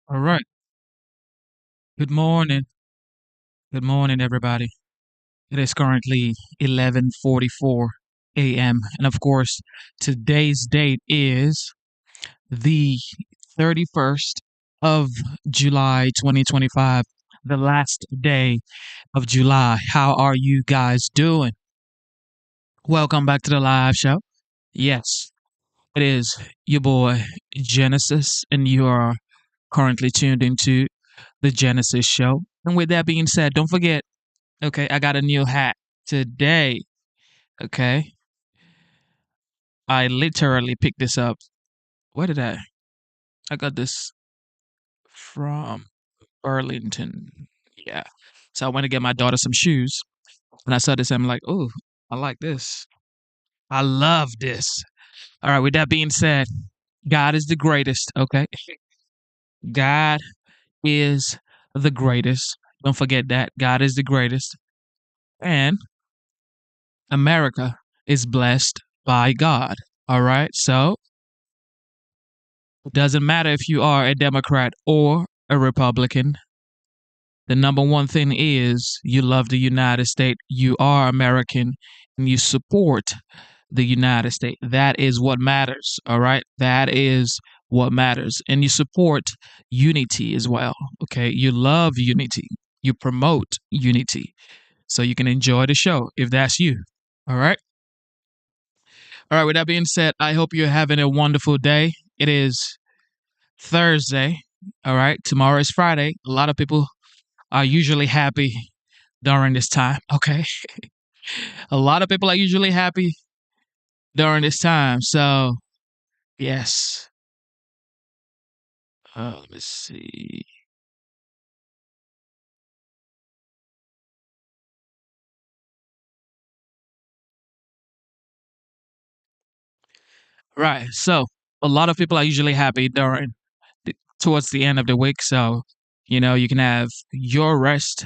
All right. Good morning. Good morning, everybody. It is currently 11:44 a.m. And of course, today's date is the 31st of July 2025, the last day of July. How are you guys doing? Welcome back to the live show. Yes, it is your boy Genesis, and you are currently tuned into the Genesis show. And with that being said, don't forget. Okay, I got a new hat today. Okay, I literally picked this up. Where did I? I got this from Burlington. Yeah. So I went to get my daughter some shoes, and I saw this. I'm like, oh, I like this. I love this. All right. With that being said, God is the greatest. Okay, God is the greatest. Don't forget that God is the greatest, and America is blessed by God. All right. So it doesn't matter if you are a Democrat or a Republican. The number one thing is you love the United States, you are American, and you support the United States. That is what matters. All right. That is what matters. And you support unity as well. Okay. You love unity. You promote unity. So you can enjoy the show if that's you. All right. All right. With that being said, I hope you're having a wonderful day. It is Thursday. All right. Tomorrow is Friday. A lot of people are usually happy during this time. Okay. A lot of people are usually happy during this time. So, yes. Let's see. Right. So, a lot of people are usually happy towards the end of the week. So, you can have your rest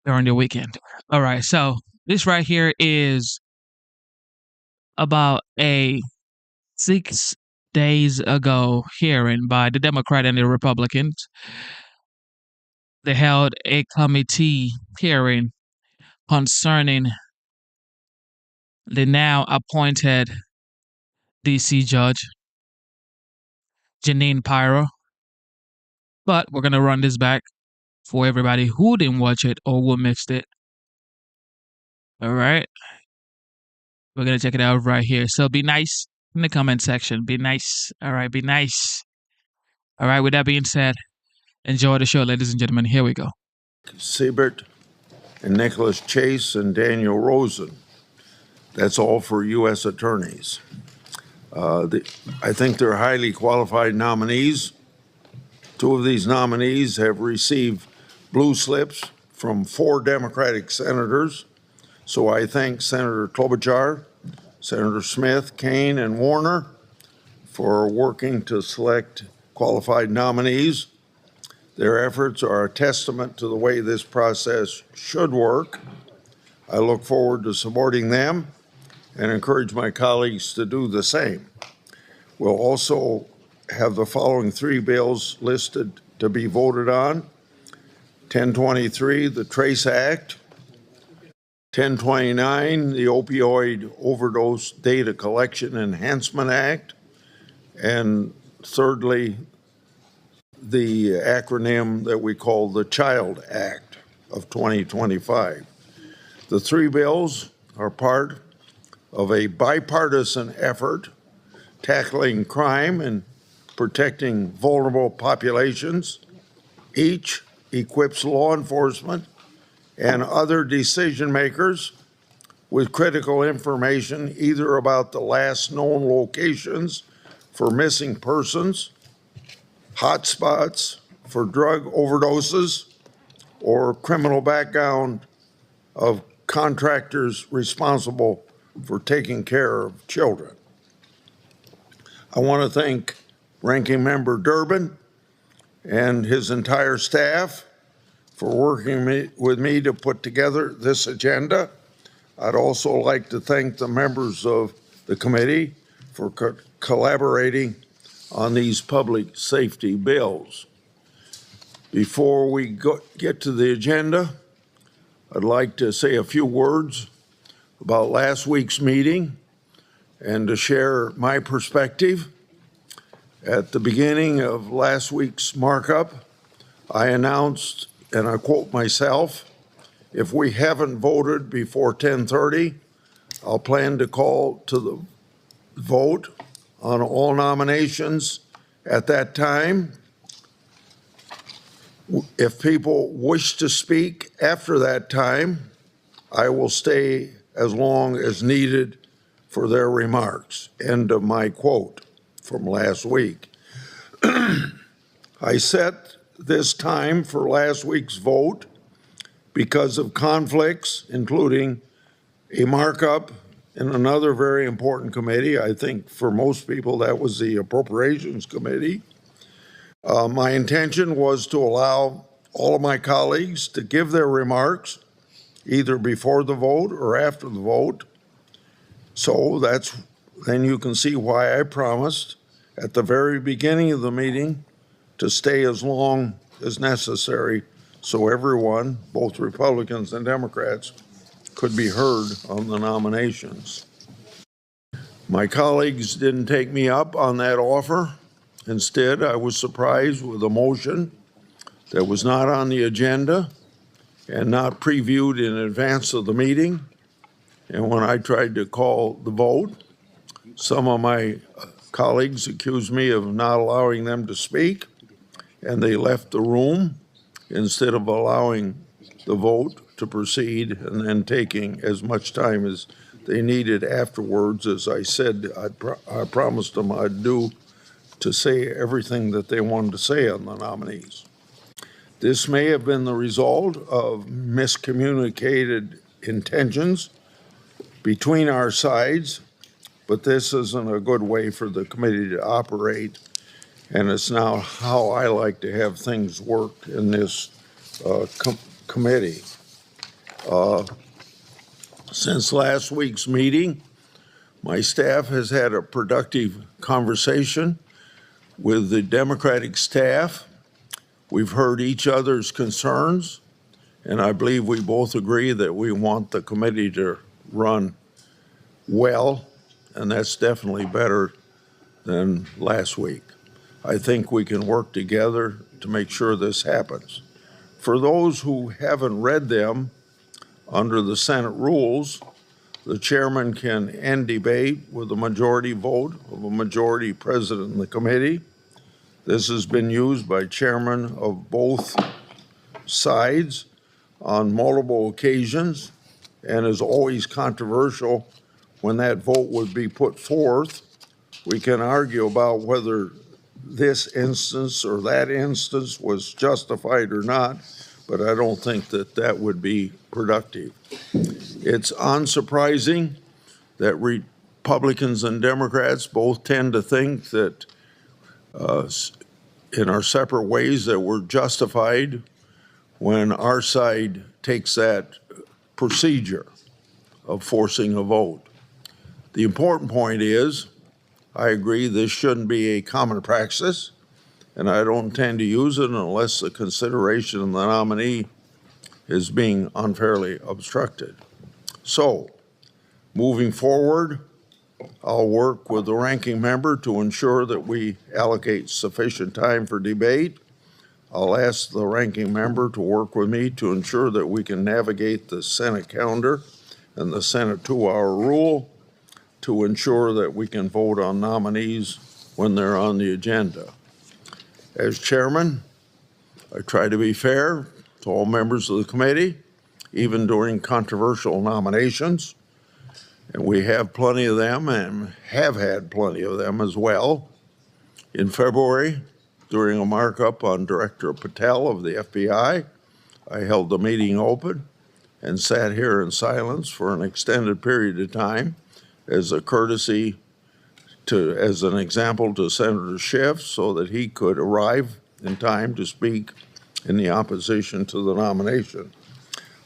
during the weekend. All right. So, this right here is about a 6 days ago hearing by the Democrat and the Republicans. They held a committee hearing concerning the now appointed DC judge, Jeanine Pirro. But we're going to run this back for everybody who didn't watch it or who missed it. All right. We're going to check it out right here. So be nice in the comment section. Be nice. All right. Be nice. All right. With that being said, enjoy the show, ladies and gentlemen. Here we go. Siebert and Nicholas Chase and Daniel Rosen. That's all for U.S. attorneys. I think they're highly qualified nominees. Two of these nominees have received blue slips from 4 Democratic senators. So I thank Senator Klobuchar, Senator Smith, Kaine, and Warner for working to select qualified nominees. Their efforts are a testament to the way this process should work. I look forward to supporting them and encourage my colleagues to do the same. We'll also have the following 3 bills listed to be voted on. 1023, the Trace Act. 1029, the Opioid Overdose Data Collection Enhancement Act. And thirdly, the acronym that we call the Child Act of 2025. The 3 bills are part of a bipartisan effort tackling crime and protecting vulnerable populations. Each equips law enforcement and other decision makers with critical information either about the last known locations for missing persons, hotspots for drug overdoses, or criminal background of contractors responsible for taking care of children. I want to thank Ranking Member Durbin and his entire staff for working with me to put together this agenda. I'd also like to thank the members of the committee for collaborating on these public safety bills. Before we get to the agenda, I'd like to say a few words about last week's meeting and to share my perspective. At the beginning of last week's markup, I announced, and I quote myself, "If we haven't voted before 10:30, I'll plan to call to the vote on all nominations at that time. If people wish to speak after that time, I will stay as long as needed for their remarks." End of my quote from last week. I set this time for last week's vote because of conflicts, including a markup in another very important committee. I think for most people that was the Appropriations Committee. My intention was to allow all of my colleagues to give their remarks either before the vote or after the vote. So then you can see why I promised at the very beginning of the meeting to stay as long as necessary so everyone, both Republicans and Democrats, could be heard on the nominations. My colleagues didn't take me up on that offer. Instead, I was surprised with a motion that was not on the agenda and not previewed in advance of the meeting. And when I tried to call the vote, some of my colleagues accused me of not allowing them to speak, and they left the room instead of allowing the vote to proceed and then taking as much time as they needed afterwards, as I said I promised them I'd do, to say everything that they wanted to say on the nominees. This may have been the result of miscommunicated intentions between our sides, but this isn't a good way for the committee to operate, and it's not how I like to have things work in this committee. Since last week's meeting, my staff has had a productive conversation with the Democratic staff. We've heard each other's concerns, and I believe we both agree that we want the committee to run well, and that's definitely better than last week. I think we can work together to make sure this happens. For those who haven't read them, under the Senate rules, the chairman can end debate with a majority vote of a majority president in the committee. This has been used by chairmen of both sides on multiple occasions and is always controversial when that vote would be put forth. We can argue about whether this instance or that instance was justified or not, but I don't think that that would be productive. It's unsurprising that Republicans and Democrats both tend to think that in our separate ways that we're justified when our side takes that procedure of forcing a vote. The important point is, I agree this shouldn't be a common practice, and I don't intend to use it unless the consideration of the nominee is being unfairly obstructed. So, moving forward, I'll work with the ranking member to ensure that we allocate sufficient time for debate. I'll ask the ranking member to work with me to ensure that we can navigate the Senate calendar and the Senate 2-hour rule to ensure that we can vote on nominees when they're on the agenda. As chairman, I try to be fair to all members of the committee, even during controversial nominations, and we have plenty of them and have had plenty of them as well. In February, during a markup on Director Patel of the FBI, I held the meeting open and sat here in silence for an extended period of time as a courtesy as an example to Senator Schiff so that he could arrive in time to speak in the opposition to the nomination.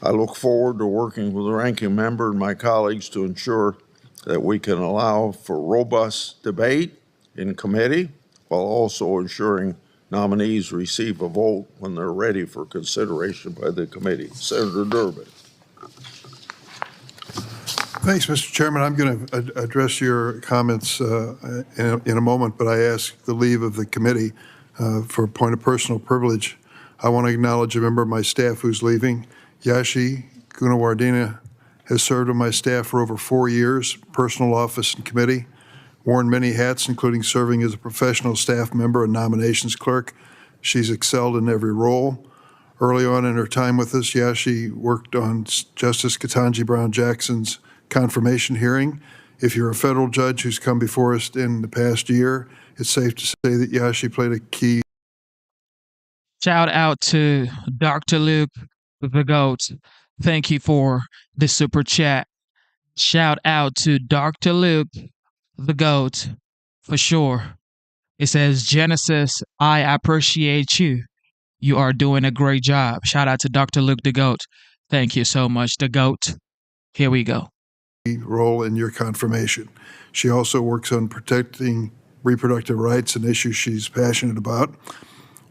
I look forward to working with the ranking member and my colleagues to ensure that we can allow for robust debate in committee while also ensuring nominees receive a vote when they're ready for consideration by the committee. Senator Durbin. Thanks, Mr. Chairman. I'm going to address your comments in a moment, but I ask the leave of the committee for a point of personal privilege. I want to acknowledge a member of my staff who's leaving. Yashi Gunawardena has served on my staff for over 4 years, personal office and committee, worn many hats, including serving as a professional staff member and nominations clerk. She's excelled in every role. Early on in her time with us, Yashi worked on Justice Ketanji Brown Jackson's confirmation hearing. If you're a federal judge who's come before us in the past year, it's safe to say that Yashi played a key. Shout out to Dr. Luke, the GOAT. Thank you for the super chat. Shout out to Dr. Luke, the GOAT, for sure. It says, Genesis, I appreciate you. You are doing a great job. Shout out to Dr. Luke, the GOAT. Thank you so much, the GOAT. Here we go. Role in your confirmation. She also works on protecting reproductive rights, an issue she's passionate about.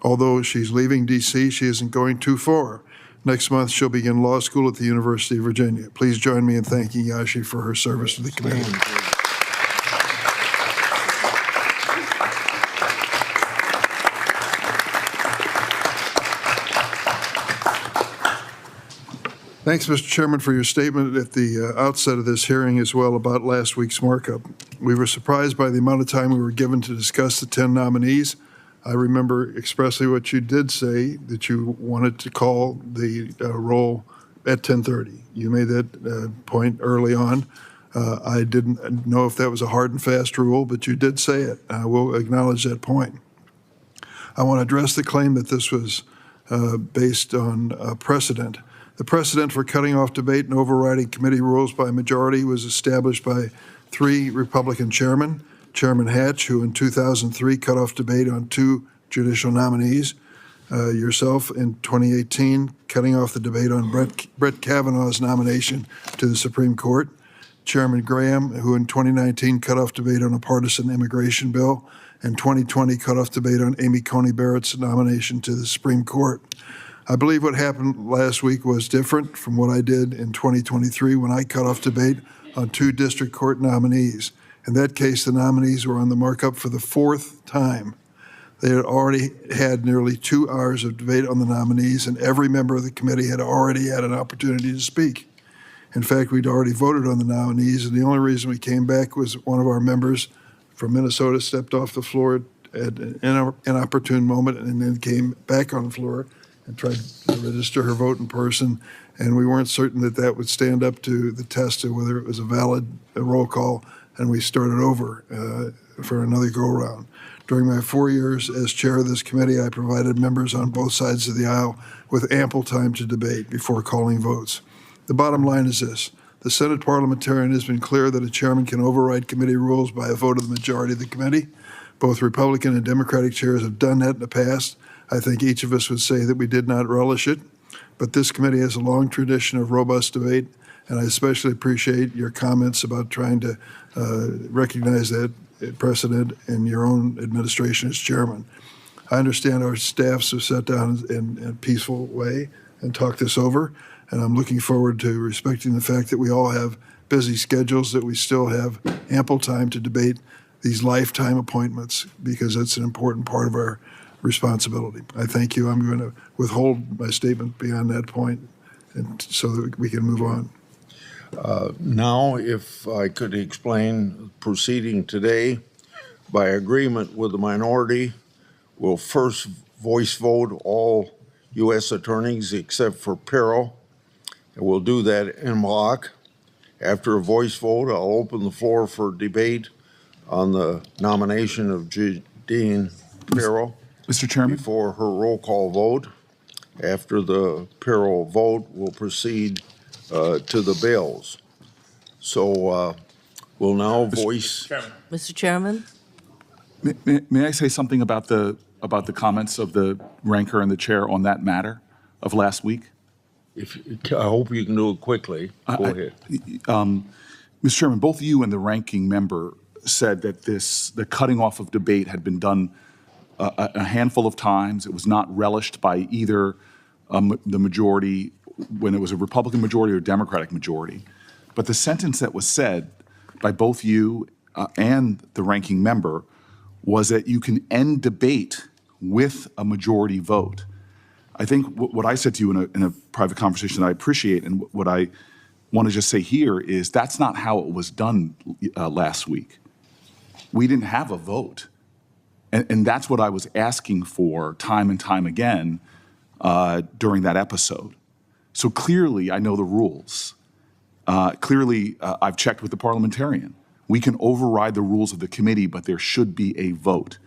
Although she's leaving D.C., she isn't going too far. Next month, she'll begin law school at the University of Virginia. Please join me in thanking Yashi for her service to the committee. Thanks, Mr. Chairman, for your statement at the outset of this hearing as well about last week's markup. We were surprised by the amount of time we were given to discuss the 10 nominees. I remember expressly what you did say, that you wanted to call the roll at 10:30. You made that point early on. I didn't know if that was a hard and fast rule, but you did say it. I will acknowledge that point. I want to address the claim that this was based on precedent. The precedent for cutting off debate and overriding committee rules by majority was established by 3 Republican chairmen, Chairman Hatch, who in 2003 cut off debate on 2 judicial nominees, yourself in 2018, cutting off the debate on Brett Kavanaugh's nomination to the Supreme Court, Chairman Graham, who in 2019 cut off debate on a partisan immigration bill, and 2020 cut off debate on Amy Coney Barrett's nomination to the Supreme Court. I believe what happened last week was different from what I did in 2023 when I cut off debate on 2 district court nominees. In that case, the nominees were on the markup for the 4th time. They had already had nearly 2 hours of debate on the nominees, and every member of the committee had already had an opportunity to speak. In fact, we'd already voted on the nominees, and the only reason we came back was one of our members from Minnesota stepped off the floor at an inopportune moment and then came back on the floor and tried to register her vote in person, and we weren't certain that that would stand up to the test of whether it was a valid roll call, and we started over for another go-around. During my 4 years as chair of this committee, I provided members on both sides of the aisle with ample time to debate before calling votes. The bottom line is this. The Senate parliamentarian has been clear that a chairman can override committee rules by a vote of the majority of the committee. Both Republican and Democratic chairs have done that in the past. I think each of us would say that we did not relish it, but this committee has a long tradition of robust debate, and I especially appreciate your comments about trying to recognize that precedent in your own administration as chairman. I understand our staffs have sat down in a peaceful way and talked this over, and I'm looking forward to respecting the fact that we all have busy schedules, that we still have ample time to debate these lifetime appointments, because that's an important part of our responsibility. I thank you. I'm going to withhold my statement beyond that point, and so that we can move on. Now, if I could explain proceeding today, by agreement with the minority, we'll first voice vote all U.S. attorneys except for Pirro, and we'll do that en bloc. After a voice vote, I'll open the floor for debate on the nomination of Jeanine Pirro. Mr. Chairman? Before her roll call vote. After the Pirro vote, we'll proceed to the bills. So we'll now voice. Mr. Chairman? May I say something about the comments of the ranker and the chair on that matter of last week? I hope you can do it quickly. Go ahead. Mr. Chairman, both you and the ranking member said that the cutting off of debate had been done a handful of times. It was not relished by either the majority, when it was a Republican majority or Democratic majority. But the sentence that was said by both you and the ranking member was that you can end debate with a majority vote. I think what I said to you in a private conversation that I appreciate, and what I want to just say here is that's not how it was done last week. We didn't have a vote. And that's what I was asking for time and time again during that episode. So clearly, I know the rules. Clearly, I've checked with the parliamentarian. We can override the rules of the committee, but there should be a vote.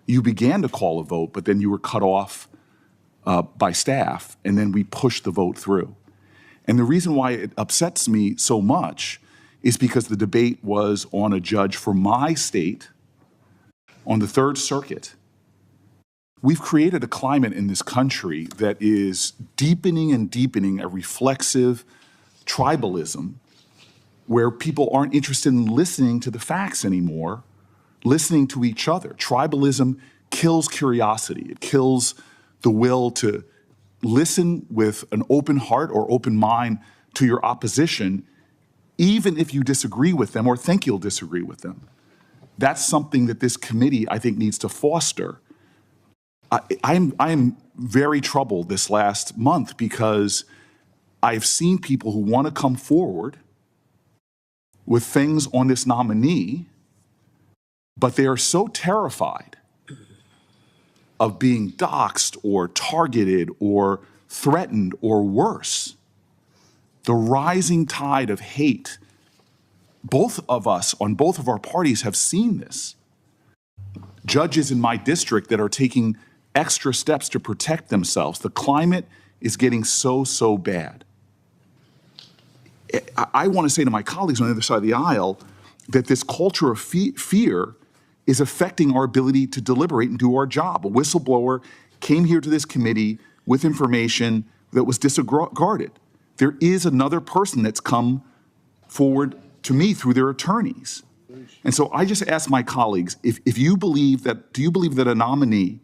You began to call a vote, but then you were cut off by staff, and then we pushed the vote through. And the reason why it upsets me so much is because the debate was on a judge for my state on the Third Circuit. We've created a climate in this country that is deepening and deepening a reflexive tribalism where people aren't interested in listening to the facts anymore, listening to each other. Tribalism kills curiosity. It kills the will to listen with an open heart or open mind to your opposition, even if you disagree with them or think you'll disagree with them. That's something that this committee, I think, needs to foster. I'm very troubled this last month because I've seen people who want to come forward with things on this nominee, but they are so terrified of being doxxed or targeted or threatened or worse. The rising tide of hate, both of us on both of our parties have seen this. Judges in my district that are taking extra steps to protect themselves. The climate is getting so bad. I want to say to my colleagues on the other side of the aisle that this culture of fear is affecting our ability to deliberate and do our job. A whistleblower came here to this committee with information that was disregarded. There is another person that's come forward to me through their attorneys. And so I just ask my colleagues, if you believe that, do you believe that a nominee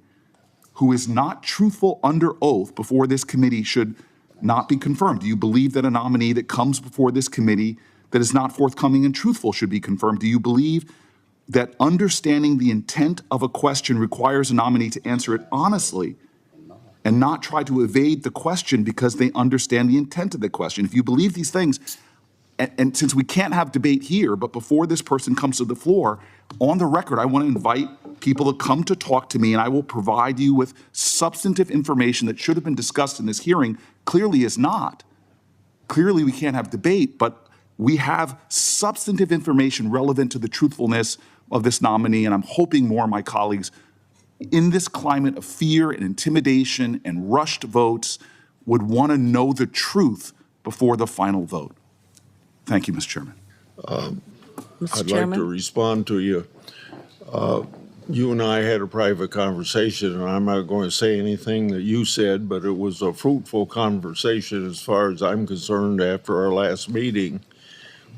who is not truthful under oath before this committee should not be confirmed? Do you believe that a nominee that comes before this committee that is not forthcoming and truthful should be confirmed? Do you believe that understanding the intent of a question requires a nominee to answer it honestly and not try to evade the question because they understand the intent of the question? If you believe these things, and since we can't have debate here, but before this person comes to the floor, on the record, I want to invite people to come to talk to me, and I will provide you with substantive information that should have been discussed in this hearing, clearly is not. Clearly we can't have debate, but we have substantive information relevant to the truthfulness of this nominee, and I'm hoping more of my colleagues in this climate of fear and intimidation and rushed votes would want to know the truth before the final vote. Thank you, Mr. Chairman. I'd like to respond to you. You and I had a private conversation, and I'm not going to say anything that you said, but it was a fruitful conversation as far as I'm concerned after our last meeting.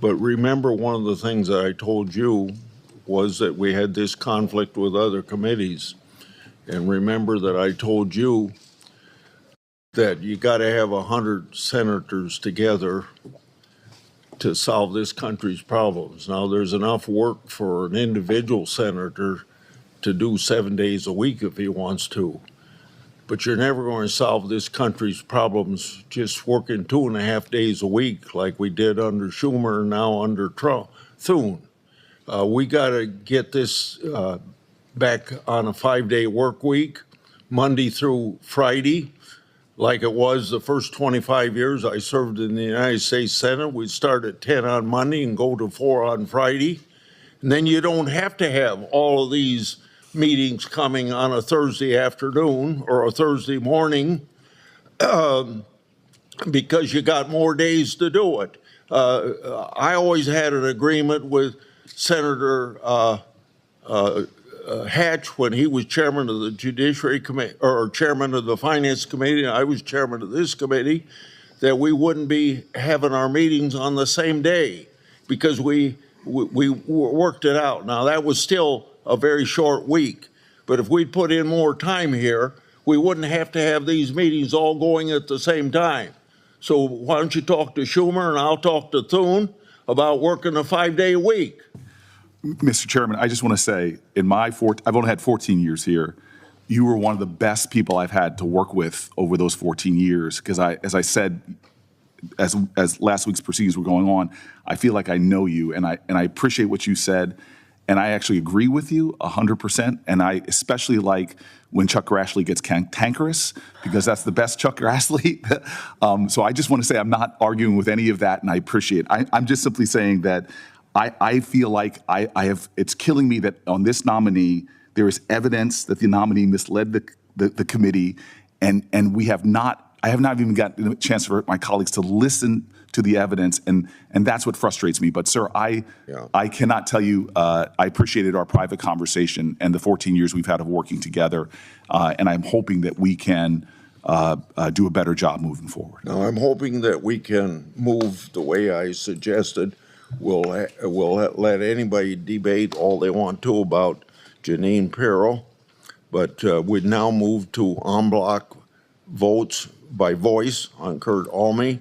But remember, one of the things that I told you was that we had this conflict with other committees. And remember that I told you that you got to have 100 senators together to solve this country's problems. Now, there's enough work for an individual senator to do 7 days a week if he wants to. But you're never going to solve this country's problems just working 2.5 days a week like we did under Schumer and now under Thune. We got to get this back on a 5-day work week, Monday through Friday, like it was the first 25 years I served in the United States Senate. We'd start at 10 on Monday and go to 4 on Friday. And then you don't have to have all of these meetings coming on a Thursday afternoon or a Thursday morning because you got more days to do it. I always had an agreement with Senator Hatch when he was chairman of the Judiciary Committee or chairman of the Finance Committee, and I was chairman of this committee, that we wouldn't be having our meetings on the same day because we we worked it out. Now, that was still a very short week, but if we'd put in more time here, we wouldn't have to have these meetings all going at the same time. So why don't you talk to Schumer and I'll talk to Thune about working a 5-day week? Mr. Chairman, I just want to say, I've only had 14 years here. You were one of the best people I've had to work with over those 14 years, because as I said, as last week's proceedings were going on, I feel like I know you, and I appreciate what you said, and I actually agree with you 100%, and I especially like when Chuck Grassley gets cantankerous, because that's the best Chuck Grassley. So I just want to say I'm not arguing with any of that, and I appreciate it. I'm just simply saying that I feel like it's killing me that on this nominee, there is evidence that the nominee misled the committee, and I have not even gotten a chance for my colleagues to listen to the evidence, and that's what frustrates me. But sir, I cannot tell you, I appreciated our private conversation and the 14 years we've had of working together, and I'm hoping that we can do a better job moving forward. Now, I'm hoping that we can move the way I suggested. We'll let anybody debate all they want to about Jeanine Pirro, but we'd now move to en bloc votes by voice on Kurt Alme,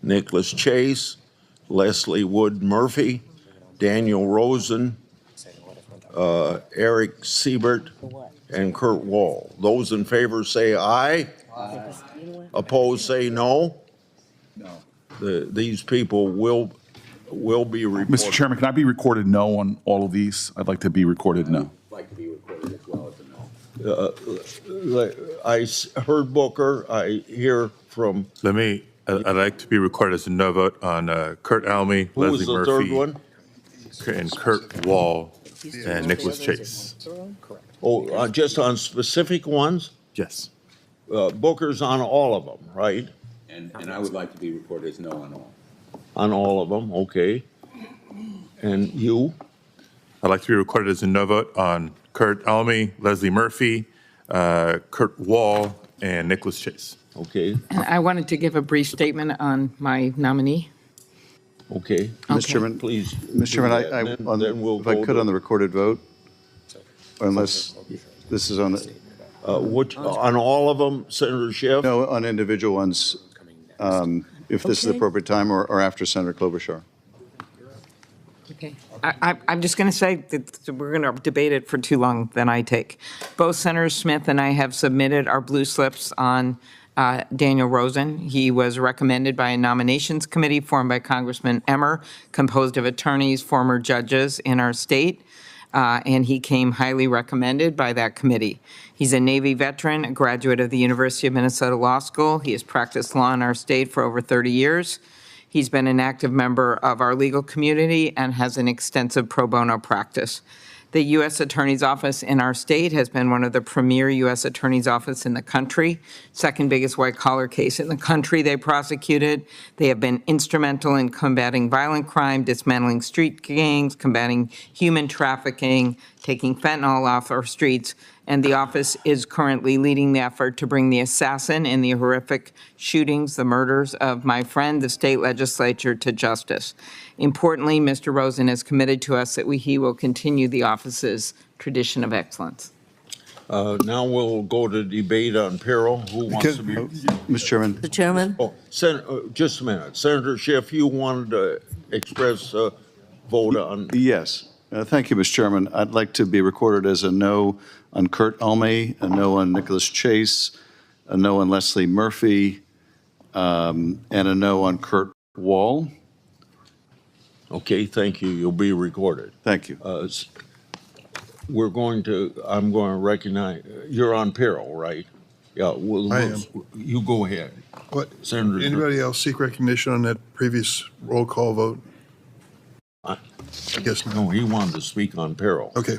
Nicholas Chase, Leslie Wood Murphy, Daniel Rosen, Eric Siebert, and Kurt Wall. Those in favor say aye. Aye. Opposed say no. No. These people will be reported. Mr. Chairman, can I be recorded no on all of these? I'd like to be recorded no. I'd like to be recorded as well as a no. I heard Booker. I hear from. I'd like to be recorded as a no vote on Kurt Alme, Who was Leslie the Murphy, third one? and Kurt Wall, and Nicholas Chase. Oh, just on specific ones? Yes. Booker's on all of them, right? And I would like to be recorded as no on all. On all of them, okay. And you? I'd like to be recorded as a no vote on Kurt Alme, Leslie Murphy, Kurt Wall, and Nicholas Chase. Okay, And I wanted to give a brief statement on my nominee. okay. Mr. Chairman, Please. Mr. Chairman, Then we'll if I go could to- on the recorded vote, unless this is on, on all of them, Senator Schiff? no, on individual ones, if this is the Okay. appropriate time, or after Senator Klobuchar. Okay. I'm just going to say that we're going to debate it for too long than I take. Both Senator Smith and I have submitted our blue slips on Daniel Rosen. He was recommended by a nominations committee formed by Congressman Emmer, composed of attorneys, former judges in our state, and he came highly recommended by that committee. He's a Navy veteran, a graduate of the University of Minnesota Law School. He has practiced law in our state for over 30 years. He's been an active member of our legal community and has an extensive pro bono practice. The U.S. Attorney's Office in our state has been one of the premier U.S. Attorney's Office in the country, second biggest white-collar case in the country they prosecuted. They have been instrumental in combating violent crime, dismantling street gangs, combating human trafficking, taking fentanyl off our streets, and the office is currently leading the effort to bring the assassin in the horrific shootings, the murders of my friend, the state legislature, to justice. Importantly, Mr. Rosen has committed to us that he will continue the office's tradition of excellence. Now we'll go to debate on Pirro. Who wants to be? Mr. Chairman, Mr. Chairman, Oh, just a minute. Senator Schiff, you wanted to express a vote on. yes. Thank you, Mr. Chairman. I'd like to be recorded as a no on Kurt Alme, a no on Nicholas Chase, a no on Leslie Murphy, and a no on Kurt Wall. Okay, thank you. You'll be recorded. Thank you. I'm going to recognize, you're on Pirro, right? Yeah, I am. You go ahead. What, Senator. anybody else seek recognition on that previous roll call vote? I guess not. No, he wanted to speak on Pirro. Okay.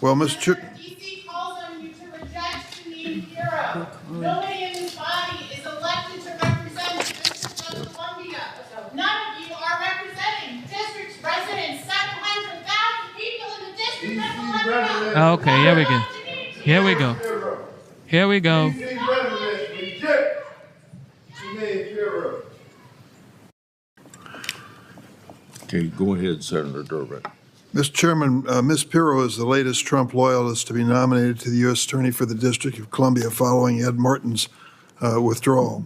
Well, Mr. Chair. DC calls on you to reject Jeanine Pirro. Nobody in this body is elected to represent the District of Columbia. None of you are representing district's residents, 700,000 people in the District of Columbia. Okay, here we go. Here we go. Here we go. Okay, go ahead, Senator Durbin. Mr. Chairman, Ms. Pirro is the latest Trump loyalist to be nominated to the U.S. Attorney for the District of Columbia following Ed Martin's withdrawal.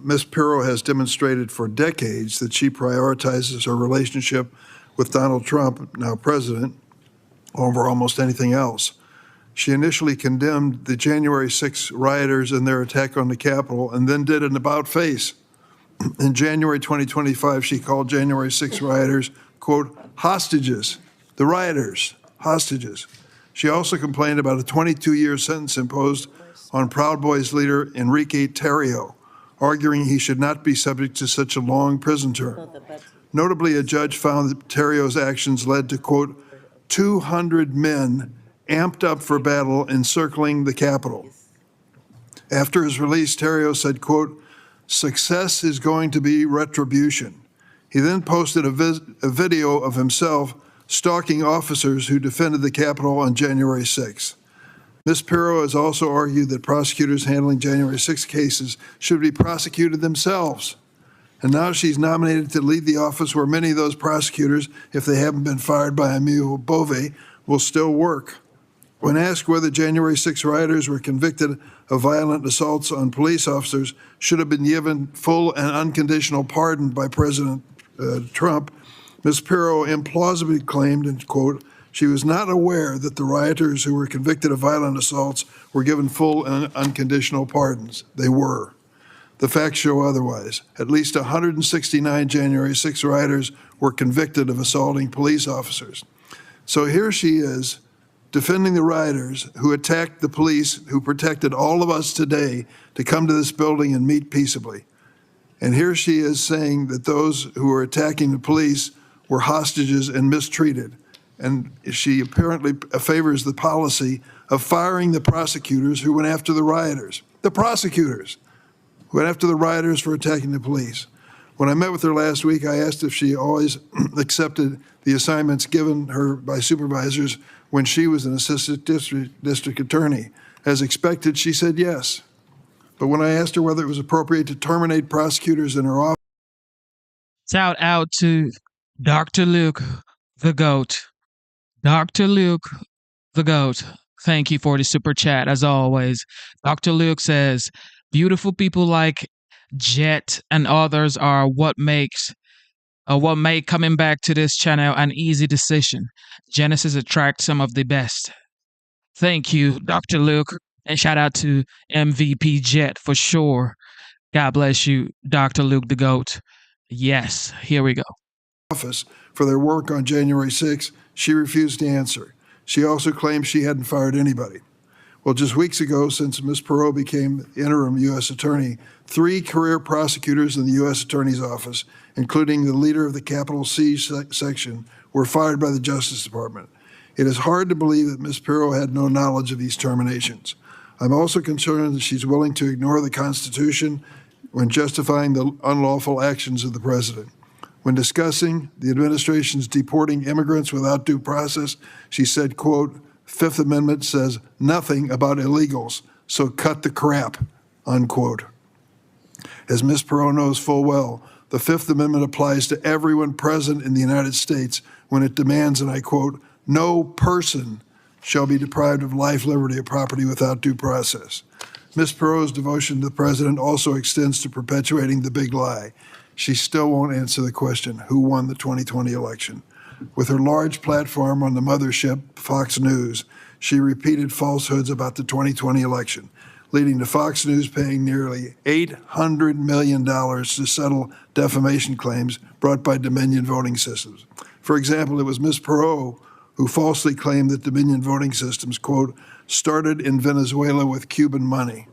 Ms. Pirro has demonstrated for decades that she prioritizes her relationship with Donald Trump, now president, over almost anything else. She initially condemned the January 6 rioters and their attack on the Capitol and then did an about-face. In January 2025, she called January 6 rioters, quote, hostages, the rioters, hostages. She also complained about a 22-year sentence imposed on Proud Boys leader Enrique Tarrio, arguing he should not be subject to such a long prison term. Notably, a judge found that Tarrio's actions led to, quote, 200 men amped up for battle encircling the Capitol. After his release, Tarrio said, quote, success is going to be retribution. He then posted a video of himself stalking officers who defended the Capitol on January 6th. Ms. Pirro has also argued that prosecutors handling January 6 cases should be prosecuted themselves. And now she's nominated to lead the office where many of those prosecutors, if they haven't been fired by Emile Bove, will still work. When asked whether January 6 rioters were convicted of violent assaults on police officers should have been given full and unconditional pardon by President Trump, Ms. Pirro implausibly claimed, and quote, she was not aware that the rioters who were convicted of violent assaults were given full and unconditional pardons. They were. The facts show otherwise. At least 169 January 6 rioters were convicted of assaulting police officers. So here she is, defending the rioters who attacked the police, who protected all of us today to come to this building and meet peaceably. And here she is saying that those who were attacking the police were hostages and mistreated. And she apparently favors the policy of firing the prosecutors who went after the rioters. The prosecutors who went after the rioters for attacking the police. When I met with her last week, I asked if she always accepted the assignments given her by supervisors when she was an assistant district attorney. As expected, she said yes. But when I asked her whether it was appropriate to terminate prosecutors in her office, Shout out to Dr. Luke, the GOAT. Dr. Luke, the GOAT. Thank you for the super chat, as always. Dr. Luke says, beautiful people like Jet and others are what make coming back to this channel an easy decision. Genesis attracts some of the best. Thank you, Dr. Luke. And shout out to MVP Jet for sure. God bless you, Dr. Luke the GOAT. Yes, here we go. for their work on January 6, she refused to answer. She also claimed she hadn't fired anybody. Well, just weeks ago, since Ms. Pirro became interim U.S. Attorney, 3 career prosecutors in the U.S. Attorney's Office, including the leader of the Capital C section, were fired by the Justice Department. It is hard to believe that Ms. Pirro had no knowledge of these terminations. I'm also concerned that she's willing to ignore the Constitution when justifying the unlawful actions of the president. When discussing the administration's deporting immigrants without due process, she said, quote, Fifth Amendment says nothing about illegals, so cut the crap, unquote. As Ms. Pirro knows full well, the Fifth Amendment applies to everyone present in the United States when it demands, and I quote, no person shall be deprived of life, liberty, or property without due process. Ms. Pirro's devotion to the president also extends to perpetuating the big lie. She still won't answer the question, who won the 2020 election? With her large platform on the mothership, Fox News, she repeated falsehoods about the 2020 election, leading to Fox News paying nearly $800 million to settle defamation claims brought by Dominion voting systems. For example, it was Ms. Pirro who falsely claimed that Dominion voting systems, quote, started in Venezuela with Cuban money,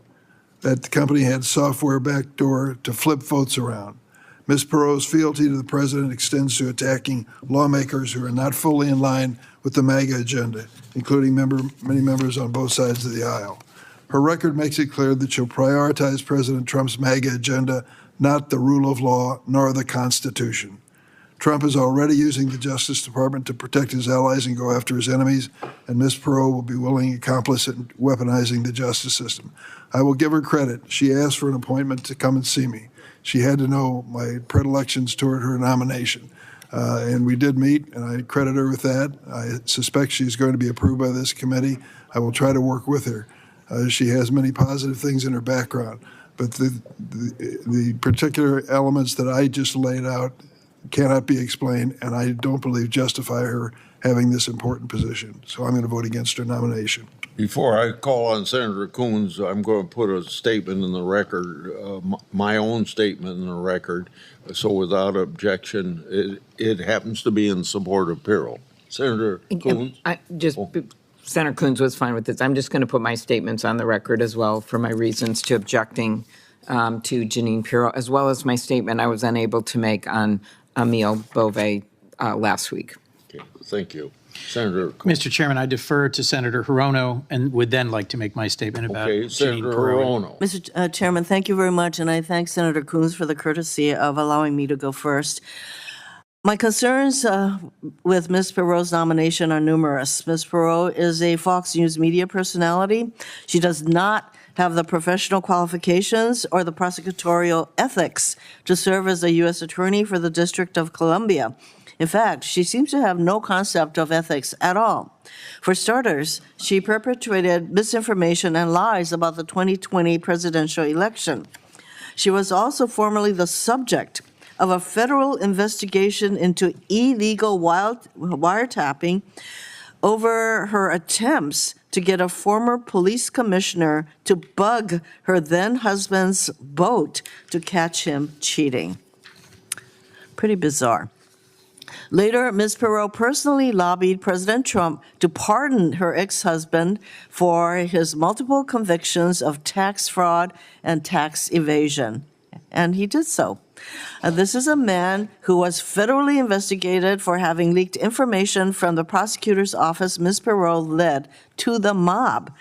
that the company had software backdoor to flip votes around. Ms. Pirro's fealty to the president extends to attacking lawmakers who are not fully in line with the MAGA agenda, including many members on both sides of the aisle. Her record makes it clear that she'll prioritize President Trump's MAGA agenda, not the rule of law nor the Constitution. Trump is already using the Justice Department to protect his allies and go after his enemies, and Ms. Pirro will be willing accomplice in weaponizing the justice system. I will give her credit. She asked for an appointment to come and see me. She had to know my predilections toward her nomination. And we did meet, and I credit her with that. I suspect she's going to be approved by this committee. I will try to work with her. She has many positive things in her background, but the particular elements that I just laid out cannot be explained, and I don't believe justify her having this important position. So I'm going to vote against her nomination. Before I call on Senator Coons, I'm going to put a statement in the record, my own statement in the record. So without objection, it happens to be in support of Pirro. Senator Coons? Senator Coons was fine with this. I'm just going to put my statements on the record as well for my reasons to objecting to Jeanine Pirro, as well as my statement I was unable to make on Emile Bove last week. Okay, thank you. Senator Coons. Mr. Chairman, I defer to Senator Hirono and would then like to make my statement about Senator Jeanine Pirro. Hirono. Mr. Chairman, thank you very much, and I thank Senator Coons for the courtesy of allowing me to go first. My concerns with Ms. Pirro's nomination are numerous. Ms. Pirro is a Fox News media personality. She does not have the professional qualifications or the prosecutorial ethics to serve as a U.S. Attorney for the District of Columbia. In fact, she seems to have no concept of ethics at all. For starters, she perpetuated misinformation and lies about the 2020 presidential election. She was also formerly the subject of a federal investigation into illegal wiretapping over her attempts to get a former police commissioner to bug her then husband's boat to catch him cheating. Pretty bizarre. Later, Ms. Pirro personally lobbied President Trump to pardon her ex-husband for his multiple convictions of tax fraud and tax evasion, and he did so. This is a man who was federally investigated for having leaked information from the prosecutor's office Ms. Pirro led to the mob.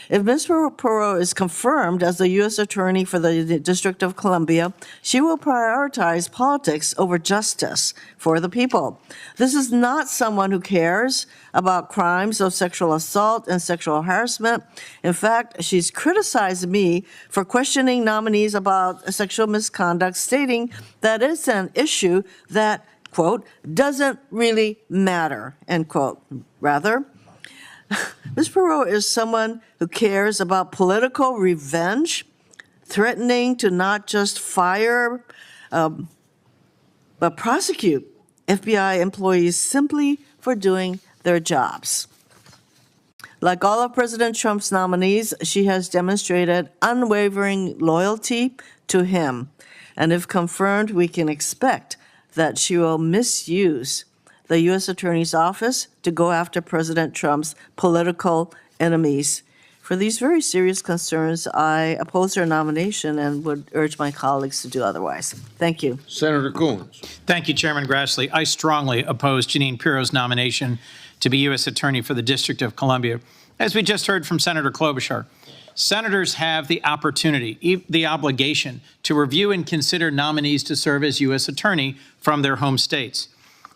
If Ms. Pirro is confirmed as the U.S. Attorney for the District of Columbia, she will prioritize politics over justice for the people. This is not someone who cares about crimes of sexual assault and sexual harassment. In fact, she's criticized me for questioning nominees about sexual misconduct, stating that it's an issue that, quote, doesn't really matter, end quote. Rather, Ms. Pirro is someone who cares about political revenge, threatening to not just fire, but prosecute FBI employees simply for doing their jobs. Like all of President Trump's nominees, she has demonstrated unwavering loyalty to him. And if confirmed, we can expect that she will misuse the U.S. Attorney's Office to go after President Trump's political enemies. For these very serious concerns, I oppose her nomination and would urge my colleagues to do otherwise. Thank you. Senator Coons. Thank you, Chairman Grassley. I strongly oppose Jeanine Pirro's nomination to be U.S. Attorney for the District of Columbia. As we just heard from Senator Klobuchar, senators have the opportunity, the obligation, to review and consider nominees to serve as U.S. Attorney from their home states.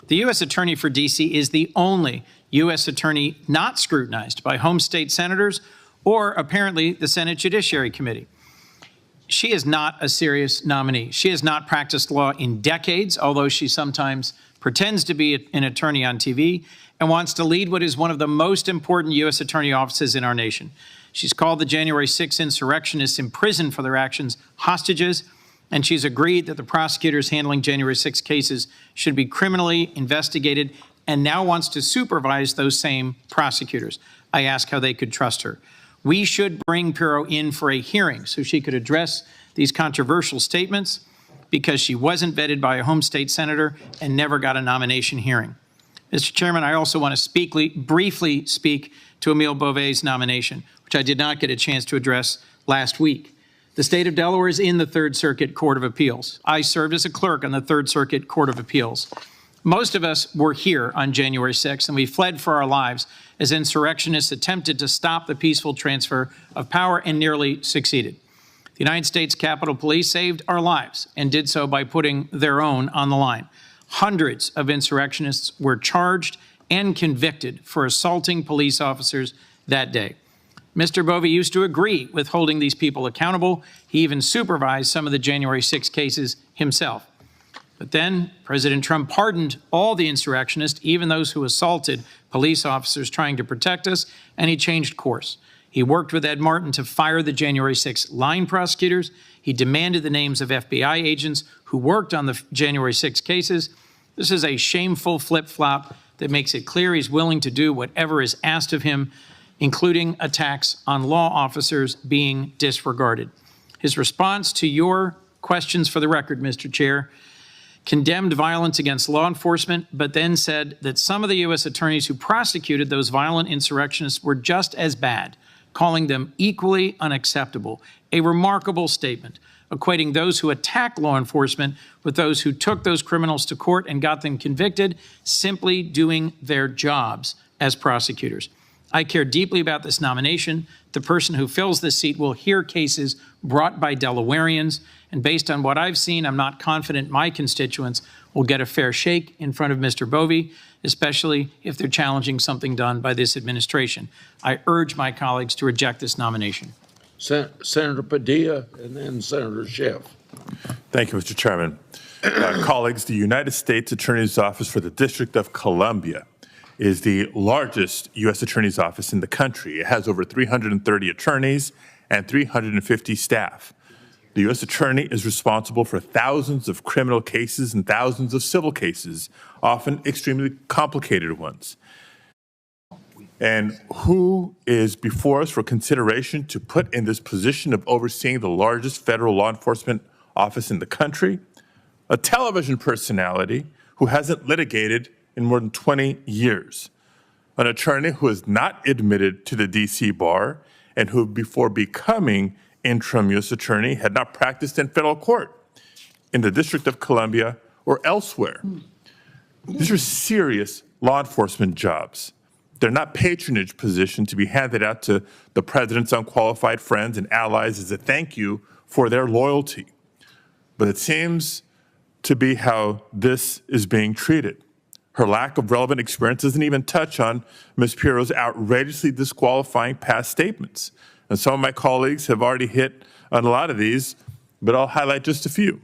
The U.S. Attorney for D.C. is the only U.S. Attorney not scrutinized by home state senators or apparently the Senate Judiciary Committee. She is not a serious nominee. She has not practiced law in decades, although she sometimes pretends to be an attorney on TV and wants to lead what is one of the most important U.S. Attorney offices in our nation. She's called the January 6 insurrectionists imprisoned for their actions hostages, and she's agreed that the prosecutors handling January 6 cases should be criminally investigated and now wants to supervise those same prosecutors. I ask how they could trust her. We should bring Pirro in for a hearing so she could address these controversial statements because she wasn't vetted by a home state senator and never got a nomination hearing. Mr. Chairman, I also want to briefly speak to Emile Bove's nomination, which I did not get a chance to address last week. The state of Delaware is in the Third Circuit Court of Appeals. I served as a clerk on the Third Circuit Court of Appeals. Most of us were here on January 6th, and we fled for our lives as insurrectionists attempted to stop the peaceful transfer of power and nearly succeeded. The United States Capitol Police saved our lives and did so by putting their own on the line. Hundreds of insurrectionists were charged and convicted for assaulting police officers that day. Mr. Bove used to agree with holding these people accountable. He even supervised some of the January 6 cases himself. But then President Trump pardoned all the insurrectionists, even those who assaulted police officers trying to protect us, and he changed course. He worked with Ed Martin to fire the January 6 line prosecutors. He demanded the names of FBI agents who worked on the January 6 cases. This is a shameful flip-flop that makes it clear he's willing to do whatever is asked of him, including attacks on law officers being disregarded. His response to your questions for the record, Mr. Chair, condemned violence against law enforcement, but then said that some of the U.S. attorneys who prosecuted those violent insurrectionists were just as bad, calling them equally unacceptable. A remarkable statement, equating those who attack law enforcement with those who took those criminals to court and got them convicted, simply doing their jobs as prosecutors. I care deeply about this nomination. The person who fills this seat will hear cases brought by Delawareans, and based on what I've seen, I'm not confident my constituents will get a fair shake in front of Mr. Bove, especially if they're challenging something done by this administration. I urge my colleagues to reject this nomination. Senator Padilla and then Senator Schiff. Thank you, Mr. Chairman. Colleagues, the United States Attorney's Office for the District of Columbia is the largest U.S. Attorney's Office in the country. It has over 330 attorneys and 350 staff. The U.S. Attorney is responsible for thousands of criminal cases and thousands of civil cases, often extremely complicated ones. And who is before us for consideration to put in this position of overseeing the largest federal law enforcement office in the country? A television personality who hasn't litigated in more than 20 years. An attorney who is not admitted to the D.C. bar and who, before becoming interim U.S. attorney, had not practiced in federal court in the District of Columbia or elsewhere. These are serious law enforcement jobs. They're not patronage positions to be handed out to the president's unqualified friends and allies as a thank you for their loyalty. But it seems to be how this is being treated. Her lack of relevant experience doesn't even touch on Ms. Pirro's outrageously disqualifying past statements. And some of my colleagues have already hit on a lot of these, but I'll highlight just a few.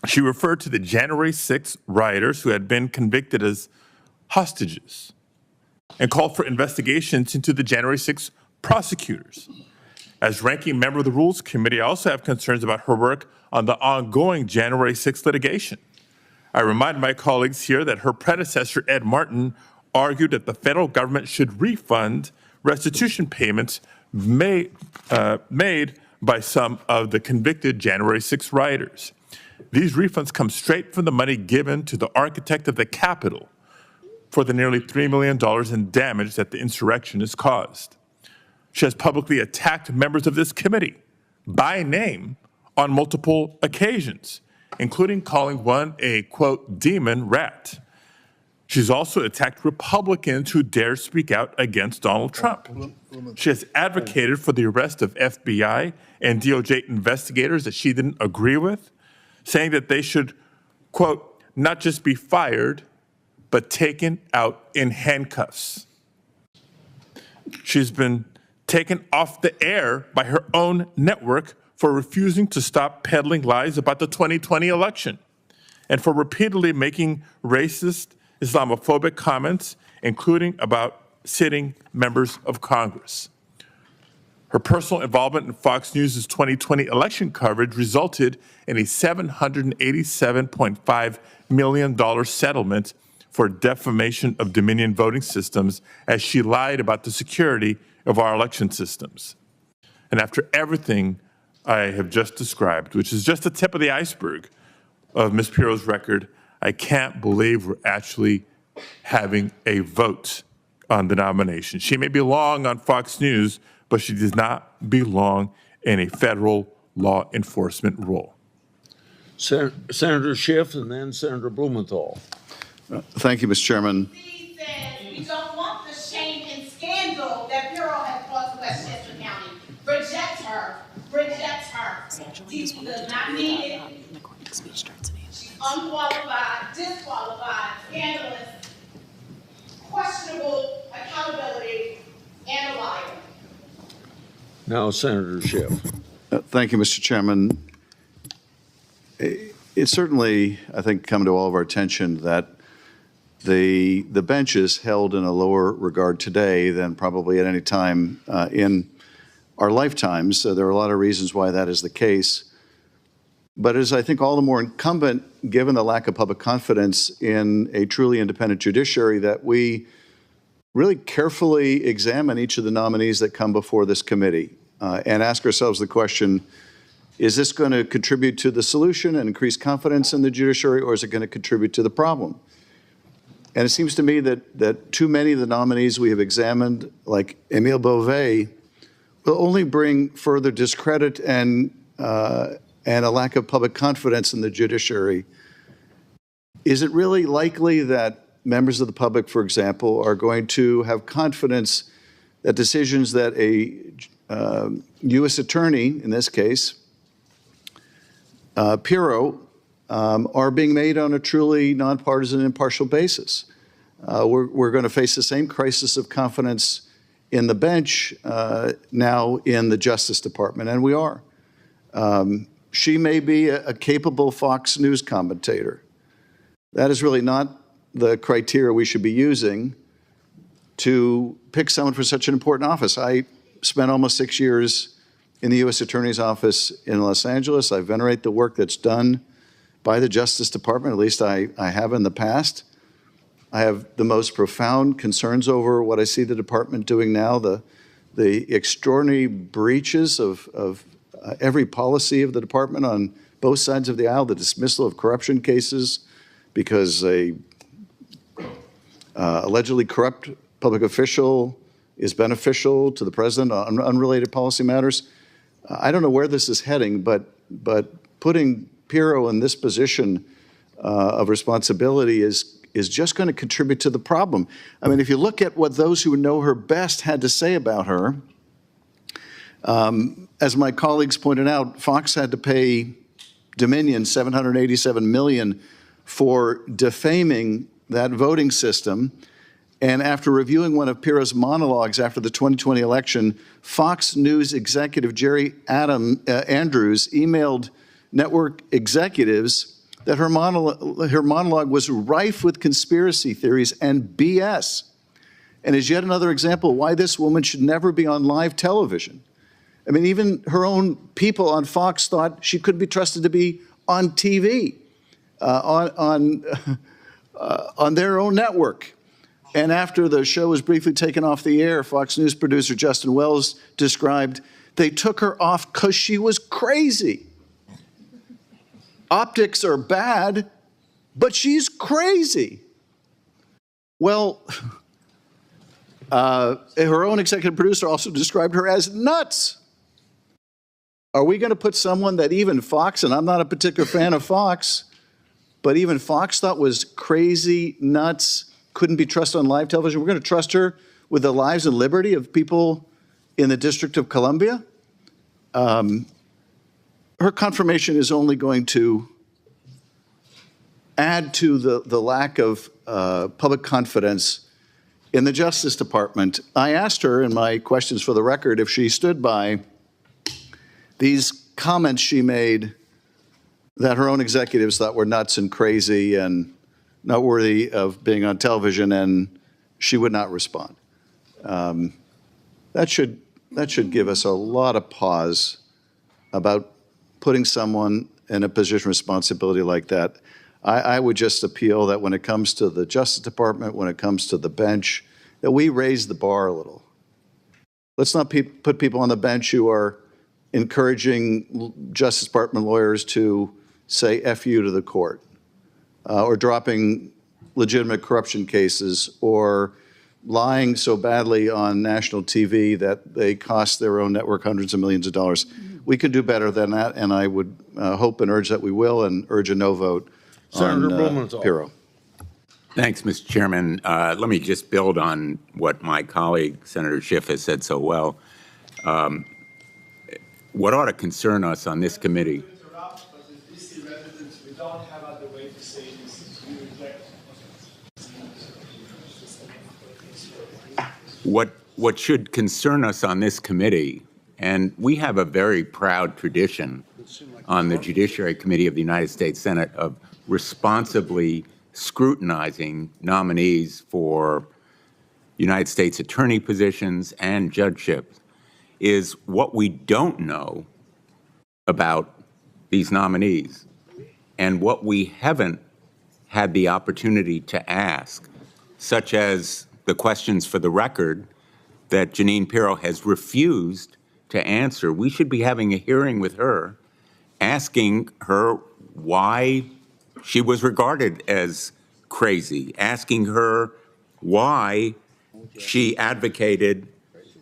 She referred to the January 6 rioters who had been convicted as hostages and called for investigations into the January 6 prosecutors. As ranking member of the Rules Committee, I also have concerns about her work on the ongoing January 6 litigation. I remind my colleagues here that her predecessor, Ed Martin, argued that the federal government should refund restitution payments made by some of the convicted January 6 rioters. These refunds come straight from the money given to the architect of the Capitol for the nearly $3 million in damage that the insurrectionists caused. She has publicly attacked members of this committee by name on multiple occasions, including calling one a, quote, demon rat. She's also attacked Republicans who dare speak out against Donald Trump. She has advocated for the arrest of FBI and DOJ investigators that she didn't agree with, saying that they should, quote, not just be fired, but taken out in handcuffs. She's been taken off the air by her own network for refusing to stop peddling lies about the 2020 election and for repeatedly making racist, Islamophobic comments, including about sitting members of Congress. Her personal involvement in Fox News' 2020 election coverage resulted in a $787.5 million settlement for defamation of Dominion voting systems as she lied about the security of our election systems. And after everything I have just described, which is just the tip of the iceberg of Ms. Pirro's record, I can't believe we're actually having a vote on the nomination. She may belong on Fox News, but she does not belong in a federal law enforcement role. Senator Schiff and then Senator Blumenthal. Thank you, Mr. Chairman. He says we don't want the shame and scandal that Pirro has brought to Westchester County. Reject her. Reject her. She does not need it. She's unqualified, disqualified, scandalous, questionable accountability, and a liar. Now, Senator Schiff. Thank you, Mr. Chairman. it's certainly, I think, come to all of our attention that the bench is held in a lower regard today than probably at any time in our lifetimes. So there are a lot of reasons why that is the case. But it is, I think, all the more incumbent, given the lack of public confidence in a truly independent judiciary, that we really carefully examine each of the nominees that come before this committee and ask ourselves the question, is this going to contribute to the solution and increase confidence in the judiciary, or is it going to contribute to the problem? And it seems to me that too many of the nominees we have examined, like Emile Bove, will only bring further discredit and a lack of public confidence in the judiciary. Is it really likely that members of the public, for example, are going to have confidence that decisions that a U.S. attorney, in this case, Pirro, are being made on a truly nonpartisan, impartial basis? We're going to face the same crisis of confidence in the bench now in the Justice Department, and we are. She may be a capable Fox News commentator. That is really not the criteria we should be using to pick someone for such an important office. I spent almost 6 years in the U.S. Attorney's Office in Los Angeles. I venerate the work that's done by the Justice Department, at least I have in the past. I have the most profound concerns over what I see the department doing now, the extraordinary breaches of every policy of the department on both sides of the aisle, the dismissal of corruption cases because a allegedly corrupt public official is beneficial to the president on unrelated policy matters. I don't know where this is heading, but putting Pirro in this position of responsibility is just going to contribute to the problem. I mean, if you look at what those who know her best had to say about her, as my colleagues pointed out, Fox had to pay Dominion $787 million for defaming that voting system. And after reviewing one of Pirro's monologues after the 2020 election, Fox News executive Jerry Andrews emailed network executives that her monologue was rife with conspiracy theories and BS, and is yet another example why this woman should never be on live television. I mean, even her own people on Fox thought she couldn't be trusted to be on TV, on their own network. And after the show was briefly taken off the air, Fox News producer Justin Wells described, they took her off because she was crazy. Optics are bad, but she's crazy. Well, her own executive producer also described her as nuts. Are we going to put someone that even Fox, and I'm not a particular fan of Fox, but even Fox thought was crazy, nuts, couldn't be trusted on live television? We're going to trust her with the lives and liberty of people in the District of Columbia? Her confirmation is only going to add to the lack of public confidence in the Justice Department. I asked her in my questions for the record if she stood by these comments she made that her own executives thought were nuts and crazy and not worthy of being on television, and she would not respond. That should give us a lot of pause about putting someone in a position of responsibility like that. I would just appeal that when it comes to the Justice Department, when it comes to the bench, that we raise the bar a little. Let's not put people on the bench who are encouraging Justice Department lawyers to say F you to the court, or dropping legitimate corruption cases, or lying so badly on national TV that they cost their own network hundreds of millions of dollars. We could do better than that, and I would hope and urge that we will, and urge a no vote on Pirro. Thanks, Mr. Chairman. Let me just build on what my colleague, Senator Schiff, has said so well. What ought to concern us on this committee what should concern us on this committee, and we have a very proud tradition on the Judiciary Committee of the United States Senate of responsibly scrutinizing nominees for United States attorney positions and judgeships is what we don't know about these nominees and what we haven't had the opportunity to ask, such as the questions for the record that Jeanine Pirro has refused to answer. We should be having a hearing with her, asking her why she was regarded as crazy, asking her why she advocated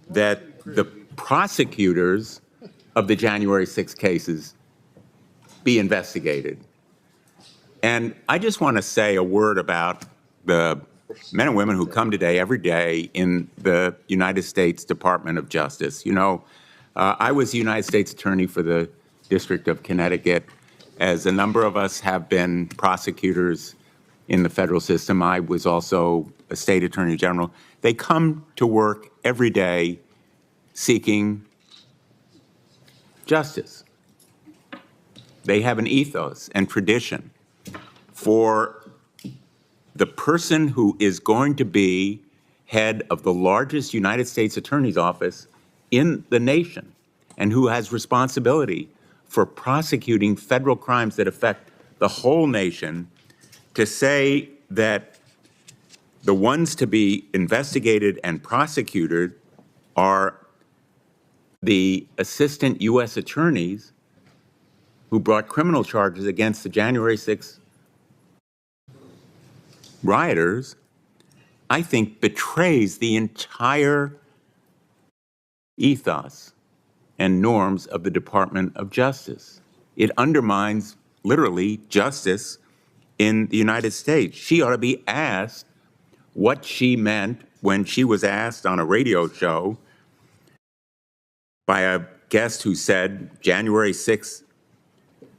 that the prosecutors of the January 6 cases be investigated. And I just want to say a word about the men and women who come today every day in the United States Department of Justice. You know, I was the United States Attorney for the District of Connecticut, as a number of us have been prosecutors in the federal system. I was also a state attorney general. They come to work every day seeking justice. They have an ethos and tradition for the person who is going to be head of the largest United States Attorney's office in the nation and who has responsibility for prosecuting federal crimes that affect the whole nation, to say that the ones to be investigated and prosecuted are the assistant U.S. attorneys who brought criminal charges against the January 6 rioters, I think betrays the entire ethos and norms of the Department of Justice. It undermines, literally, justice in the United States. She ought to be asked what she meant when she was asked on a radio show by a guest who said January 6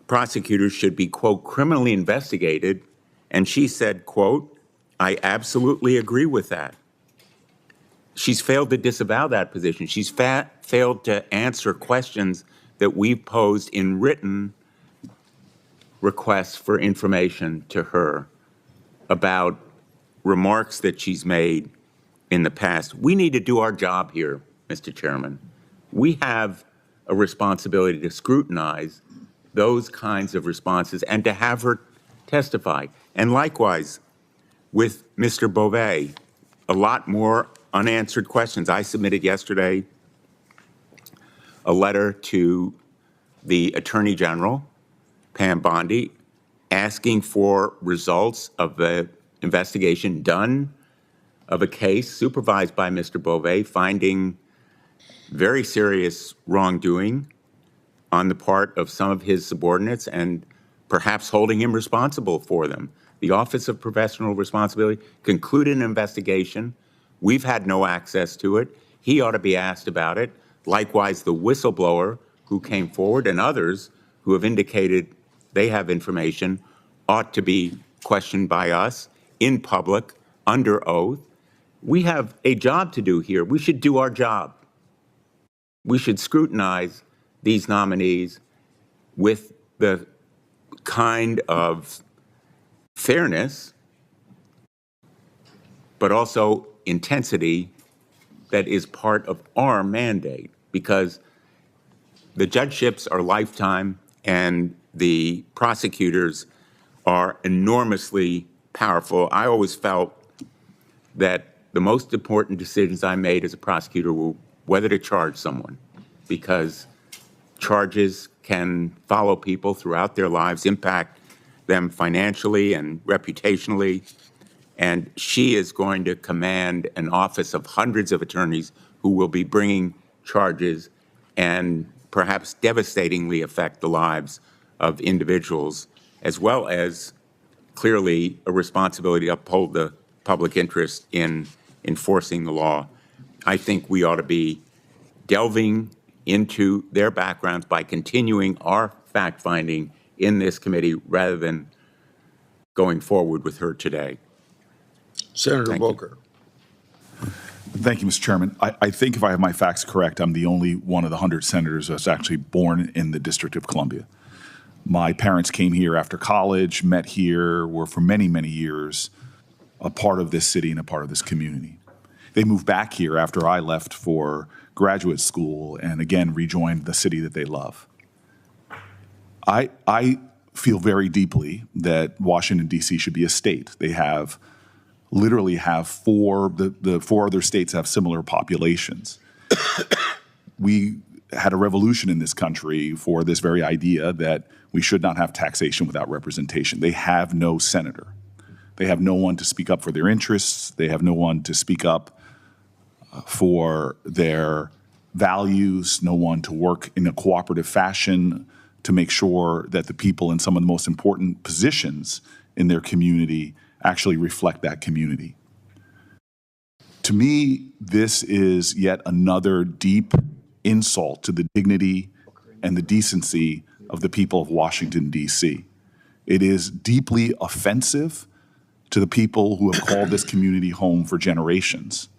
prosecutors should be, quote, criminally investigated. And she said, quote, I absolutely agree with that. She's failed to disavow that position. She's failed to answer questions that we've posed in written requests for information to her about remarks that she's made in the past. We need to do our job here, Mr. Chairman. We have a responsibility to scrutinize those kinds of responses and to have her testify. And likewise, with Mr. Bove, a lot more unanswered questions. I submitted yesterday a letter to the Attorney General, Pam Bondi, asking for results of the investigation done of a case supervised by Mr. Bove, finding very serious wrongdoing on the part of some of his subordinates and perhaps holding him responsible for them. The Office of Professional Responsibility concluded an investigation. We've had no access to it. He ought to be asked about it. Likewise, the whistleblower who came forward and others who have indicated they have information ought to be questioned by us in public, under oath. We have a job to do here. We should do our job. We should scrutinize these nominees with the kind of fairness, but also intensity that is part of our mandate, because the judgeships are lifetime and the prosecutors are enormously powerful. I always felt that the most important decisions I made as a prosecutor were whether to charge someone, because charges can follow people throughout their lives, impact them financially and reputationally. And she is going to command an office of hundreds of attorneys who will be bringing charges and perhaps devastatingly affect the lives of individuals, as well as clearly a responsibility to uphold the public interest in enforcing the law. I think we ought to be delving into their backgrounds by continuing our fact-finding in this committee rather than going forward with her today. Senator Booker. Thank you, Mr. Chairman. I think if I have my facts correct, I'm the only one of the 100 senators that's actually born in the District of Columbia. My parents came here after college, met here, were for many, many years a part of this city and a part of this community. They moved back here after I left for graduate school and again rejoined the city that they love. I feel very deeply that Washington, D.C. should be a state. They literally have the four other states have similar populations. We had a revolution in this country for this very idea that we should not have taxation without representation. They have no senator. They have no one to speak up for their interests. They have no one to speak up for their values, no one to work in a cooperative fashion to make sure that the people in some of the most important positions in their community actually reflect that community. To me, this is yet another deep insult to the dignity and the decency of the people of Washington, D.C. It is deeply offensive to the people who have called this community home for generations.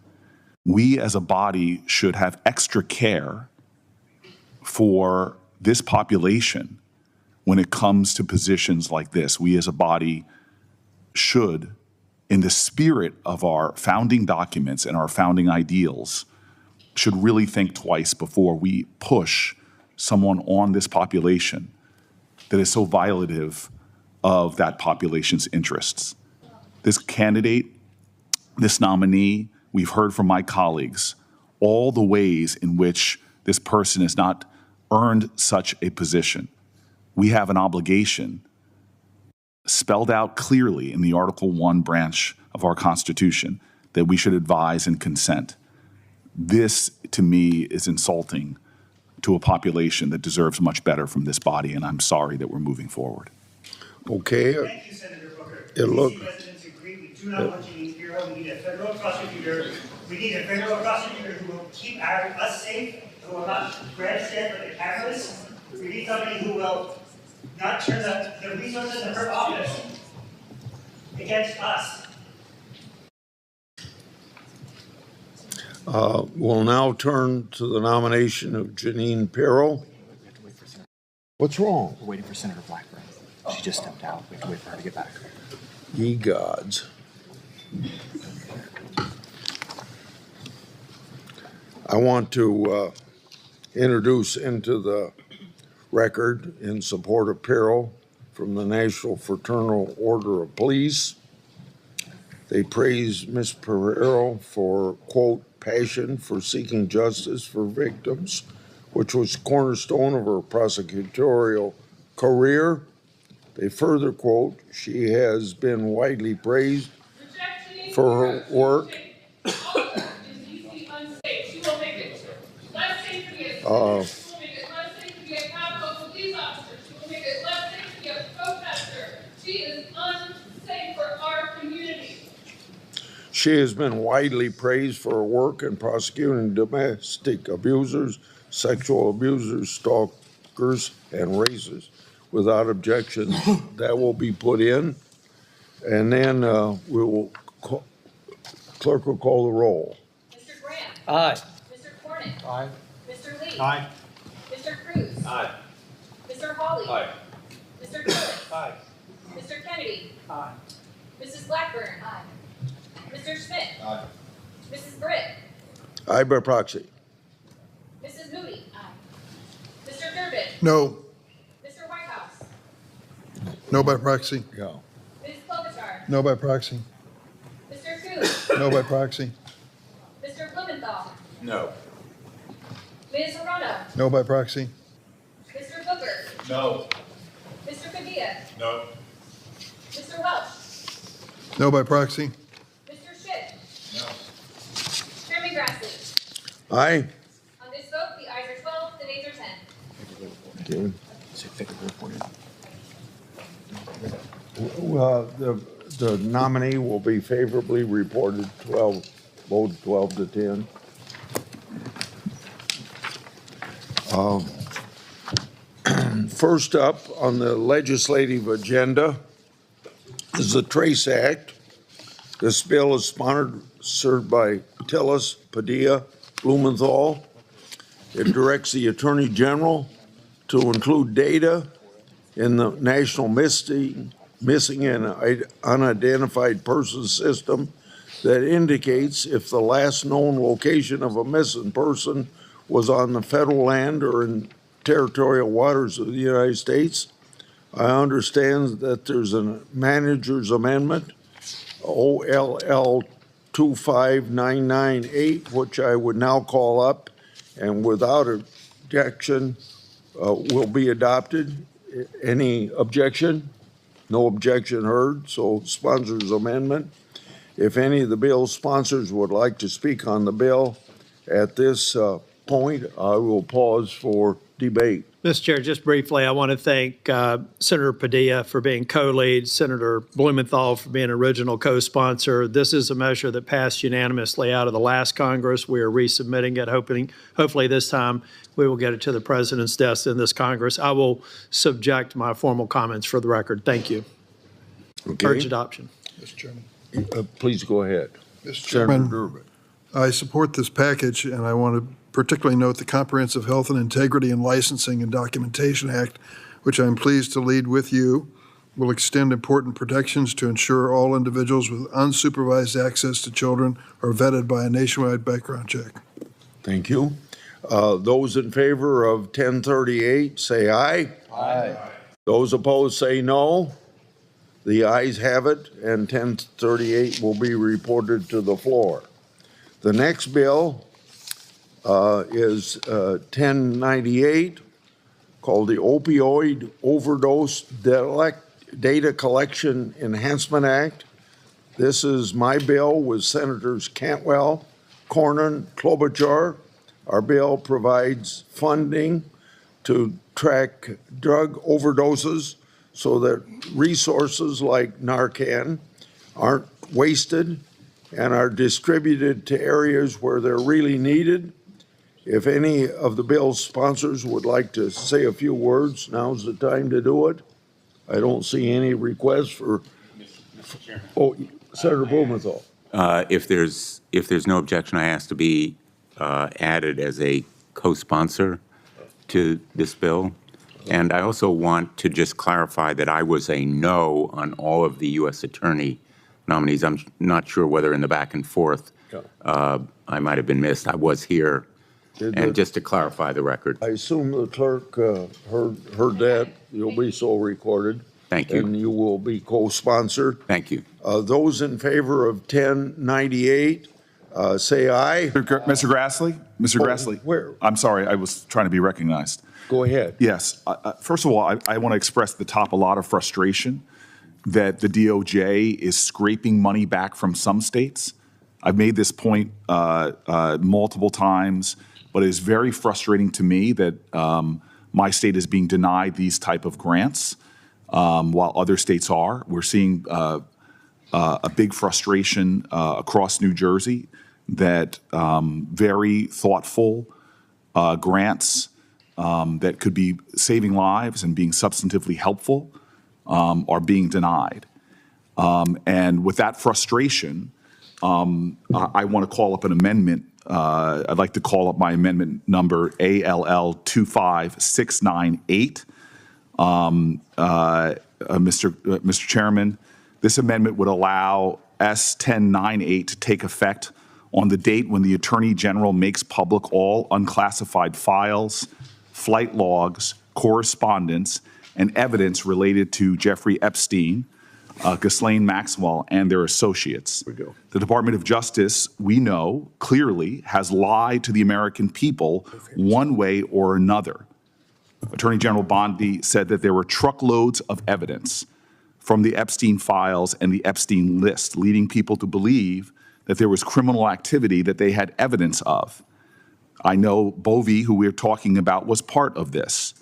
We as a body should have extra care for this population when it comes to positions like this. We as a body should, in the spirit of our founding documents and our founding ideals, should really think twice before we push someone on this population that is so violative of that population's interests. This candidate, this nominee, we've heard from my colleagues all the ways in which this person has not earned such a position. We have an obligation spelled out clearly in the Article 1 branch of our Constitution that we should advise and consent. This, to me, is insulting to a population that deserves much better from this body, and I'm sorry that we're moving forward. Okay. Thank you, Senator Booker. Look. Residents agree. We do not want Jeanine Pirro. We need a federal prosecutor. We need a federal prosecutor who will keep us safe, who will not grandstand for the cameras. We need somebody who will not turn the resources of her office against us. We'll now turn to the nomination of Jeanine Pirro. What's wrong? We're waiting for Senator Blackburn. She just stepped out. We have to wait for her to get back. Ye gods. I want to introduce into the record in support of Pirro from the National Fraternal Order of Police. They praise Ms. Pirro for, quote, passion for seeking justice for victims, which was cornerstone of her prosecutorial career. They further quote, she has been widely praised for her work. She has been widely praised for her work in prosecuting domestic abusers, sexual abusers, stalkers, and rapists. Without objection, that will be put in. And then clerk will call the roll. Mr. Graham. Aye. Mr. Cornyn. Aye. Mr. Lee. Aye. Mr. Cruz. Aye. Mr. Hawley. Aye. Mr. Gillis. Aye. Mr. Kennedy. Aye. Mrs. Blackburn. Aye. Mr. Schmidt. Aye. Mrs. Britt. Aye by proxy. Mrs. Moody. Aye. Mr. Durbin. No. Mr. Whitehouse. No by proxy. Yeah. Ms. Klobuchar. No by proxy. Mr. Coons. No by proxy. Mr. Blumenthal. No. Ms. Hirono. No by proxy. Mr. Booker. No. Mr. Padilla. No. Mr. Welch. No by proxy. Mr. Schitt. No. Chairman Grassley. Aye. On this vote, the ayes are 12, the nays are 10. Okay. So take a report in. The nominee will be favorably reported 12 to 10. First up on the legislative agenda is the Trace Act. This bill is sponsored by Tillis, Padilla, Blumenthal. It directs the Attorney General to include data in the National Missing and Unidentified Persons System that indicates if the last known location of a missing person was on the federal land or in territorial waters of the United States. I understand that there's a manager's amendment, OLL 25998, which I would now call up and without objection will be adopted. Any objection? No objection heard, so sponsor's amendment. If any of the bill's sponsors would like to speak on the bill at this point, I will pause for debate. Mr. Chair, just briefly, I want to thank Senator Padilla for being co-lead, Senator Blumenthal for being original co-sponsor. This is a measure that passed unanimously out of the last Congress. We are resubmitting it, hopefully this time we will get it to the President's desk in this Congress. I will subject my formal comments for the record. Thank you. Okay. Urge adoption. Mr. Chairman. Please go ahead. Mr. Senator Chairman, Durbin. I support this package, and I want to particularly note the Comprehensive Health and Integrity in Licensing and Documentation Act, which I'm pleased to lead with you, will extend important protections to ensure all individuals with unsupervised access to children are vetted by a nationwide background check. Thank you. Those in favor of 1038, say aye. Aye. Those opposed, say no. The ayes have it, and 1038 will be reported to the floor. The next bill is 1098, called the Opioid Overdose Data Collection Enhancement Act. This is my bill with Senators Cantwell, Cornyn, Klobuchar. Our bill provides funding to track drug overdoses so that resources like Narcan aren't wasted and are distributed to areas where they're really needed. If any of the bill's sponsors would like to say a few words, now's the time to do it. I don't see any requests for. Mr. Chairman. Oh, Senator Blumenthal. If there's no objection, I ask to be added as a co-sponsor to this bill. And I also want to just clarify that I was a no on all of the U.S. Attorney nominees. I'm not sure whether in the back and forth I might have been missed. I was here. And just to clarify the record. I assume the clerk heard that. You'll be so recorded. Thank you. And you will be co-sponsored. Thank you. Those in favor of 1098, say aye. Mr. Grassley? Mr. Grassley? Where? I'm sorry, I was trying to be recognized. Go ahead. Yes. First of all, I want to express at the top a lot of frustration that the DOJ is scraping money back from some states. I've made this point multiple times, but it is very frustrating to me that my state is being denied these type of grants while other states are. We're seeing a big frustration across New Jersey that very thoughtful grants that could be saving lives and being substantively helpful are being denied. And with that frustration, I want to call up an amendment. I'd like to call up my amendment number ALL 25698. Mr. Chairman, this amendment would allow S1098 to take effect on the date when the Attorney General makes public all unclassified files, flight logs, correspondence, and evidence related to Jeffrey Epstein, Ghislaine Maxwell, and their associates. The Department of Justice, we know clearly, has lied to the American people one way or another. Attorney General Bondi said that there were truckloads of evidence from the Epstein files and the Epstein list, leading people to believe that there was criminal activity that they had evidence of. I know Bove, who we're talking about, was part of this.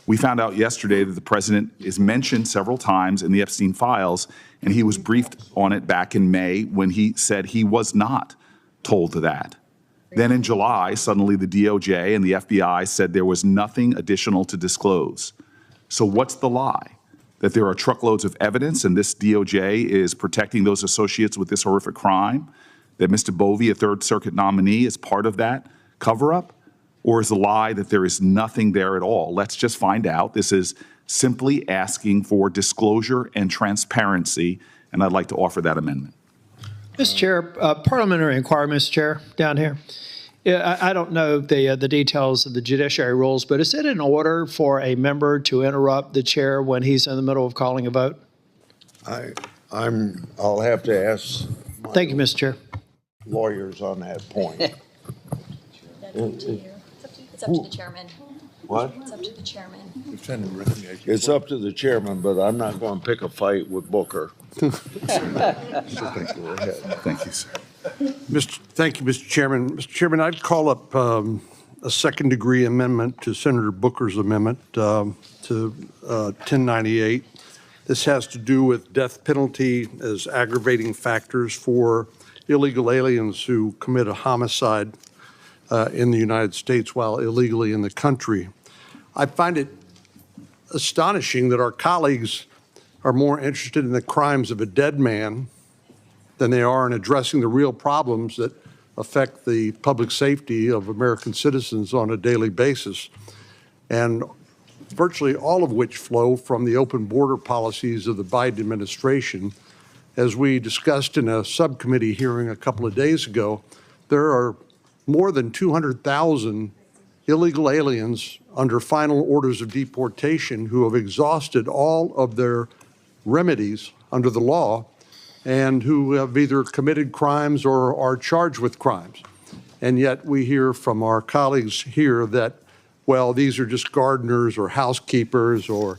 We found out yesterday that the president is mentioned several times in the Epstein files, and he was briefed on it back in May when he said he was not told that. Then in July, suddenly the DOJ and the FBI said there was nothing additional to disclose. So what's the lie? That there are truckloads of evidence and this DOJ is protecting those associates with this horrific crime? That Mr. Bove, a Third Circuit nominee, is part of that cover-up? Or is the lie that there is nothing there at all? Let's just find out. This is simply asking for disclosure and transparency, and I'd like to offer that amendment. Mr. Chair, parliamentary inquiry, Mr. Chair, down here. Yeah, I don't know the details of the judiciary rules, but is it in order for a member to interrupt the chair when he's in the middle of calling a vote? I'll have to ask Thank you, Mr. Chair. lawyers on that point. It's up to the chairman. What? It's up to the chairman. It's up to the chairman, but I'm not going to pick a fight with Booker. Thank you, sir. Thank you, Mr. Chairman. Mr. Chairman, I'd call up a second-degree amendment to Senator Booker's amendment to 1098. This has to do with death penalty as aggravating factors for illegal aliens who commit a homicide in the United States while illegally in the country. I find it astonishing that our colleagues are more interested in the crimes of a dead man than they are in addressing the real problems that affect the public safety of American citizens on a daily basis, and virtually all of which flow from the open border policies of the Biden administration. As we discussed in a subcommittee hearing a couple of days ago, there are more than 200,000 illegal aliens under final orders of deportation who have exhausted all of their remedies under the law and who have either committed crimes or are charged with crimes. And yet we hear from our colleagues here that, well, these are just gardeners or housekeepers or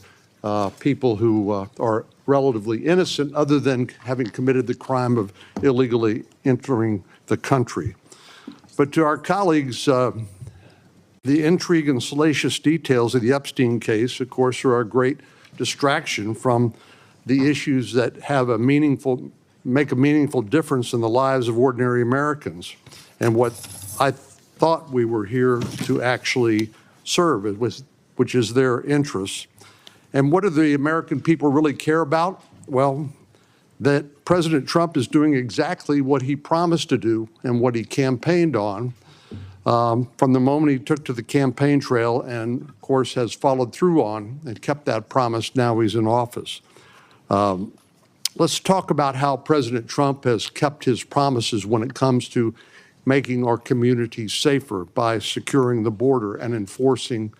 people who are relatively innocent other than having committed the crime of illegally entering the country. But to our colleagues, the intrigue and salacious details of the Epstein case, of course, are a great distraction from the issues that make a meaningful difference in the lives of ordinary Americans, and what I thought we were here to actually serve, which is their interests. And what do the American people really care about? Well, that President Trump is doing exactly what he promised to do and what he campaigned on from the moment he took to the campaign trail and, of course, has followed through on and kept that promise now he's in office. Let's talk about how President Trump has kept his promises when it comes to making our communities safer by securing the border and enforcing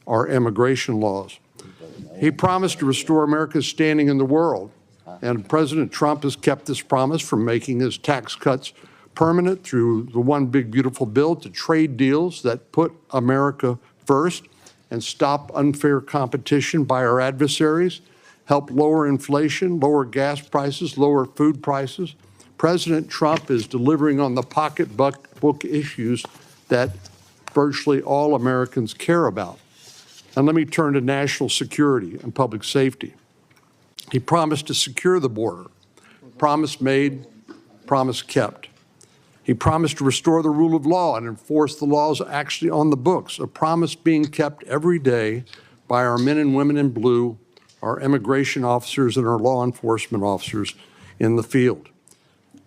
our immigration laws. He promised to restore America's standing in the world, and President Trump has kept this promise from making his tax cuts permanent through the One Big Beautiful Bill to trade deals that put America first and stop unfair competition by our adversaries, help lower inflation, lower gas prices, lower food prices. President Trump is delivering on the pocketbook issues that virtually all Americans care about. And let me turn to national security and public safety. He promised to secure the border. Promise made, promise kept. He promised to restore the rule of law and enforce the laws actually on the books, a promise being kept every day by our men and women in blue, our immigration officers and our law enforcement officers in the field.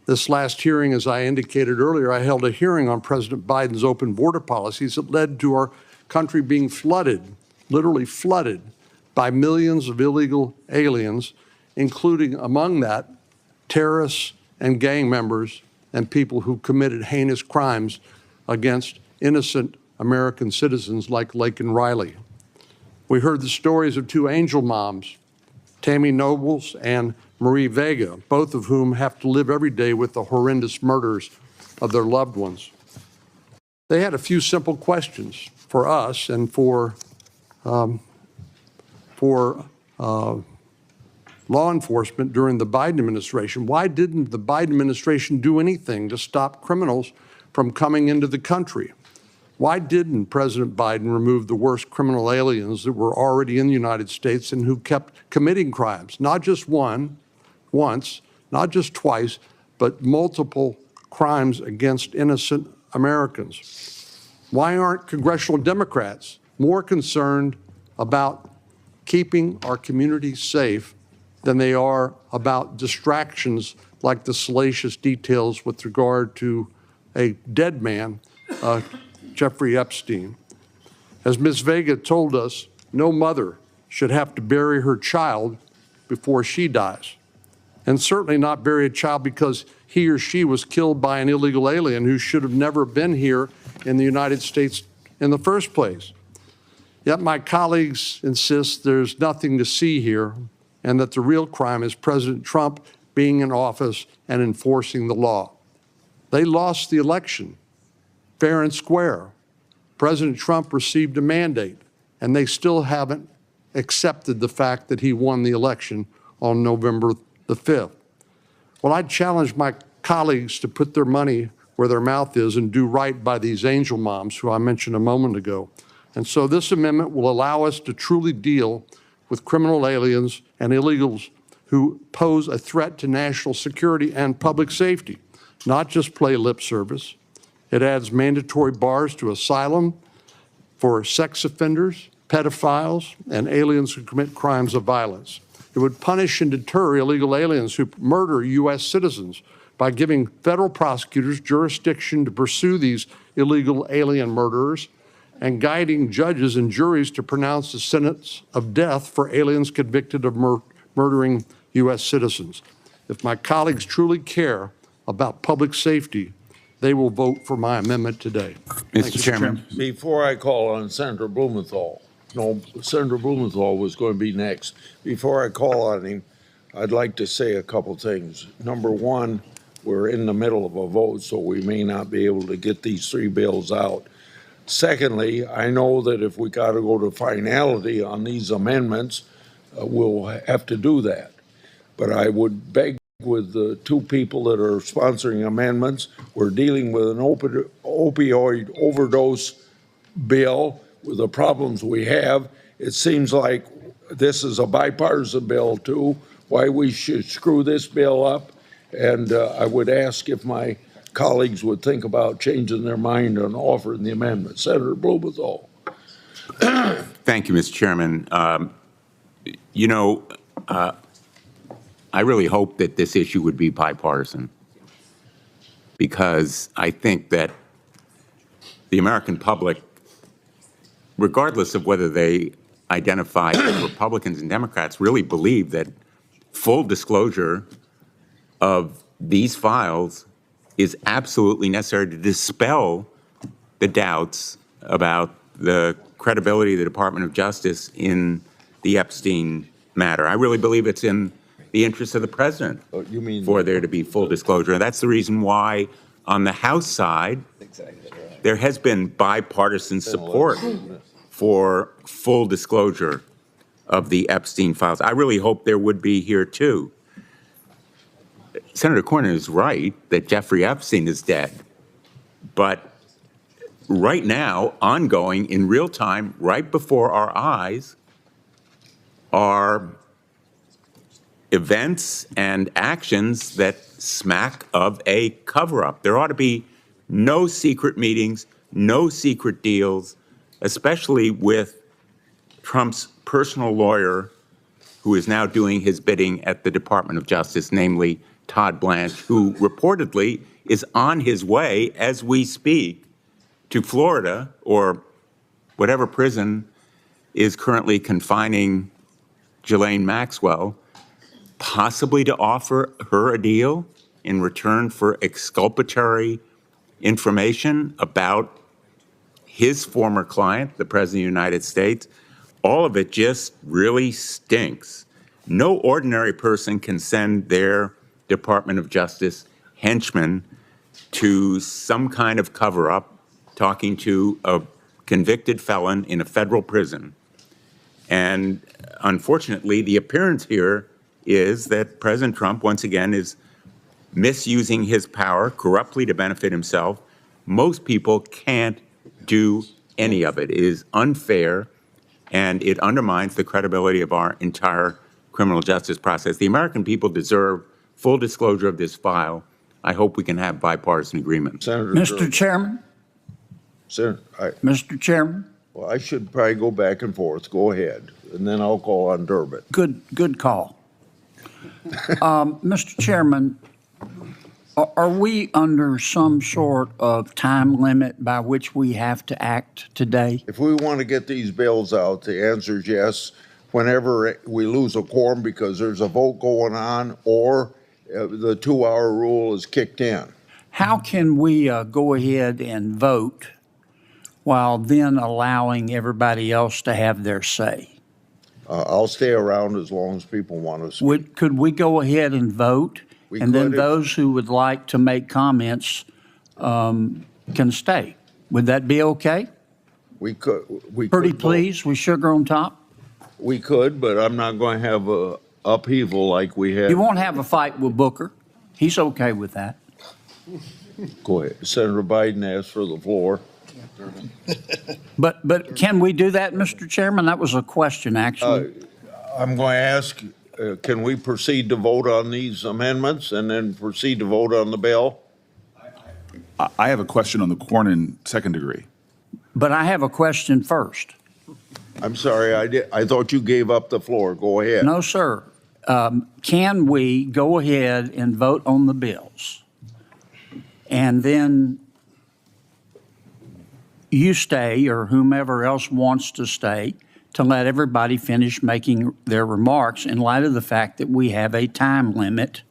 This last hearing, as I indicated earlier, I held a hearing on President Biden's open border policies that led to our country being flooded, literally flooded, by millions of illegal aliens, including among that terrorists and gang members and people who committed heinous crimes against innocent American citizens like Laken Riley. We heard the stories of two angel moms, Tammy Nobles and Marie Vega, both of whom have to live every day with the horrendous murders of their loved ones. They had a few simple questions for us and for law enforcement during the Biden administration. Why didn't the Biden administration do anything to stop criminals from coming into the country? Why didn't President Biden remove the worst criminal aliens that were already in the United States and who kept committing crimes? Not just once, not just twice, but multiple crimes against innocent Americans. Why aren't congressional Democrats more concerned about keeping our communities safe than they are about distractions like the salacious details with regard to a dead man, Jeffrey Epstein? As Ms. Vega told us, no mother should have to bury her child before she dies. And certainly not bury a child because he or she was killed by an illegal alien who should have never been here in the United States in the first place. Yet my colleagues insist there's nothing to see here and that the real crime is President Trump being in office and enforcing the law. They lost the election, fair and square. President Trump received a mandate, and they still haven't accepted the fact that he won the election on November the 5th. Well, I'd challenge my colleagues to put their money where their mouth is and do right by these angel moms who I mentioned a moment ago. And so this amendment will allow us to truly deal with criminal aliens and illegals who pose a threat to national security and public safety, not just play lip service. It adds mandatory bars to asylum for sex offenders, pedophiles, and aliens who commit crimes of violence. It would punish and deter illegal aliens who murder U.S. citizens by giving federal prosecutors jurisdiction to pursue these illegal alien murderers and guiding judges and juries to pronounce a sentence of death for aliens convicted of murdering U.S. citizens. If my colleagues truly care about public safety, they will vote for my amendment today. Mr. Chairman. Before I call on Senator Blumenthal, no, Senator Blumenthal was going to be next. Before I call on him, I'd like to say a couple things. Number one, we're in the middle of a vote, so we may not be able to get these three bills out. Secondly, I know that if we got to go to finality on these amendments, we'll have to do that. But I would beg with the two people that are sponsoring amendments, we're dealing with an opioid overdose bill with the problems we have. It seems like this is a bipartisan bill too, why we should screw this bill up. And I would ask if my colleagues would think about changing their mind on offering the amendment. Senator Blumenthal. Thank you, Mr. Chairman. I really hope that this issue would be bipartisan, because I think that the American public, regardless of whether they identify as Republicans and Democrats, really believe that full disclosure of these files is absolutely necessary to dispel the doubts about the credibility of the Department of Justice in the Epstein matter. I really believe it's in the interest of the president for there to be full disclosure. And that's the reason why on the House side, there has been bipartisan support for full disclosure of the Epstein files. I really hope there would be here too. Senator Cornyn is right that Jeffrey Epstein is dead, but right now, ongoing in real time, right before our eyes, are events and actions that smack of a cover-up. There ought to be no secret meetings, no secret deals, especially with Trump's personal lawyer, who is now doing his bidding at the Department of Justice, namely Todd Blanche, who reportedly is on his way as we speak to Florida or whatever prison is currently confining Ghislaine Maxwell, possibly to offer her a deal in return for exculpatory information about his former client, the President of the United States. All of it just really stinks. No ordinary person can send their Department of Justice henchmen to some kind of cover-up, talking to a convicted felon in a federal prison. And unfortunately, the appearance here is that President Trump, once again, is misusing his power corruptly to benefit himself. Most people can't do any of it. It is unfair, and it undermines the credibility of our entire criminal justice process. The American people deserve full disclosure of this file. I hope we can have bipartisan agreement. Senator Mr. Durham. Chairman? Mr. Chairman? Well, I should probably go back and forth. Go ahead, and then I'll call on Durbin. Good call. Mr. Chairman, are we under some sort of time limit by which we have to act today? If we want to get these bills out, the answer is yes. whenever we lose a quorum because there's a vote going on or the 2-hour rule is kicked in. How can we go ahead and vote while then allowing everybody else to have their say? I'll stay around as long as people want to speak. Could we go ahead and vote? We And then could if- those who would like to make comments can stay. Would that be okay? We could. Pretty could vote. please, with sugar on top? We could, but I'm not going to have a upheaval like we had. You won't have a fight with Booker. He's okay with that. Go ahead. Senator Biden asked for the floor. But can we do that, Mr. Chairman? That was a question, actually. I'm going to ask, can we proceed to vote on these amendments and then proceed to vote on the bill? I have a question on the Cornyn second degree. But I have a question first. I'm sorry, I thought you gave up the floor. Go ahead. No, sir. Can we go ahead and vote on the bills? And then you stay, or whomever else wants to stay, to let everybody finish making their remarks in light of the fact that we have a time limit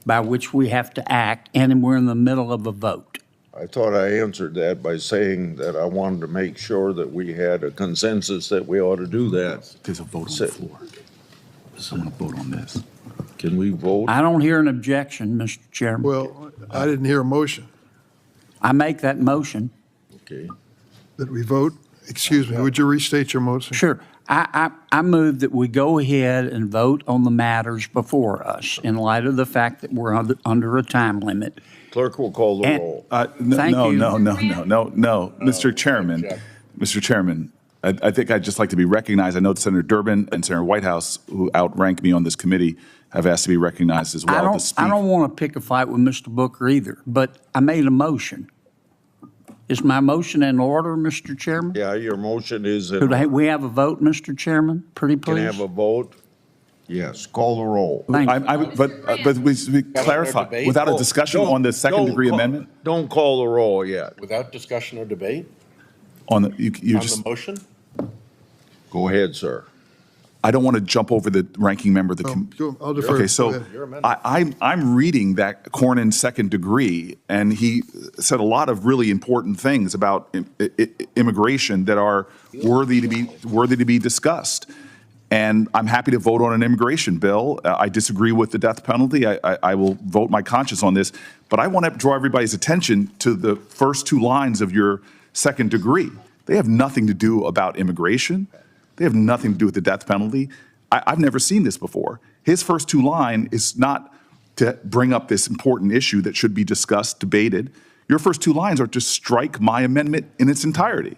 by which we have to act, and we're in the middle of a vote. I thought I answered that by saying that I wanted to make sure that we had a consensus that we ought to do that. There's a vote on the floor. Someone vote on this. Can we vote? I don't hear an objection, Mr. Chairman. Well, I didn't hear a motion. I make that motion. Okay. That we vote? Excuse me, would you restate your motion? Sure. I move that we go ahead and vote on the matters before us in light of the fact that we're under a time limit. Clerk will call the roll. Thank you. No, Mr. Chairman. Mr. Chairman, I think I'd just like to be recognized. I know Senator Durbin and Senator Whitehouse, who outrank me on this committee, have asked to be recognized as well to speak. I don't want to pick a fight with Mr. Booker either, but I made a motion. Is my motion in order, Mr. Chairman? Yeah, your motion is in. Could we have a vote, Mr. Chairman? Pretty please. Can I have a vote? Yes, call the roll. Thank you. But we clarify, debate? without a discussion on the second degree amendment? Don't call the roll yet. Without discussion or debate On the, you on just, the motion? Go ahead, sir. I don't want to jump over the ranking member. I'll defer. Okay, Go so ahead. I'm reading that Cornyn second degree, and he said a lot of really important things about immigration that are worthy to be discussed. And I'm happy to vote on an immigration bill. I disagree with the death penalty. I will vote my conscience on this. But I want to draw everybody's attention to the first two lines of your second degree. They have nothing to do about immigration. They have nothing to do with the death penalty. I've never seen this before. His first two line is not to bring up this important issue that should be discussed, debated. Your first two lines are to strike my amendment in its entirety.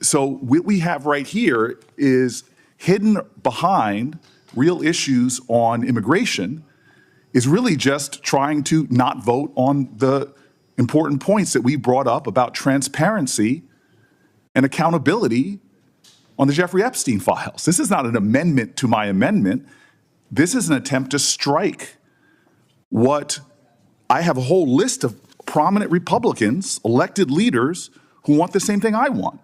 So what we have right here is hidden behind real issues on immigration is really just trying to not vote on the important points that we brought up about transparency and accountability on the Jeffrey Epstein files. This is not an amendment to my amendment. This is an attempt to strike what I have a whole list of prominent Republicans, elected leaders, who want the same thing I want,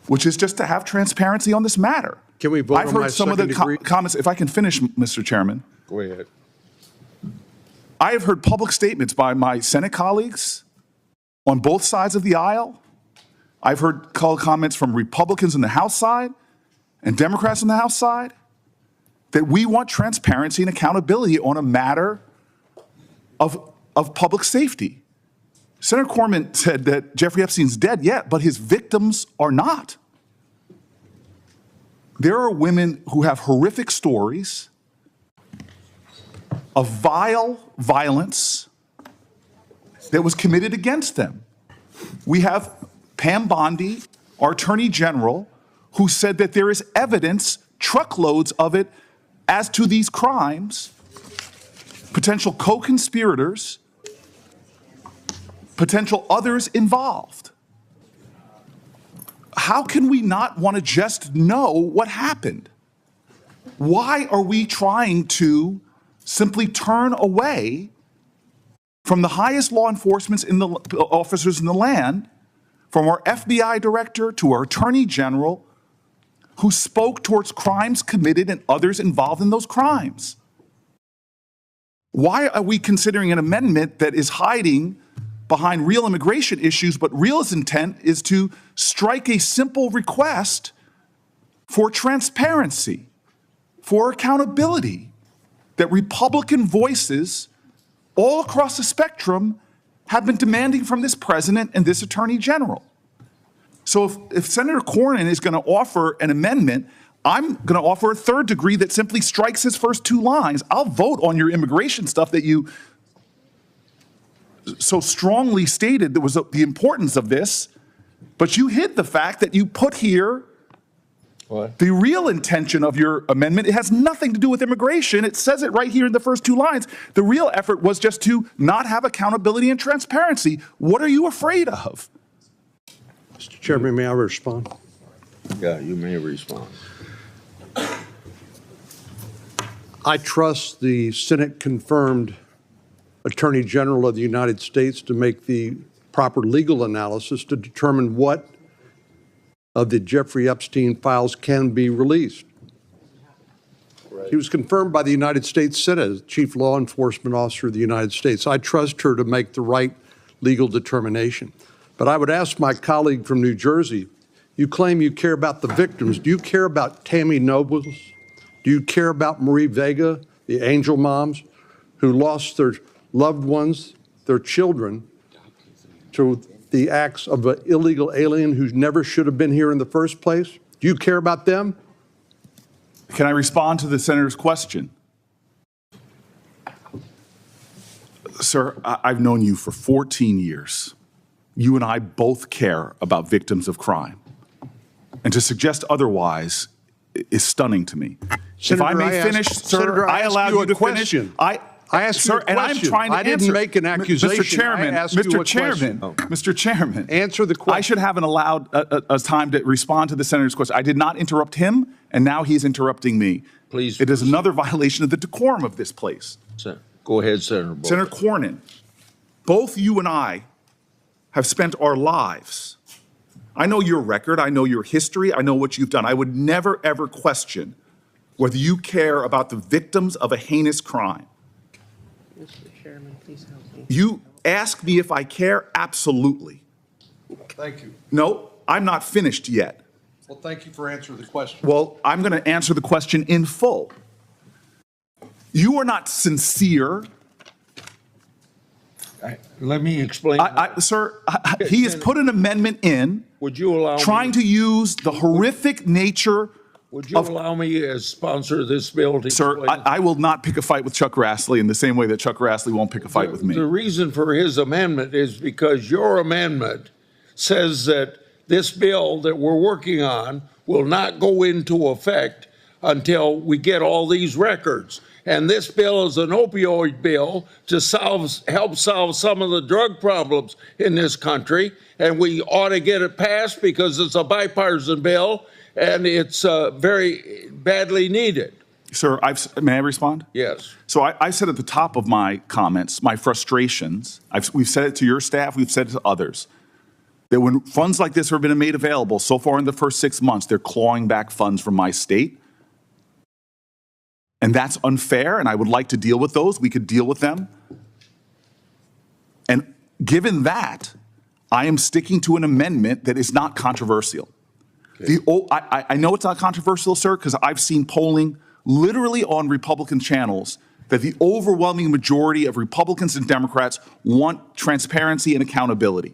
which is just to have transparency on this matter. Can we vote I've on heard my some of the second degree? comments. If I can finish, Mr. Chairman. Go ahead. I have heard public statements by my Senate colleagues on both sides of the aisle. I've heard comments from Republicans on the House side and Democrats on the House side that we want transparency and accountability on a matter of public safety. Senator Cornyn said that Jeffrey Epstein's dead yet, but his victims are not. There are women who have horrific stories of vile violence that was committed against them. We have Pam Bondi, our Attorney General, who said that there is evidence, truckloads of it, as to these crimes, potential co-conspirators, potential others involved. How can we not want to just know what happened? Why are we trying to simply turn away from the highest law enforcement officers in the land, from our FBI director to our attorney general, who spoke towards crimes committed and others involved in those crimes. Why are we considering an amendment that is hiding behind real immigration issues, but real intent is to strike a simple request for transparency, for accountability, that Republican voices all across the spectrum have been demanding from this president and this attorney general? So if Senator Cornyn is going to offer an amendment, I'm going to offer a third degree that simply strikes his first two lines. I'll vote on your immigration stuff that you so strongly stated. There was the importance of this, but you hid the fact that you put here the real intention of your amendment. It has nothing to do with immigration. It says it right here in the first two lines. The real effort was just to not have accountability and transparency. What are you afraid of? Mr. Chairman, may I respond? Yeah, you may respond. I trust the Senate-confirmed Attorney General of the United States to make the proper legal analysis to determine what of the Jeffrey Epstein files can be released. He was confirmed by the United States Senate as Chief Law Enforcement Officer of the United States. I trust her to make the right legal determination. But I would ask my colleague from New Jersey, you claim you care about the victims. Do you care about Tammy Nobles? Do you care about Marie Vega, the angel moms who lost their loved ones, their children, to the acts of an illegal alien who never should have been here in the first place? Do you care about them? Can I respond to the senator's question? Sir, I've known you for 14 years. You and I both care about victims of crime. And to suggest otherwise is stunning to me. Senator, if I may finish, sir, Senator, I allow you to finish. I asked you a question. And I'm trying to I didn't answer. make an accusation. Mr. Chairman, Mr. Chairman, answer the question. I should have allowed a time to respond to the senator's question. I did not interrupt him, and now he's interrupting me. Please. It is another violation of the decorum of this place. Go ahead, Senator Bove. Senator Cornyn, both you and I have spent our lives. I know your record. I know your history. I know what you've done. I would never, ever question whether you care about the victims of a heinous crime. Mr. Chairman, please help me. You ask me if I care? Absolutely. Thank you. No, I'm not finished yet. Well, thank you for answering the question. Well, I'm going to answer the question in full. You are not sincere. Let me explain. Sir, he has put an amendment in. Would you allow trying me, to use the horrific nature Would you allow me as sponsor of this bill to Sir, explain? I will not pick a fight with Chuck Grassley in the same way that Chuck Grassley won't pick a fight with me. The reason for his amendment is because your amendment says that this bill that we're working on will not go into effect until we get all these records. And this bill is an opioid bill to help solve some of the drug problems in this country. And we ought to get it passed because it's a bipartisan bill and it's very badly needed. Sir, may I respond? Yes. So I said at the top of my comments, my frustrations, we've said it to your staff, we've said it to others, that when funds like this have been made available so far in the first 6 months, they're clawing back funds from my state. And that's unfair, and I would like to deal with those. We could deal with them. And given that, I am sticking to an amendment that is not controversial. Okay. I know it's not controversial, sir, because I've seen polling literally on Republican channels that the overwhelming majority of Republicans and Democrats want transparency and accountability.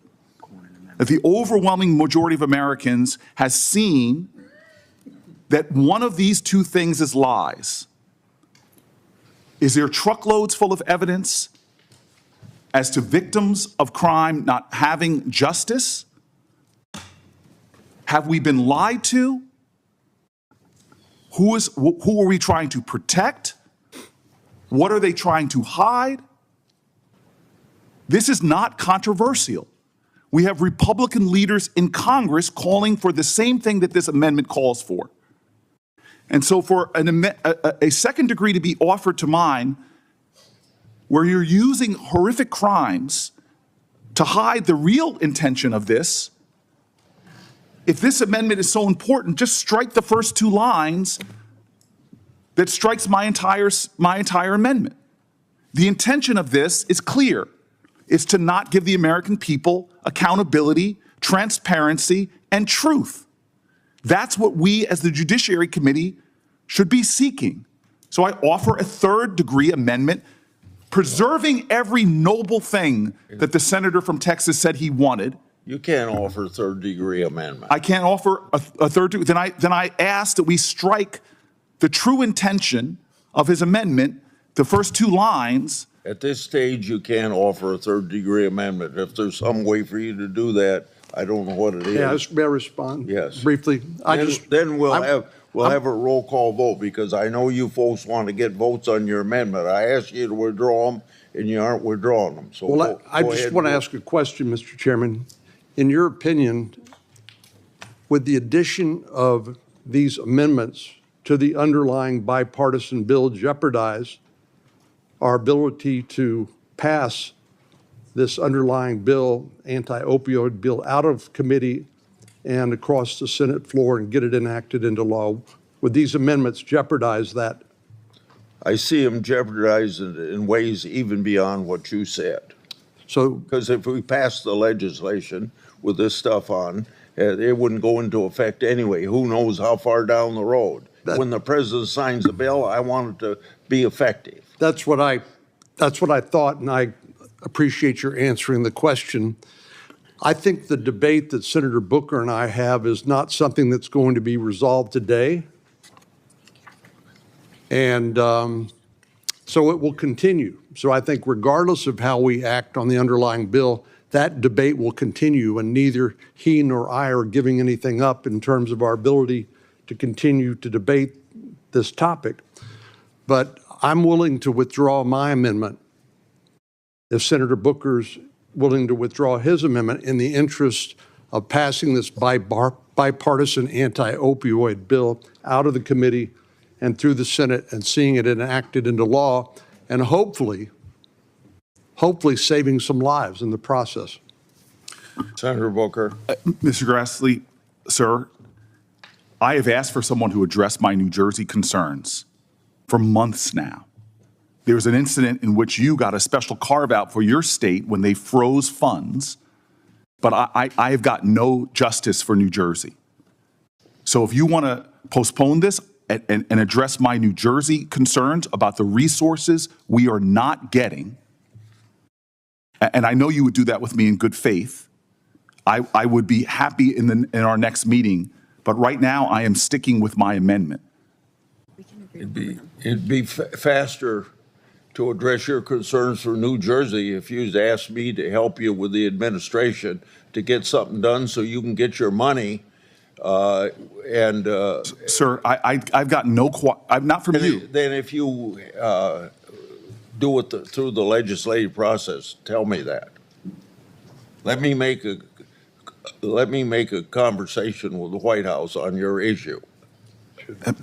That the overwhelming majority of Americans has seen that one of these two things is lies. Is there truckloads full of evidence as to victims of crime not having justice? Have we been lied to? Who are we trying to protect? What are they trying to hide? This is not controversial. We have Republican leaders in Congress calling for the same thing that this amendment calls for. And so for a second degree to be offered to mine, where you're using horrific crimes to hide the real intention of this, if this amendment is so important, just strike the first two lines that strikes my entire amendment. The intention of this is clear. It's to not give the American people accountability, transparency, and truth. That's what we as the Judiciary Committee should be seeking. So I offer a third-degree amendment, preserving every noble thing that the senator from Texas said he wanted. You can't offer a third-degree amendment. I can't offer a third degree. Then I ask that we strike the true intention of his amendment, the first two lines. At this stage, you can't offer a third-degree amendment. If there's some way for you to do that, I don't know what it is. Yeah, may I respond? Yes. Briefly? Then we'll have a roll call vote, because I know you folks want to get votes on your amendment. I asked you to withdraw them, and you aren't withdrawing them. So Well, I just want to ask a question, Mr. Chairman. In your opinion, would the addition of these amendments to the underlying bipartisan bill jeopardize our ability to pass this underlying bill, anti-opioid bill, out of committee and across the Senate floor and get it enacted into law? Would these amendments jeopardize that? I see them jeopardized in ways even beyond what you said. So, because if we pass the legislation with this stuff on, it wouldn't go into effect anyway. Who knows how far down the road? When the president signs the bill, I want it to be effective. That's what I thought, and I appreciate your answering the question. I think the debate that Senator Booker and I have is not something that's going to be resolved today. And so it will continue. So I think regardless of how we act on the underlying bill, that debate will continue, and neither he nor I are giving anything up in terms of our ability to continue to debate this topic. But I'm willing to withdraw my amendment if Senator Booker's willing to withdraw his amendment in the interest of passing this bipartisan anti-opioid bill out of the committee and through the Senate and seeing it enacted into law, and hopefully saving some lives in the process. Senator Booker. Mr. Grassley, sir, I have asked for someone to address my New Jersey concerns for months now. There was an incident in which you got a special carve-out for your state when they froze funds, but I have got no justice for New Jersey. So if you want to postpone this and address my New Jersey concerns about the resources we are not getting, and I know you would do that with me in good faith, I would be happy in our next meeting, but right now I am sticking with my amendment. It'd be faster to address your concerns for New Jersey if you'd asked me to help you with the administration to get something done so you can get your money. Sir, I've got no, I'm not from you. Then if you do it through the legislative process, tell me that. Let me make a conversation with the White House on your issue.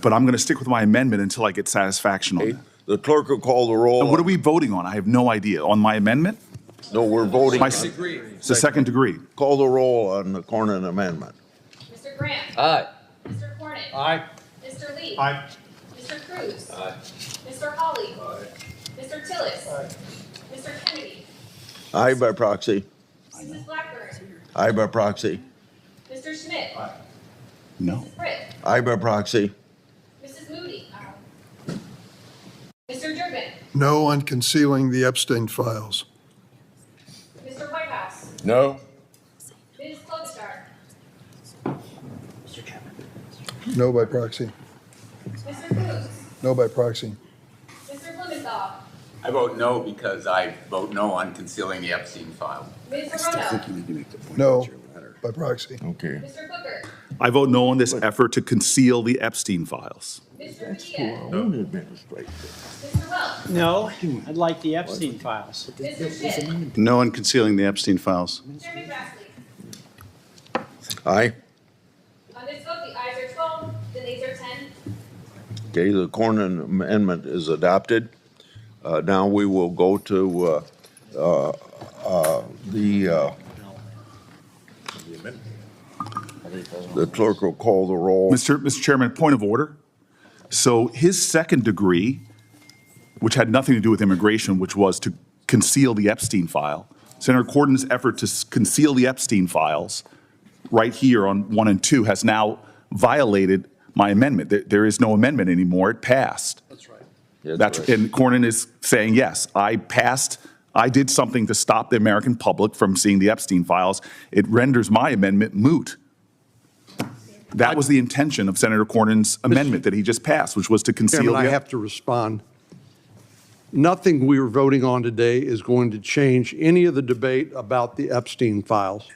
But I'm going to stick with my amendment until I get satisfaction on that. The clerk will call the roll. What are we voting on? I have no idea. On my amendment? No, we're voting on it's the second degree. Call the roll on the Cornyn amendment. Mr. Grant. Aye. Mr. Cornyn. Aye. Mr. Lee. Aye. Mr. Cruz. Aye. Mr. Hawley. Aye. Mr. Tillis. Aye. Mr. Kennedy. Aye by proxy. Mrs. Blackburn. Aye by proxy. Mr. Schmidt. Aye. No. Mrs. Britt. Aye by proxy. Mrs. Moody. Mr. Durbin. No on concealing the Epstein files. Mr. Whitehouse. No. Ms. Klobuchar. No by proxy. Mr. Cruz. No by proxy. Mr. Blumenthal. I vote no because I vote no on concealing the Epstein file. Ms. Arona. No by proxy. Okay. Mr. Booker. I vote no on this effort to conceal the Epstein files. Mr. Padilla. Mr. Welch. No, I'd like the Epstein files. Mr. Schitt. No on concealing the Epstein files. Chairman Grassley. Aye. On this vote, the ayes are 12, the nays are 10. Okay, the Cornyn amendment is adopted. Now we will go to the clerk will call the roll. Mr. Chairman, point of order. So his second degree, which had nothing to do with immigration, which was to conceal the Epstein file, Senator Cornyn's effort to conceal the Epstein files right here on 1 and 2 has now violated my amendment. There is no amendment anymore. It passed. That's right. And Cornyn is saying, yes, I did something to stop the American public from seeing the Epstein files. It renders my amendment moot. That was the intention of Senator Cornyn's amendment that he just passed, which was to conceal Chairman, I have to respond. Nothing we are voting on today is going to change any of the debate about the Epstein files.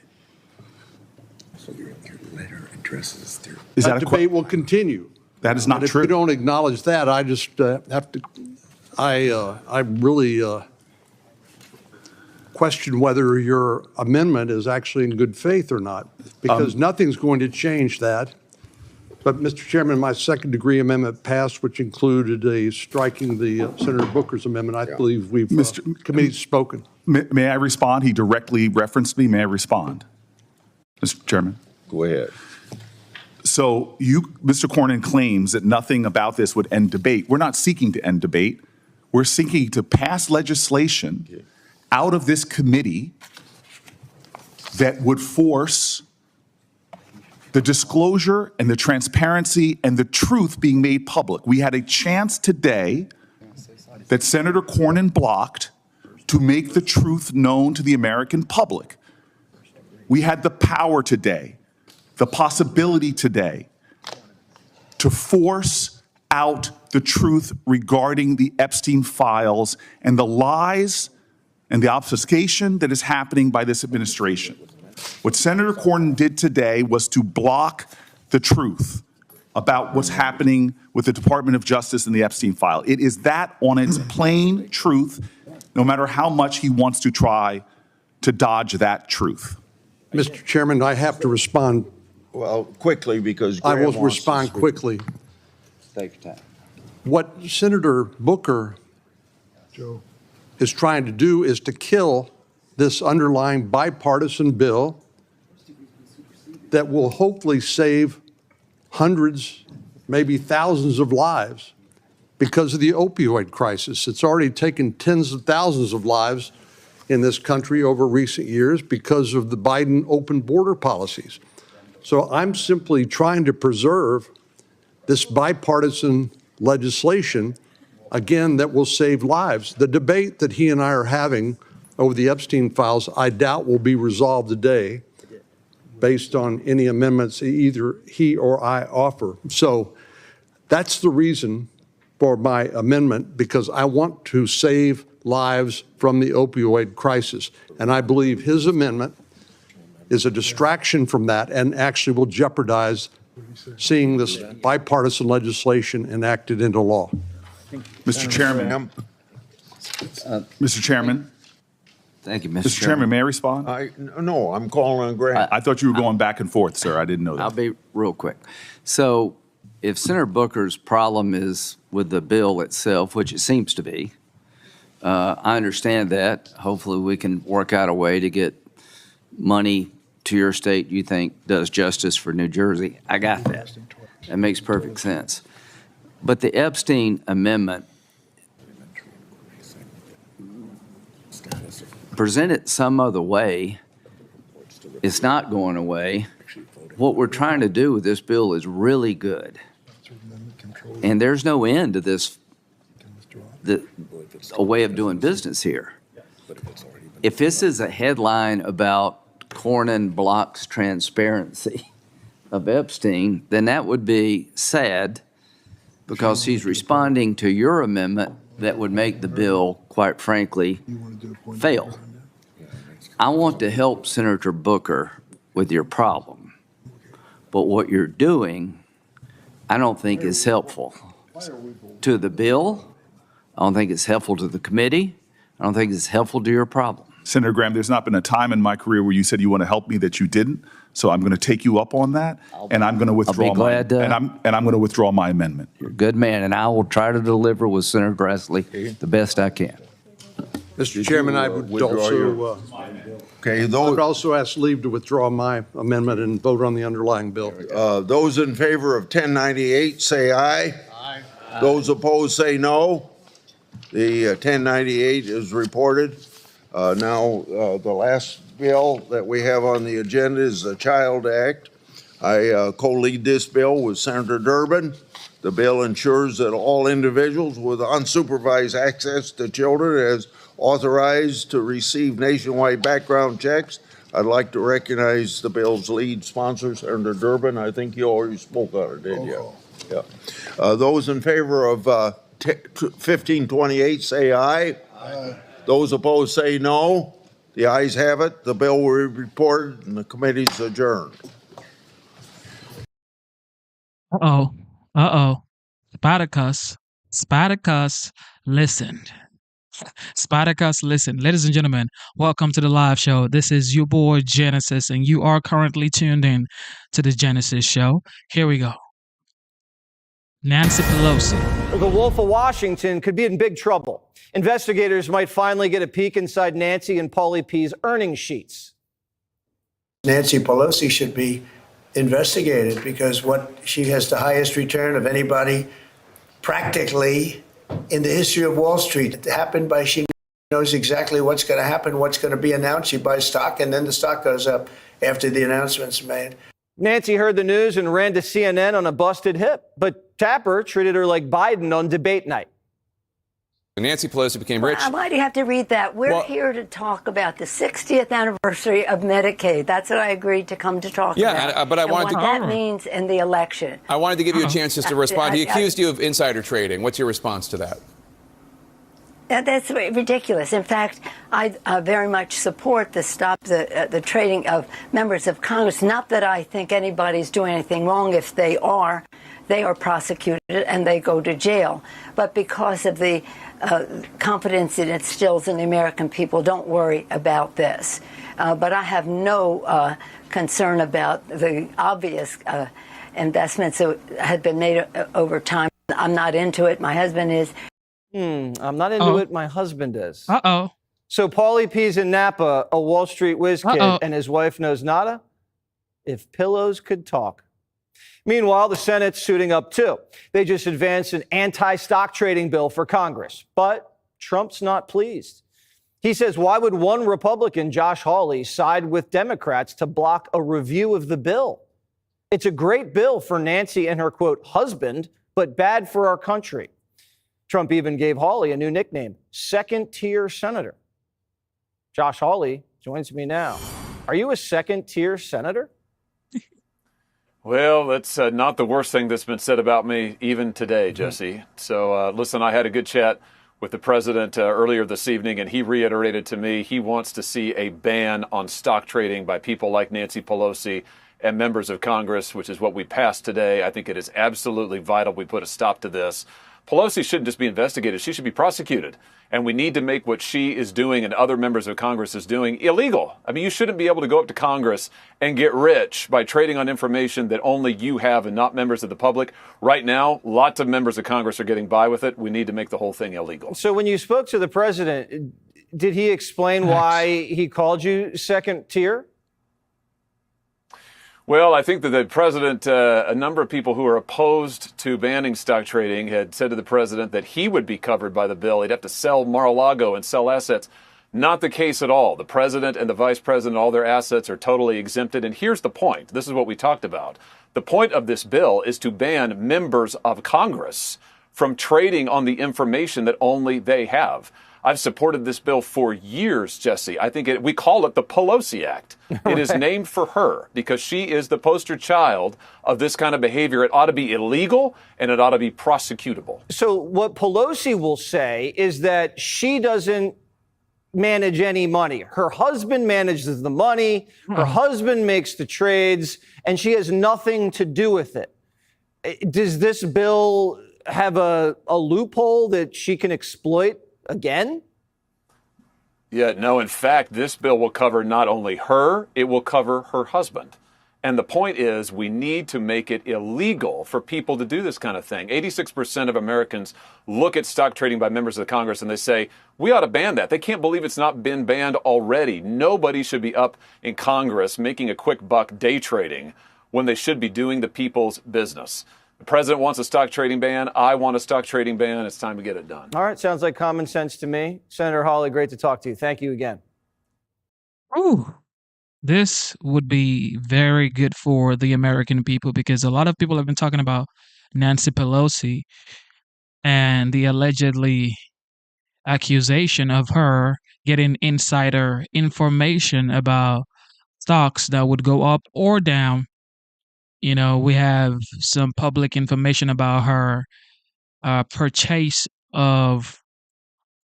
So your letter addresses their. That debate will continue. That is not and true. If you don't acknowledge that, I just have to, I really question whether your amendment is actually in good faith or not, because nothing's going to change that. But, Mr. Chairman, my second degree amendment passed, which included striking the Senator Booker's amendment. I believe we've, committee's spoken. May I respond? He directly referenced me. May I respond? Mr. Chairman. Go ahead. So Mr. Cornyn claims that nothing about this would end debate. We're not seeking to end debate. We're seeking to pass legislation out of this committee that would force the disclosure and the transparency and the truth being made public. We had a chance today that Senator Cornyn blocked to make the truth known to the American public. We had the power today, the possibility today, to force out the truth regarding the Epstein files and the lies and the obfuscation that is happening by this administration. What Senator Cornyn did today was to block the truth about what's happening with the Department of Justice and the Epstein file. It is that on its plain truth, no matter how much he wants to try to dodge that truth. Mr. Chairman, I have to respond. Well, quickly, because I Graham will wants to respond speak. quickly. Take your time. What Senator Booker is trying to do is to kill this underlying bipartisan bill that will hopefully save hundreds, maybe thousands of lives because of the opioid crisis. It's already taken tens of thousands of lives in this country over recent years because of the Biden open border policies. So I'm simply trying to preserve this bipartisan legislation, again, that will save lives. The debate that he and I are having over the Epstein files, I doubt will be resolved today based on any amendments either he or I offer. So that's the reason for my amendment, because I want to save lives from the opioid crisis. And I believe his amendment is a distraction from that and actually will jeopardize seeing this bipartisan legislation enacted into law. Mr. Chairman. Mr. Chairman. Thank you, Mr. Chairman, may I respond? No, I'm calling on Graham. I thought you were going back and forth, sir. I didn't know that. I'll be real quick. So if Senator Booker's problem is with the bill itself, which it seems to be, I understand that. Hopefully we can work out a way to get money to your state you think does justice for New Jersey. I got that. That makes perfect sense. But the Epstein amendment, present it some other way, it's not going away. What we're trying to do with this bill is really good. And there's no end to this, a way of doing business here. If this is a headline about Cornyn blocks transparency of Epstein, then that would be sad, because he's responding to your amendment that would make the bill, quite frankly, fail. I want to help Senator Booker with your problem, but what you're doing, I don't think is helpful to the bill. I don't think it's helpful to the committee. I don't think it's helpful to your problem. Senator Graham, there's not been a time in my career where you said you want to help me that you didn't. So I'm going to take you up on that, and I'm going to withdraw. I'll be glad to. I'm going to withdraw my amendment. You're a good man, and I will try to deliver with Senator Grassley the best I can. Mr. Chairman, I would also, Okay, I would also ask leave to withdraw my amendment and vote on the underlying bill. those in favor of 1098, say aye. Aye. Those opposed, say no. The 1098 is reported. Now, the last bill that we have on the agenda is the Child Act. I co-lead this bill with Senator Durbin. The bill ensures that all individuals with unsupervised access to children is authorized to receive nationwide background checks. I'd like to recognize the bill's lead sponsor, Senator Durbin. I think you already spoke on it, did you? Yeah. Those in favor of 1528 say aye. Aye. Those opposed say no. The ayes have it. The bill will be reported and the committee's adjourned. Uh-oh. Spartacus, listen. Spartacus, listen. Ladies and gentlemen, welcome to the live show. This is your boy Genesis, and you are currently tuned in to the Genesis Show. Here we go. Nancy Pelosi. The Wolf of Washington could be in big trouble. Investigators might finally get a peek inside Nancy and Paulie P's earnings sheets. Nancy Pelosi should be investigated because she has the highest return of anybody practically in the history of Wall Street. It happened by she knows exactly what's going to happen, what's going to be announced. She buys stock, and then the stock goes up after the announcement's made. Nancy heard the news and ran to CNN on a busted hip, but Tapper treated her like Biden on debate night. Nancy Pelosi became rich. Why do you have to read that? We're here to talk about the 60th anniversary of Medicaid. That's what I agreed to come to talk about. Yeah, but I wanted what that means in the election. I wanted to give you a chance just to respond. He accused you of insider trading. What's your response to that? That's ridiculous. In fact, I very much support the stop the trading of members of Congress. Not that I think anybody's doing anything wrong. If they are prosecuted and they go to jail. But because of the confidence it instills in the American people, don't worry about this. But I have no concern about the obvious investments that had been made over time. I'm not into it. My husband is. I'm not into it. My husband is. Uh-oh. So Paulie P's in Napa, a Wall Street whiz kid, and his wife knows nada? If pillows could talk. Meanwhile, the Senate's suiting up too. They just advanced an anti-stock trading bill for Congress. But Trump's not pleased. He says, why would one Republican, Josh Hawley, side with Democrats to block a review of the bill? It's a great bill for Nancy and her, quote, husband, but bad for our country. Trump even gave Hawley a new nickname, second-tier senator. Josh Hawley joins me now. Are you a second-tier senator? Well, that's not the worst thing that's been said about me even today, Jesse. So listen, I had a good chat with the president earlier this evening, and he reiterated to me he wants to see a ban on stock trading by people like Nancy Pelosi and members of Congress, which is what we passed today. I think it is absolutely vital we put a stop to this. Pelosi shouldn't just be investigated. She should be prosecuted. And we need to make what she is doing and other members of Congress is doing illegal. I mean, you shouldn't be able to go up to Congress and get rich by trading on information that only you have and not members of the public. Right now, lots of members of Congress are getting by with it. We need to make the whole thing illegal. So when you spoke to the president, did he explain why he called you second tier? Well, I think that the president, a number of people who are opposed to banning stock trading had said to the president that he would be covered by the bill. He'd have to sell Mar-a-Lago and sell assets. Not the case at all. The president and the vice president, all their assets are totally exempted. And here's the point. This is what we talked about. The point of this bill is to ban members of Congress from trading on the information that only they have. I've supported this bill for years, Jesse. I think we call it the Pelosi Act. It is named for her because she is the poster child of this kind of behavior. It ought to be illegal and it ought to be prosecutable. So what Pelosi will say is that she doesn't manage any money. Her husband manages the money. Her husband makes the trades, and she has nothing to do with it. Does this bill have a loophole that she can exploit again? Yeah, no, in fact, this bill will cover not only her, it will cover her husband. And the point is, we need to make it illegal for people to do this kind of thing. 86% of Americans look at stock trading by members of the Congress and they say, we ought to ban that. They can't believe it's not been banned already. Nobody should be up in Congress making a quick buck day trading when they should be doing the people's business. The president wants a stock trading ban. I want a stock trading ban. It's time to get it done. All right, sounds like common sense to me. Senator Hawley, great to talk to you. Thank you again. Ooh, this would be very good for the American people because a lot of people have been talking about Nancy Pelosi and the allegedly accusation of her getting insider information about stocks that would go up or down. You know, we have some public information about her purchase of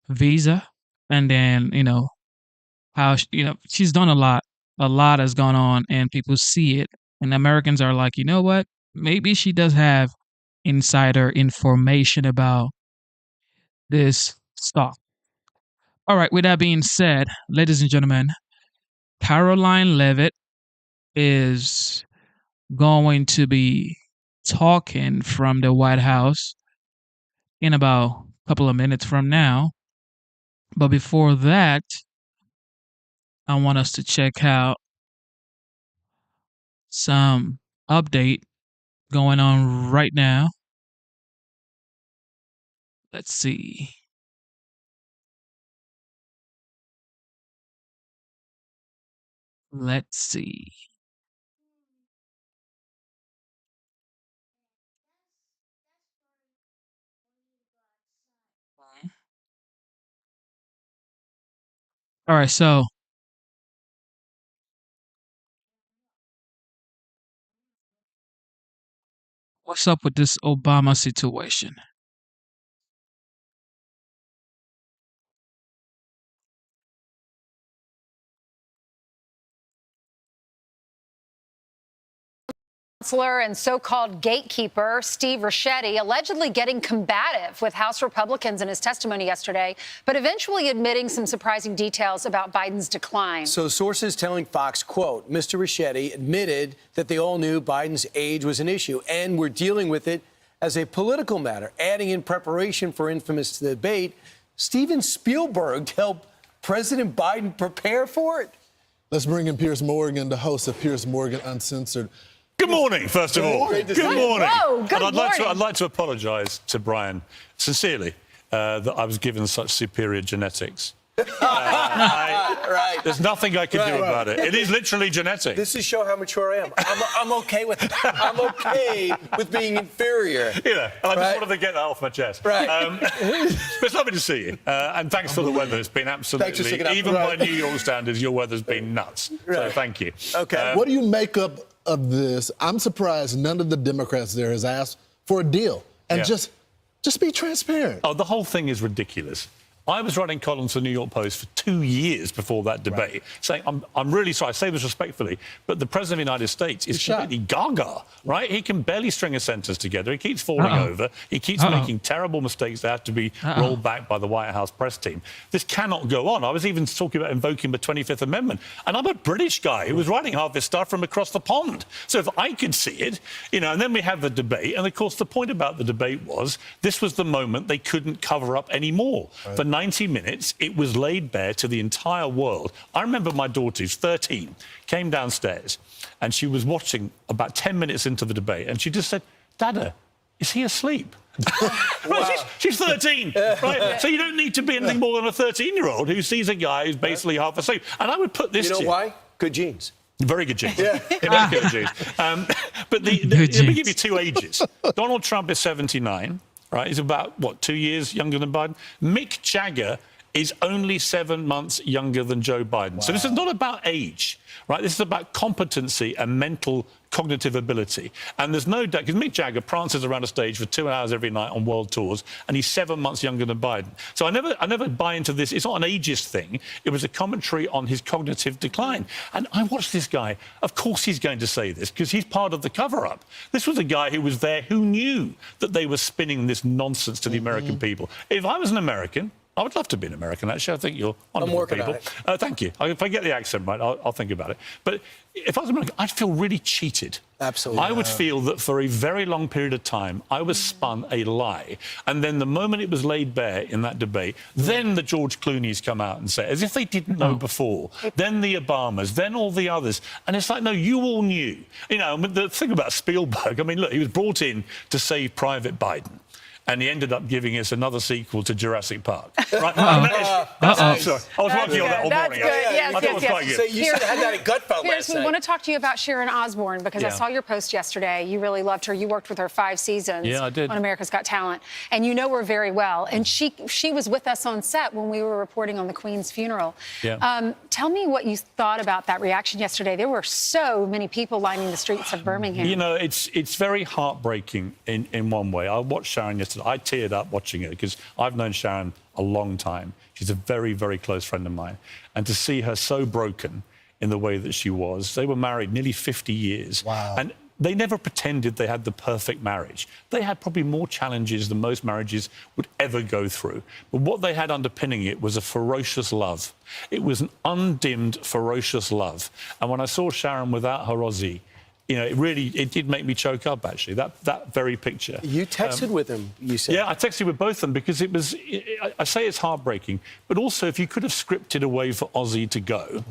Visa, and then how she's done a lot. A lot has gone on, and people see it, and Americans are like, you know what? Maybe she does have insider information about this stock. All right. With that being said, ladies and gentlemen, Caroline Leavitt is going to be talking from the White House in about a couple of minutes from now. But before that, I want us to check out some update going on right now. Let's see. Let's see. All right, so what's up with this Obama situation? Counselor and so-called gatekeeper Steve Ricchetti allegedly getting combative with House Republicans in his testimony yesterday, but eventually admitting some surprising details about Biden's decline. So sources telling Fox, quote, Mr. Ricchetti admitted that they all knew Biden's age was an issue and were dealing with it as a political matter, adding in preparation for infamous debate, Steven Spielberg to help President Biden prepare for it. Let's bring in Piers Morgan, the host of Piers Morgan Uncensored. Good morning, first of all. Good morning. Whoa, good and morning. I'd like to apologise to Brian, sincerely, that I was given such superior genetics. Right. There's nothing I can do about it. It is literally genetic. This is show how mature I am. I'm okay with it. I'm okay with being inferior. Yeah, and I just wanted to get that off my chest. Right. It's lovely to see you. And thanks for the weather. It's been absolutely, even by New York standards, your weather's been nuts. So thank you. Okay. What do you make up of this? I'm surprised none of the Democrats there has asked for a deal. And just be transparent. Oh, the whole thing is ridiculous. I was writing columns for the New York Post for 2 years before that debate, saying, I'm really sorry, I say this respectfully, but the President of the United States is completely gaga, right? He can barely string a sentence together. He keeps falling over. He keeps making terrible mistakes that have to be rolled back by the White House press team. This cannot go on. I was even talking about invoking the 25th Amendment. And I'm a British guy who was writing half this stuff from across the pond. So if I could see it, and then we have the debate. And, of course, the point about the debate was this was the moment they couldn't cover up anymore. Right. For 90 minutes, it was laid bare to the entire world. I remember my daughter, who's 13, came downstairs and she was watching about 10 minutes into the debate and she just said, Dada, is he asleep? Well, she's 13, right? So you don't need to be anything more than a 13-year-old who sees a guy who's basically half asleep. And I would put this You know to why? Good genes. Very good genes. Yeah. Very good genes. But let me give you two ages. Donald Trump is 79. Right, he's about, 2 years younger than Biden? Mick Jagger is only 7 months younger than Joe Biden. Wow. So this is not about age, right? This is about competency and mental cognitive ability. And there's no doubt, because Mick Jagger prances around a stage for 2 hours every night on world tours, and he's 7 months younger than Biden. So I never buy into this. It's not an ageist thing. It was a commentary on his cognitive decline. And I watched this guy. Of course he's going to say this, because he's part of the cover-up. This was a guy who was there who knew that they were spinning this nonsense to the American people. If I was an American, I would love to be an American, actually. I think you're wonderful working people. on it. Thank you. If I get the accent right, I'll think about it. But if I was American, I'd feel really cheated. Absolutely. I would feel that for a very long period of time, I was spun a lie. And then the moment it was laid bare in that debate, then the George Clooney's come out and say, as if they didn't know before, then the Obamas, then all the others. And it's like, no, you all knew. You know, the thing about Spielberg, I mean, look, he was brought in to save Private Biden. And he ended up giving us another sequel to Jurassic Park. Right? Sorry. I was working on that all morning. That's good. Yes, I thought it was quite good. So you should have had that at Gutfeld last We night. want to talk to you about Sharon Osbourne because I Yeah. saw your post yesterday. You really loved her. You worked with her 5 seasons Yeah, I did. on America's Got Talent. And you know her very well. And she was with us on set when we were reporting on the Queen's funeral. Yeah. Tell me what you thought about that reaction yesterday. There were so many people lining the streets of Birmingham. You know, it's very heartbreaking in one way. I watched Sharon yesterday. I teared up watching it because I've known Sharon a long time. She's a very, very close friend of mine. And to see her so broken in the way that she was, they were married nearly 50 years. Wow. And they never pretended they had the perfect marriage. They had probably more challenges than most marriages would ever go through. But what they had underpinning it was a ferocious love. It was an undimmed, ferocious love. And when I saw Sharon without her Ozzy, you know, it did make me choke up, actually, that very picture. You texted with him, you said. Yeah, I texted with both of them because it was, I say it's heartbreaking, but also if you could have scripted a way for Ozzy to go,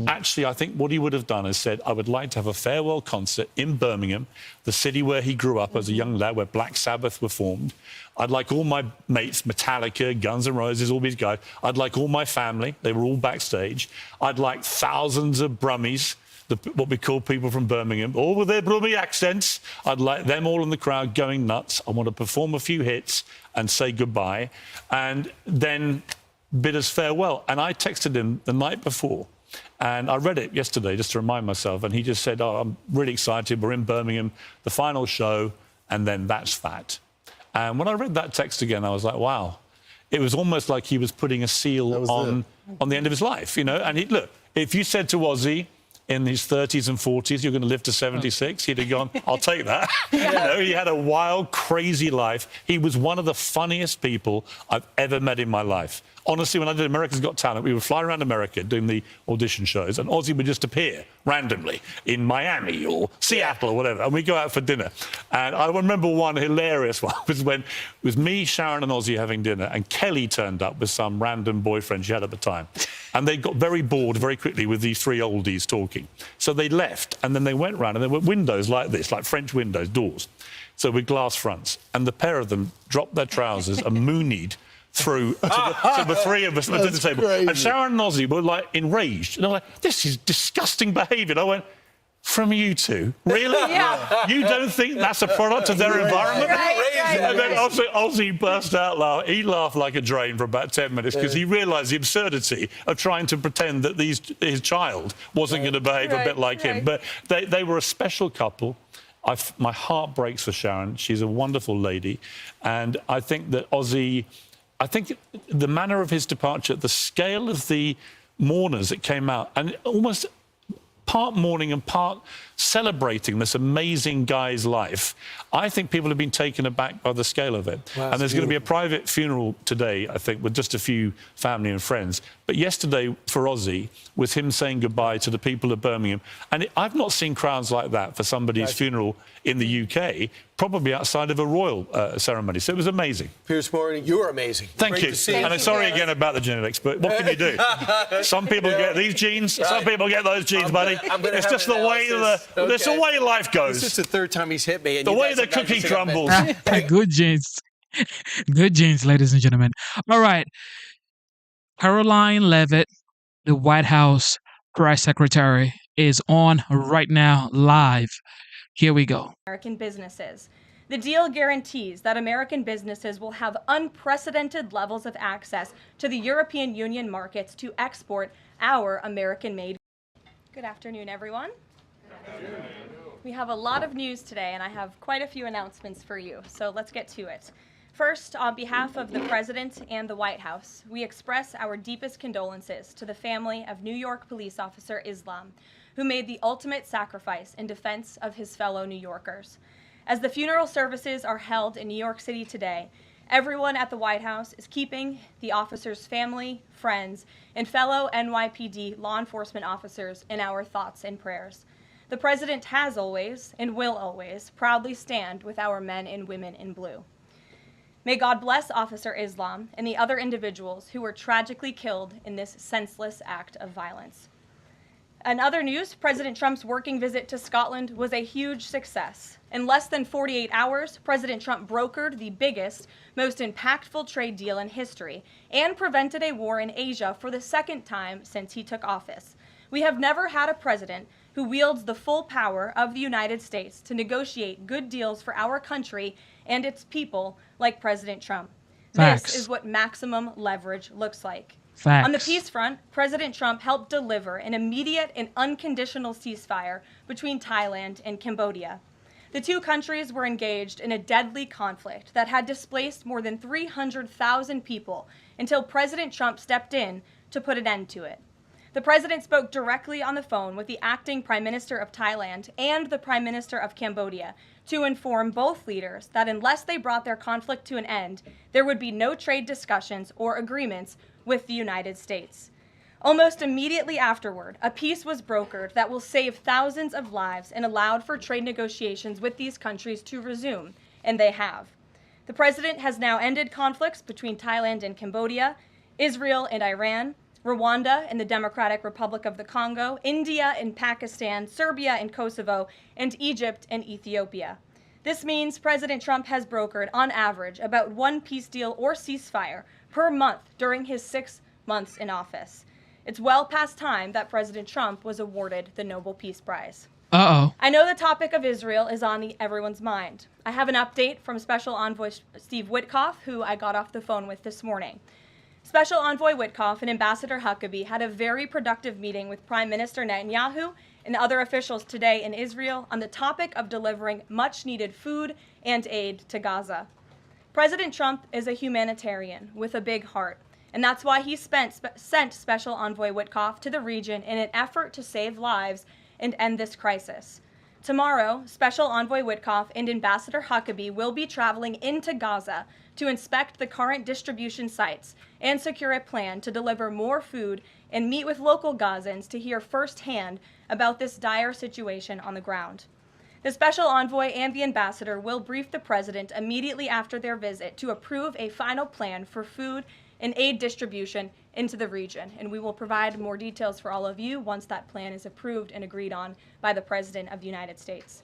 actually, I think what he would have done is said, I would like to have a farewell concert in Birmingham, the city where he grew up as a young lad, where Black Sabbath were formed. I'd like all my mates, Metallica, Guns N' Roses, all these guys. I'd like all my family. They were all backstage. I'd like thousands of Brummies, what we call people from Birmingham, all with their Brummie accents. I'd like them all in the crowd going nuts. I want to perform a few hits and say goodbye and then bid us farewell. And I texted him the night before and I read it yesterday just to remind myself. And he just said, oh, I'm really excited. We're in Birmingham, the final show, and then that's that. And when I read that text again, I was like, wow. It was almost like he was putting a seal on the end of his life, you know. And look, if you said to Ozzy, in his 30s and 40s, you're going to live to 76. He'd have gone, I'll take that. You know, he had a wild, crazy life. He was one of the funniest people I've ever met in my life. Honestly, when I did America's Got Talent, we would fly around America doing the audition shows, and Ozzy would just appear randomly in Miami or Seattle or whatever, and we'd go out for dinner. And I remember one hilarious one was when it was me, Sharon, and Ozzy having dinner, and Kelly turned up with some random boyfriend she had at the time. And they got very bored very quickly with these 3 oldies talking. So they left, and then they went round, and there were windows like this, like French windows, doors, so with glass fronts. And the pair of them dropped their trousers and moonied through to the 3 of us at the table. Crazy. And Sharon and Ozzy were, like, enraged. And they were like, this is disgusting behaviour. And I went, from you two? Really? Yeah. You don't think that's a product of their environment? Right. And then Ozzy burst out laughing. He laughed like a drain for about 10 minutes because he realised the absurdity of trying to pretend that his child wasn't going to behave a bit like him. But they were a special couple. My heart breaks for Sharon. She's a wonderful lady. And I think that Ozzy... I think the manner of his departure, the scale of the mourners that came out, and almost part mourning and part celebrating this amazing guy's life, I think people have been taken aback by the scale of it. Wow, and there's going to be a private funeral today, I think, with just a few family and friends. But yesterday, for Ozzy, was him saying goodbye to the people of Birmingham. And I've not seen crowds like that for somebody's funeral in the UK, probably outside of a royal ceremony. So it was amazing. Piers Morgan, you were amazing. Thank Great you. to see And I'm sorry again about the genetics, but what can you do? Some people get these genes, some people get those genes, buddy. It's just the way that's the way life goes. This is the 3rd time he's hit me. And the you way guys the have got cookie to sit up crumbles. Good genes. Good genes, ladies and gentlemen. All right. Caroline Leavitt, the White House press secretary, is on right now live. Here we go. American businesses. The deal guarantees that American businesses will have unprecedented levels of access to the European Union markets to export our American-made. Good afternoon, everyone. We have a lot of news today, and I have quite a few announcements for you, so let's get to it. First, on behalf of the President and the White House, we express our deepest condolences to the family of New York police officer Islam, who made the ultimate sacrifice in defense of his fellow New Yorkers. As the funeral services are held in New York City today, Everyone at the White House is keeping the officers' family, friends, and fellow NYPD law enforcement officers in our thoughts and prayers. The President has always, and will always, proudly stand with our men and women in blue. May God bless Officer Islam and the other individuals who were tragically killed in this senseless act of violence. In other news, President Trump's working visit to Scotland was a huge success. In less than 48 hours, President Trump brokered the biggest, most impactful trade deal in history and prevented a war in Asia for the second time since he took office. We have never had a president who wields the full power of the United States to negotiate good deals for our country and its people like President Trump. Facts. This is what maximum leverage looks like. Facts. On the peace front, President Trump helped deliver an immediate and unconditional ceasefire between Thailand and Cambodia. The two countries were engaged in a deadly conflict that had displaced more than 300,000 people until President Trump stepped in to put an end to it. The president spoke directly on the phone with the acting Prime Minister of Thailand and the Prime Minister of Cambodia to inform both leaders that unless they brought their conflict to an end, there would be no trade discussions or agreements with the United States. Almost immediately afterward, a peace was brokered that will save thousands of lives and allowed for trade negotiations with these countries to resume, and they have. The president has now ended conflicts between Thailand and Cambodia, Israel and Iran, Rwanda and the Democratic Republic of the Congo, India and Pakistan, Serbia and Kosovo, and Egypt and Ethiopia. This means President Trump has brokered, on average, about one peace deal or ceasefire per month during his 6 months in office. It's well past time that President Trump was awarded the Nobel Peace Prize. Uh-oh. I know the topic of Israel is on everyone's mind. I have an update from Special Envoy Steve Witkoff, who I got off the phone with this morning. Special Envoy Witkoff and Ambassador Huckabee had a very productive meeting with Prime Minister Netanyahu and other officials today in Israel on the topic of delivering much-needed food and aid to Gaza. President Trump is a humanitarian with a big heart, and that's why he sent Special Envoy Witkoff to the region in an effort to save lives and end this crisis. Tomorrow, Special Envoy Witkoff and Ambassador Huckabee will be traveling into Gaza to inspect the current distribution sites and secure a plan to deliver more food and meet with local Gazans to hear firsthand about this dire situation on the ground. The special envoy and the ambassador will brief the president immediately after their visit to approve a final plan for food and aid distribution into the region, and we will provide more details for all of you once that plan is approved and agreed on by the President of the United States.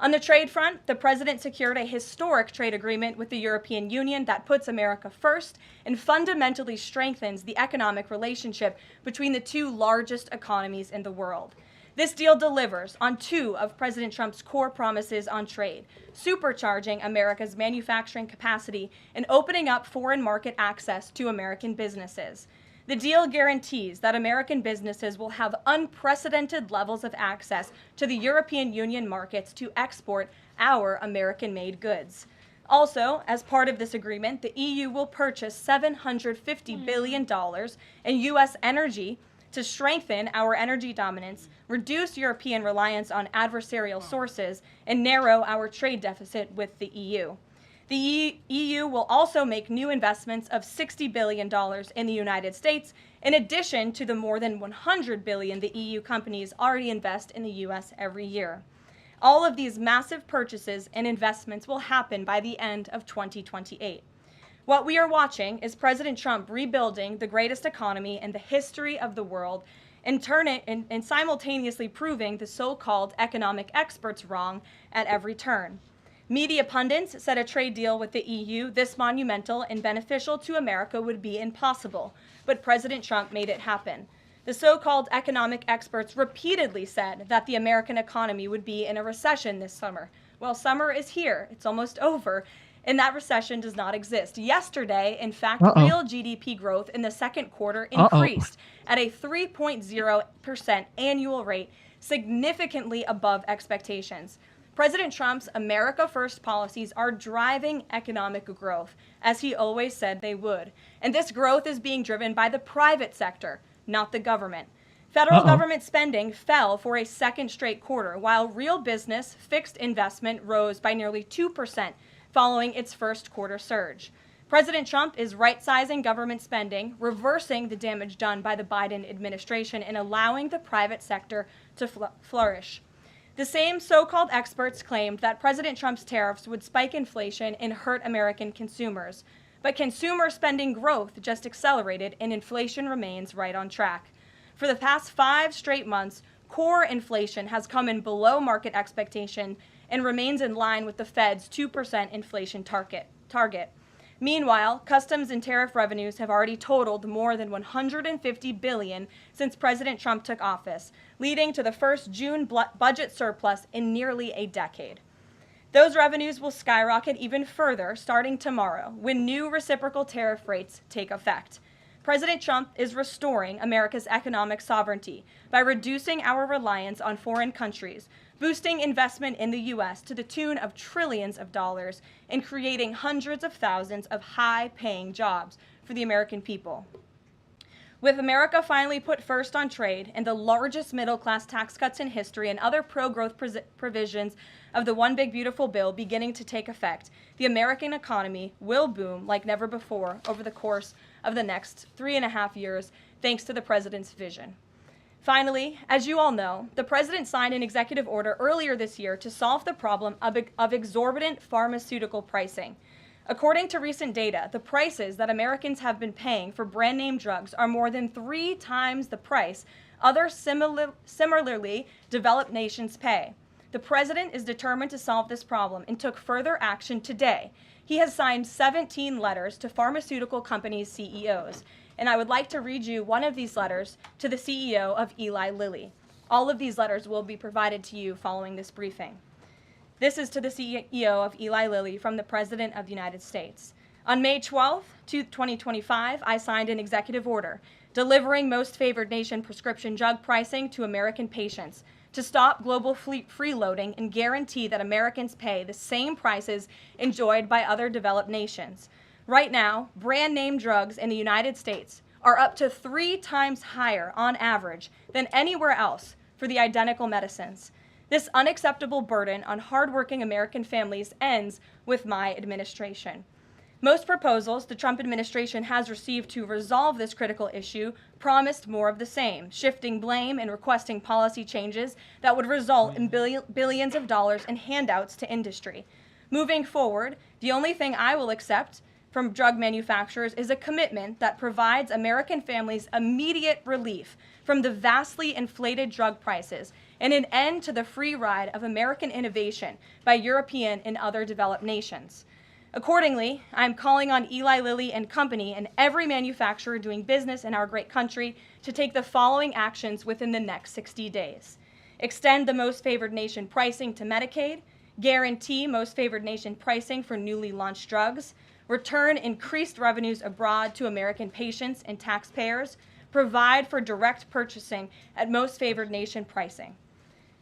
On the trade front, the president secured a historic trade agreement with the European Union that puts America first and fundamentally strengthens the economic relationship between the two largest economies in the world. This deal delivers on two of President Trump's core promises on trade, supercharging America's manufacturing capacity and opening up foreign market access to American businesses. The deal guarantees that American businesses will have unprecedented levels of access to the European Union markets to export our American-made goods. Also, as part of this agreement, the EU will purchase $750 billion in U.S. energy to strengthen our energy dominance, reduce European reliance on adversarial sources, and narrow our trade deficit with the EU. The EU will also make new investments of $60 billion in the United States, in addition to the more than $100 billion the EU companies already invest in the U.S. every year. All of these massive purchases and investments will happen by the end of 2028. What we are watching is President Trump rebuilding the greatest economy in the history of the world and simultaneously proving the so-called economic experts wrong at every turn. Media pundits said a trade deal with the EU this monumental and beneficial to America would be impossible, but President Trump made it happen. The so-called economic experts repeatedly said that the American economy would be in a recession this summer. Well, summer is here. It's almost over, and that recession does not exist. Yesterday, in fact, real GDP growth in the second quarter increased at a 3.0% annual rate, significantly above expectations. President Trump's America First policies are driving economic growth, as he always said they would. And this growth is being driven by the private sector, not the government. Federal government spending fell for a second straight quarter, while real business fixed investment rose by nearly 2% following its first quarter surge. President Trump is right-sizing government spending, reversing the damage done by the Biden administration, and allowing the private sector to flourish. The same so-called experts claimed that President Trump's tariffs would spike inflation and hurt American consumers. But consumer spending growth just accelerated, and inflation remains right on track. For the past 5 straight months, core inflation has come in below market expectation and remains in line with the Fed's 2% inflation target. Meanwhile, customs and tariff revenues have already totaled more than $150 billion since President Trump took office, leading to the first June budget surplus in nearly a decade. Those revenues will skyrocket even further starting tomorrow when new reciprocal tariff rates take effect. President Trump is restoring America's economic sovereignty by reducing our reliance on foreign countries, boosting investment in the U.S. to the tune of trillions of dollars, and creating hundreds of thousands of high-paying jobs for the American people. With America finally put first on trade and the largest middle-class tax cuts in history and other pro-growth provisions of the One Big Beautiful Bill beginning to take effect, the American economy will boom like never before over the course of the next 3.5 years, thanks to the president's vision. Finally, as you all know, the president signed an executive order earlier this year to solve the problem of exorbitant pharmaceutical pricing. According to recent data, the prices that Americans have been paying for brand name drugs are more than 3 times the price other similarly developed nations pay. The president is determined to solve this problem and took further action today. He has signed 17 letters to pharmaceutical companies' CEOs. And I would like to read you one of these letters to the CEO of Eli Lilly. All of these letters will be provided to you following this briefing. This is to the CEO of Eli Lilly from the President of the United States. On May 12, 2025, I signed an executive order delivering most favored nation prescription drug pricing to American patients to stop global freeloading and guarantee that Americans pay the same prices enjoyed by other developed nations. Right now, brand name drugs in the United States are up to 3 times higher on average than anywhere else for the identical medicines. This unacceptable burden on hardworking American families ends with my administration. Most proposals the Trump administration has received to resolve this critical issue promised more of the same, shifting blame and requesting policy changes that would result in billions of dollars in handouts to industry. Moving forward, the only thing I will accept from drug manufacturers is a commitment that provides American families immediate relief from the vastly inflated drug prices and an end to the free ride of American innovation by European and other developed nations. Accordingly, I'm calling on Eli Lilly and Company and every manufacturer doing business in our great country to take the following actions within the next 60 days. Extend the most favored nation pricing to Medicaid, guarantee most favored nation pricing for newly launched drugs, return increased revenues abroad to American patients and taxpayers, provide for direct purchasing at most favored nation pricing.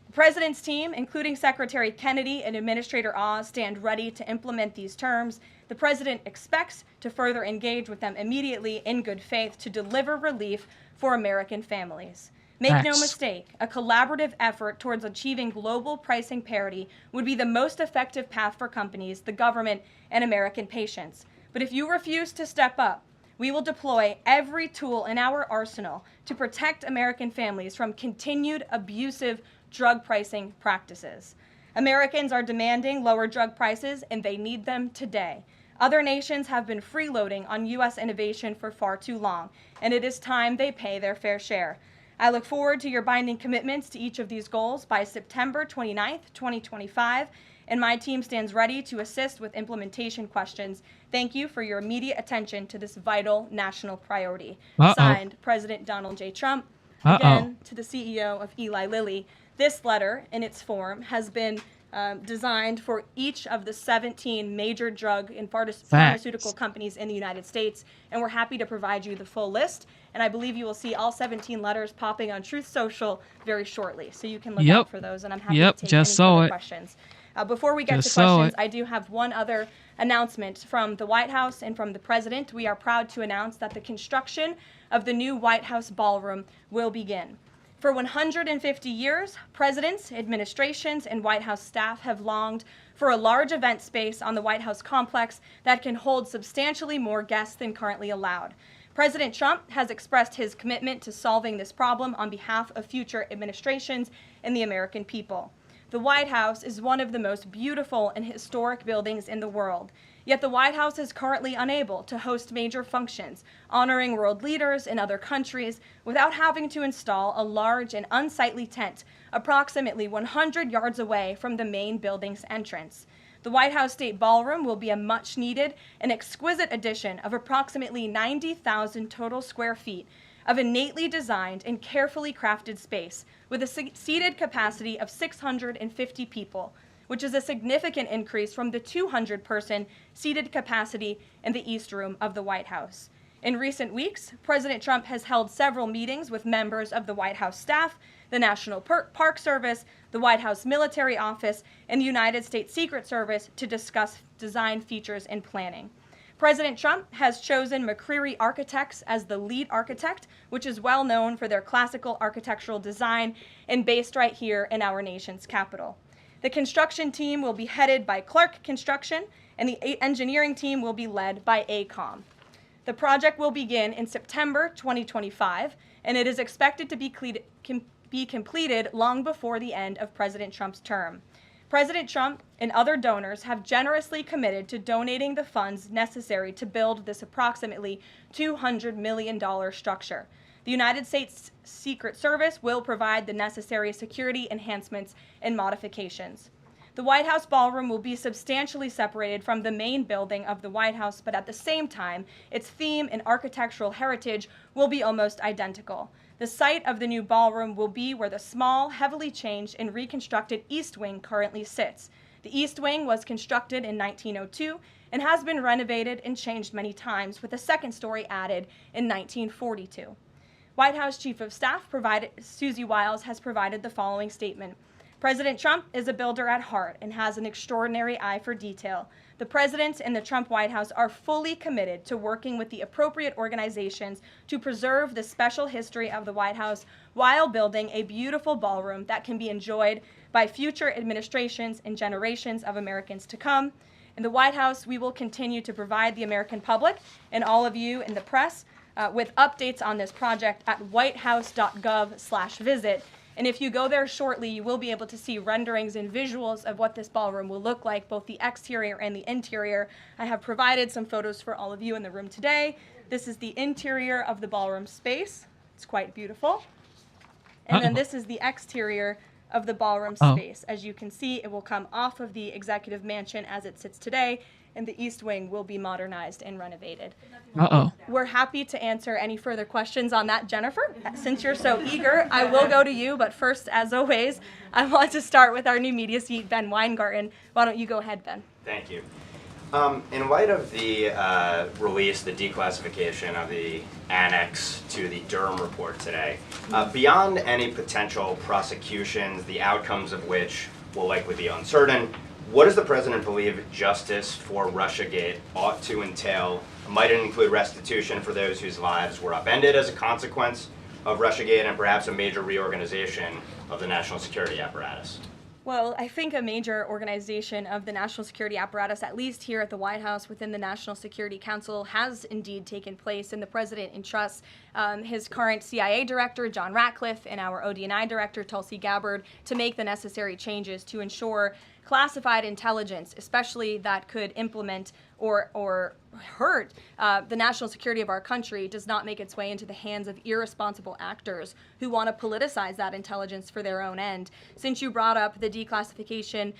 The President's team, including Secretary Kennedy and Administrator Oz, stand ready to implement these terms. The President expects to further engage with them immediately in good faith to deliver relief for American families. Make no mistake, a collaborative effort towards achieving global pricing parity would be the most effective path for companies, the government, and American patients. But if you refuse to step up, we will deploy every tool in our arsenal to protect American families from continued abusive drug pricing practices. Americans are demanding lower drug prices, and they need them today. Other nations have been freeloading on U.S. innovation for far too long, and it is time they pay their fair share. I look forward to your binding commitments to each of these goals by September 29th, 2025, and my team stands ready to assist with implementation questions. Thank you for your immediate attention to this vital national priority. Signed, President Donald J. Trump. Again, to the CEO of Eli Lilly. This letter, in its form, has been designed for each of the 17 major drug and pharmaceutical companies in the United States, and we're happy to provide you the full list. And I believe you will see all 17 letters popping on Truth Social very shortly, so you can look out for those, and I'm happy to take any further questions. Before we get to questions, I do have one other announcement from the White House and from the President. We are proud to announce that the construction of the new White House ballroom will begin. For 150 years, presidents, administrations, and White House staff have longed for a large event space on the White House complex that can hold substantially more guests than currently allowed. President Trump has expressed his commitment to solving this problem on behalf of future administrations and the American people. The White House is one of the most beautiful and historic buildings in the world. Yet the White House is currently unable to host major functions, honoring world leaders in other countries without having to install a large and unsightly tent approximately 100 yards away from the main building's entrance. The White House State Ballroom will be a much-needed and exquisite addition of approximately 90,000 total square feet of innately designed and carefully crafted space with a seated capacity of 650 people, which is a significant increase from the 200-person seated capacity in the East Room of the White House. In recent weeks, President Trump has held several meetings with members of the White House staff, the National Park Service, the White House Military Office, and the United States Secret Service to discuss design features and planning. President Trump has chosen McCreary Architects as the lead architect, which is well known for their classical architectural design and based right here in our nation's capital. The construction team will be headed by Clark Construction, and the engineering team will be led by AECOM. The project will begin in September 2025, and it is expected to be completed long before the end of President Trump's term. President Trump and other donors have generously committed to donating the funds necessary to build this approximately $200 million structure. The United States Secret Service will provide the necessary security enhancements and modifications. The White House ballroom will be substantially separated from the main building of the White House, but at the same time, its theme and architectural heritage will be almost identical. The site of the new ballroom will be where the small, heavily changed and reconstructed East Wing currently sits. The East Wing was constructed in 1902 and has been renovated and changed many times, with a second story added in 1942. White House Chief of Staff Susie Wiles has provided the following statement. President Trump is a builder at heart and has an extraordinary eye for detail. The President and the Trump White House are fully committed to working with the appropriate organizations to preserve the special history of the White House while building a beautiful ballroom that can be enjoyed by future administrations and generations of Americans to come. In the White House, we will continue to provide the American public and all of you in the press with updates on this project at whitehouse.gov/visit. And if you go there shortly, you will be able to see renderings and visuals of what this ballroom will look like, both the exterior and the interior. I have provided some photos for all of you in the room today. This is the interior of the ballroom space. It's quite beautiful. And then this is the exterior of the ballroom space. As you can see, it will come off of the executive mansion as it sits today, and the East Wing will be modernized and renovated. We're happy to answer any further questions on that, Jennifer. Since you're so eager, I will go to you, but first, as always, I want to start with our new media seat, Ben Weingarten. Why don't you go ahead, Ben? Thank you. In light of the release, the declassification of the annex to the Durham report today, beyond any potential prosecutions, the outcomes of which will likely be uncertain, what does the president believe justice for Russiagate ought to entail? Might it include restitution for those whose lives were upended as a consequence of Russiagate, and perhaps a major reorganization of the national security apparatus? Well, I think a major organization of the national security apparatus, at least here at the White House within the National Security Council, has indeed taken place, and the president entrusts his current CIA director, John Ratcliffe, and our ODNI director, Tulsi Gabbard, to make the necessary changes to ensure classified intelligence, especially that could implement or hurt the national security of our country, does not make its way into the hands of irresponsible actors who want to politicize that intelligence for their own end. Since you brought up the declassification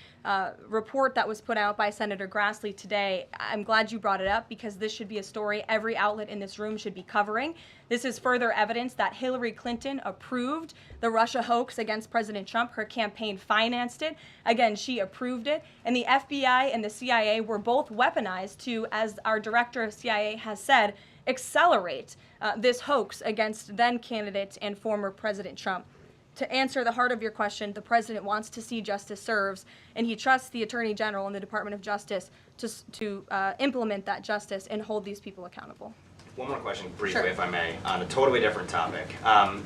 report that was put out by Senator Grassley today, I'm glad you brought it up, because this should be a story every outlet in this room should be covering. This is further evidence that Hillary Clinton approved the Russia hoax against President Trump. Her campaign financed it. Again, she approved it. And the FBI and the CIA were both weaponized to, as our director of CIA has said, accelerate this hoax against then candidate and former President Trump. To answer the heart of your question, the president wants to see justice served, and he trusts the Attorney General and the Department of Justice to implement that justice and hold these people accountable. One more question, briefly, Sure. if I may, on a totally different topic.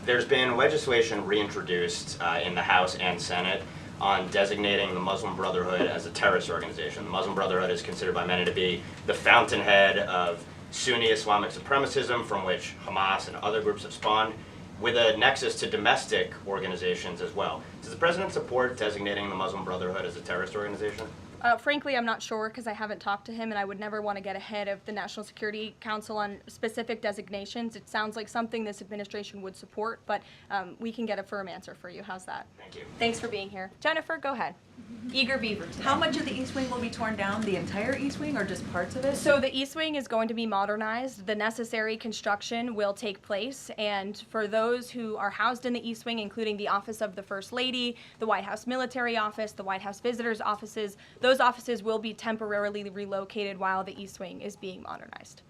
There's been legislation reintroduced in the House and Senate on designating the Muslim Brotherhood as a terrorist organization. The Muslim Brotherhood is considered by many to be the fountainhead of Sunni Islamic supremacism from which Hamas and other groups have spawned, with a nexus to domestic organizations as well. Does the president support designating the Muslim Brotherhood as a terrorist organization? Frankly, I'm not sure because I haven't talked to him, and I would never want to get ahead of the National Security Council on specific designations. It sounds like something this administration would support, but we can get a firm answer for you. How's that? Thank you. Thanks for being here. Jennifer, go ahead. Eager beaver today. How much of the East Wing will be torn down? The entire East Wing or just parts of it? So the East Wing is going to be modernized. The necessary construction will take place. And for those who are housed in the East Wing, including the Office of the First Lady, the White House Military Office, the White House Visitors Offices, those offices will be temporarily relocated while the East Wing is being modernized.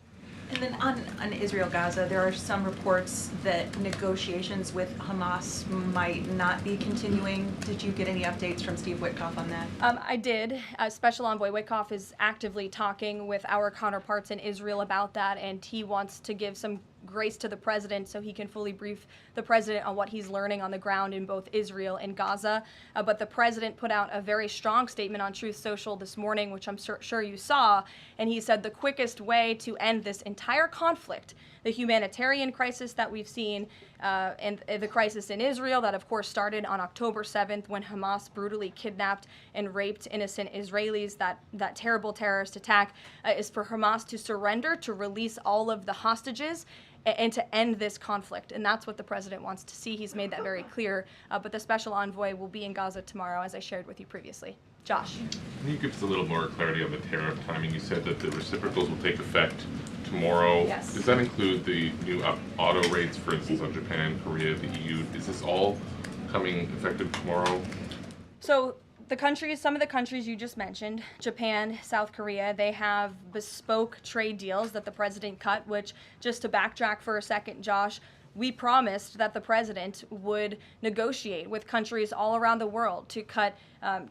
And then on Israel-Gaza, there are some reports that negotiations with Hamas might not be continuing. Did you get any updates from Steve Witkoff on that? I did. Special Envoy Witkoff is actively talking with our counterparts in Israel about that, and he wants to give some grace to the president so he can fully brief the president on what he's learning on the ground in both Israel and Gaza. But the president put out a very strong statement on Truth Social this morning, which I'm sure you saw, and he said the quickest way to end this entire conflict, the humanitarian crisis that we've seen, and the crisis in Israel that of course started on October 7th when Hamas brutally kidnapped and raped innocent Israelis, that terrible terrorist attack, is for Hamas to surrender, to release all of the hostages, and to end this conflict. And that's what the president wants to see. He's made that very clear. But the special envoy will be in Gaza tomorrow, as I shared with you previously. Josh. Can you give us a little more clarity on the tariff timing? You said that the reciprocals will take effect tomorrow. Yes. Does that include the new auto rates, for instance, on Japan, Korea, the EU? Is this all coming effective tomorrow? So some of the countries you just mentioned, Japan, South Korea, they have bespoke trade deals that the president cut, which, just to backtrack for a second, Josh, we promised that the president would negotiate with countries all around the world to cut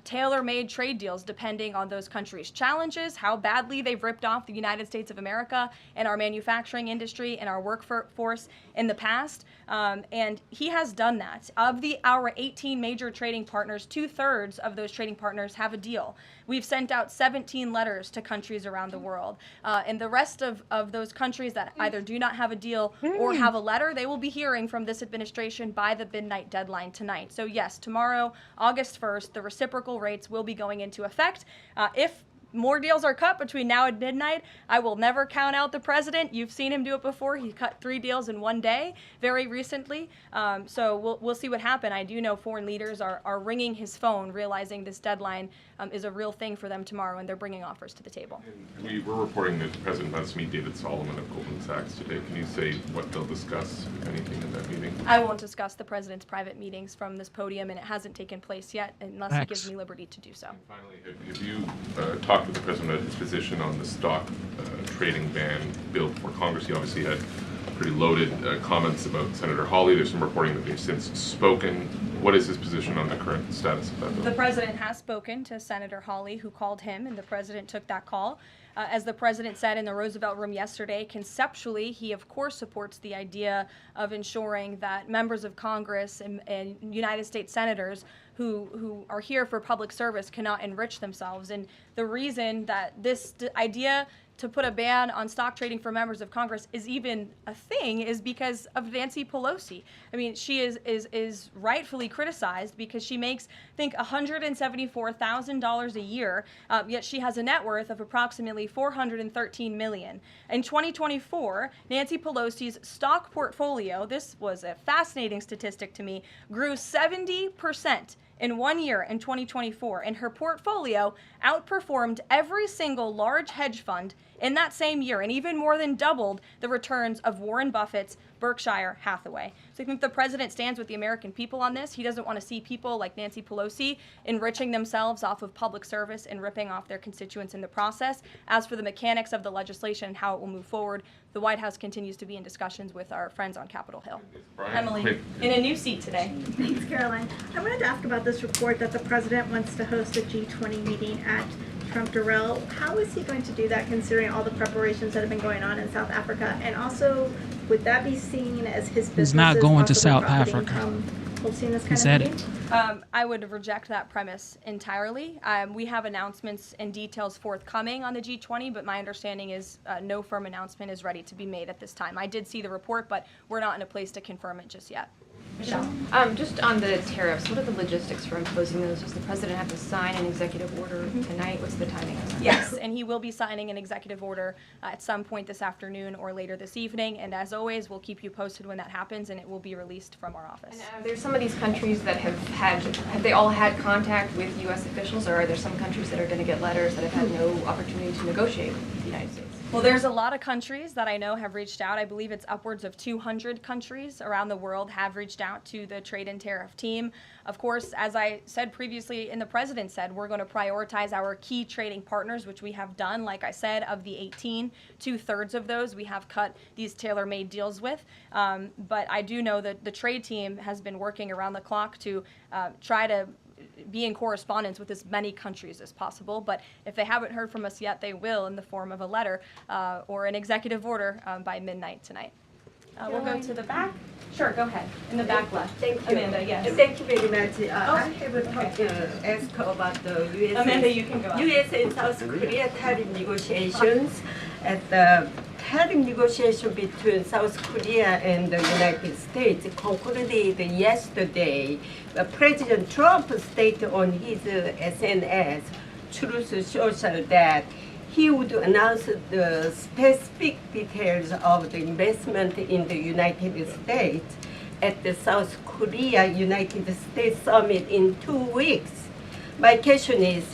tailor-made trade deals depending on those countries' challenges, how badly they've ripped off the United States of America and our manufacturing industry and our workforce in the past. And he has done that. Of our 18 major trading partners, 2/3 of those trading partners have a deal. We've sent out 17 letters to countries around the world. And the rest of those countries that either do not have a deal or have a letter, they will be hearing from this administration by the midnight deadline tonight. So yes, tomorrow, August 1st, the reciprocal rates will be going into effect. If more deals are cut between now and midnight, I will never count out the president. You've seen him do it before. He cut 3 deals in one day very recently. So we'll see what happens. I do know foreign leaders are ringing his phone, realizing this deadline is a real thing for them tomorrow, and they're bringing offers to the table. We were reporting that the president wants to meet David Solomon of Goldman Sachs today. Can you say what they'll discuss, if anything, in that meeting? I won't discuss the president's private meetings from this podium, and it hasn't taken place yet unless he gives me liberty to do so. And finally, have you talked with the president about his position on the stock trading ban bill before Congress? He obviously had pretty loaded comments about Senator Hawley. There's some reporting that they've since spoken. What is his position on the current status of that bill? The president has spoken to Senator Hawley, who called him, and the president took that call. As the president said in the Roosevelt Room yesterday, conceptually, he of course supports the idea of ensuring that members of Congress and United States senators who are here for public service cannot enrich themselves. And the reason that this idea to put a ban on stock trading for members of Congress is even a thing is because of Nancy Pelosi. I mean, she is rightfully criticized because she makes, I think, $174,000 a year, yet she has a net worth of approximately $413 million. In 2024, Nancy Pelosi's stock portfolio, this was a fascinating statistic to me, grew 70% in 1 year in 2024, and her portfolio outperformed every single large hedge fund in that same year, and even more than doubled the returns of Warren Buffett's Berkshire Hathaway. So I think the president stands with the American people on this. He doesn't want to see people like Nancy Pelosi enriching themselves off of public service and ripping off their constituents in the process. As for the mechanics of the legislation and how it will move forward, the White House continues to be in discussions with our friends on Capitol Hill. Emily, in a new seat today. Thanks, Caroline. I wanted to ask about this report that the president wants to host a G20 meeting at Trump derail. How is he going to do that considering all the preparations that have been going on in South Africa? And also, would that be seen as his business? He's not going to South Africa. Hosting this He kind said of it. meeting? I would reject that premise entirely. We have announcements and details forthcoming on the G20, but my understanding is no firm announcement is ready to be made at this time. I did see the report, but we're not in a place to confirm it just yet. Michelle, just on the tariffs, what are the logistics for imposing those? Does the president have to sign an executive order tonight? What's the timing of that? Yes, and he will be signing an executive order at some point this afternoon or later this evening. And as always, we'll keep you posted when that happens, and it will be released from our office. And are there some of these countries that have they all had contact with U.S. officials, or are there some countries that are going to get letters that have had no opportunity to negotiate with the United States? Well, there's a lot of countries that I know have reached out. I believe it's upwards of 200 countries around the world have reached out to the trade and tariff team. Of course, as I said previously and the president said, we're going to prioritize our key trading partners, which we have done. Like I said, of the 18, 2/3 of those we have cut these tailor-made deals with. But I do know that the trade team has been working around the clock to try to be in correspondence with as many countries as possible. But if they haven't heard from us yet, they will in the form of a letter or an executive order by midnight tonight. We'll go to the back. Sure, go ahead. In the back left. Thank you. Amanda, yes. Thank you very much. I have asked about the U.S. Amanda, you can go on. U.S. and South Korea tariff negotiations. At the tariff negotiation between South Korea and the United States concluded yesterday. President Trump stated on his SNS, Truth Social, that he would announce the specific details of the investment in the United States at the South Korea-United States summit in 2 weeks. My question is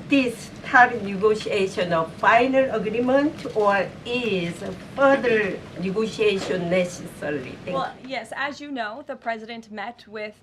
this tariff negotiation a final agreement, or is further negotiation necessary? Well, yes, as you know, the president met with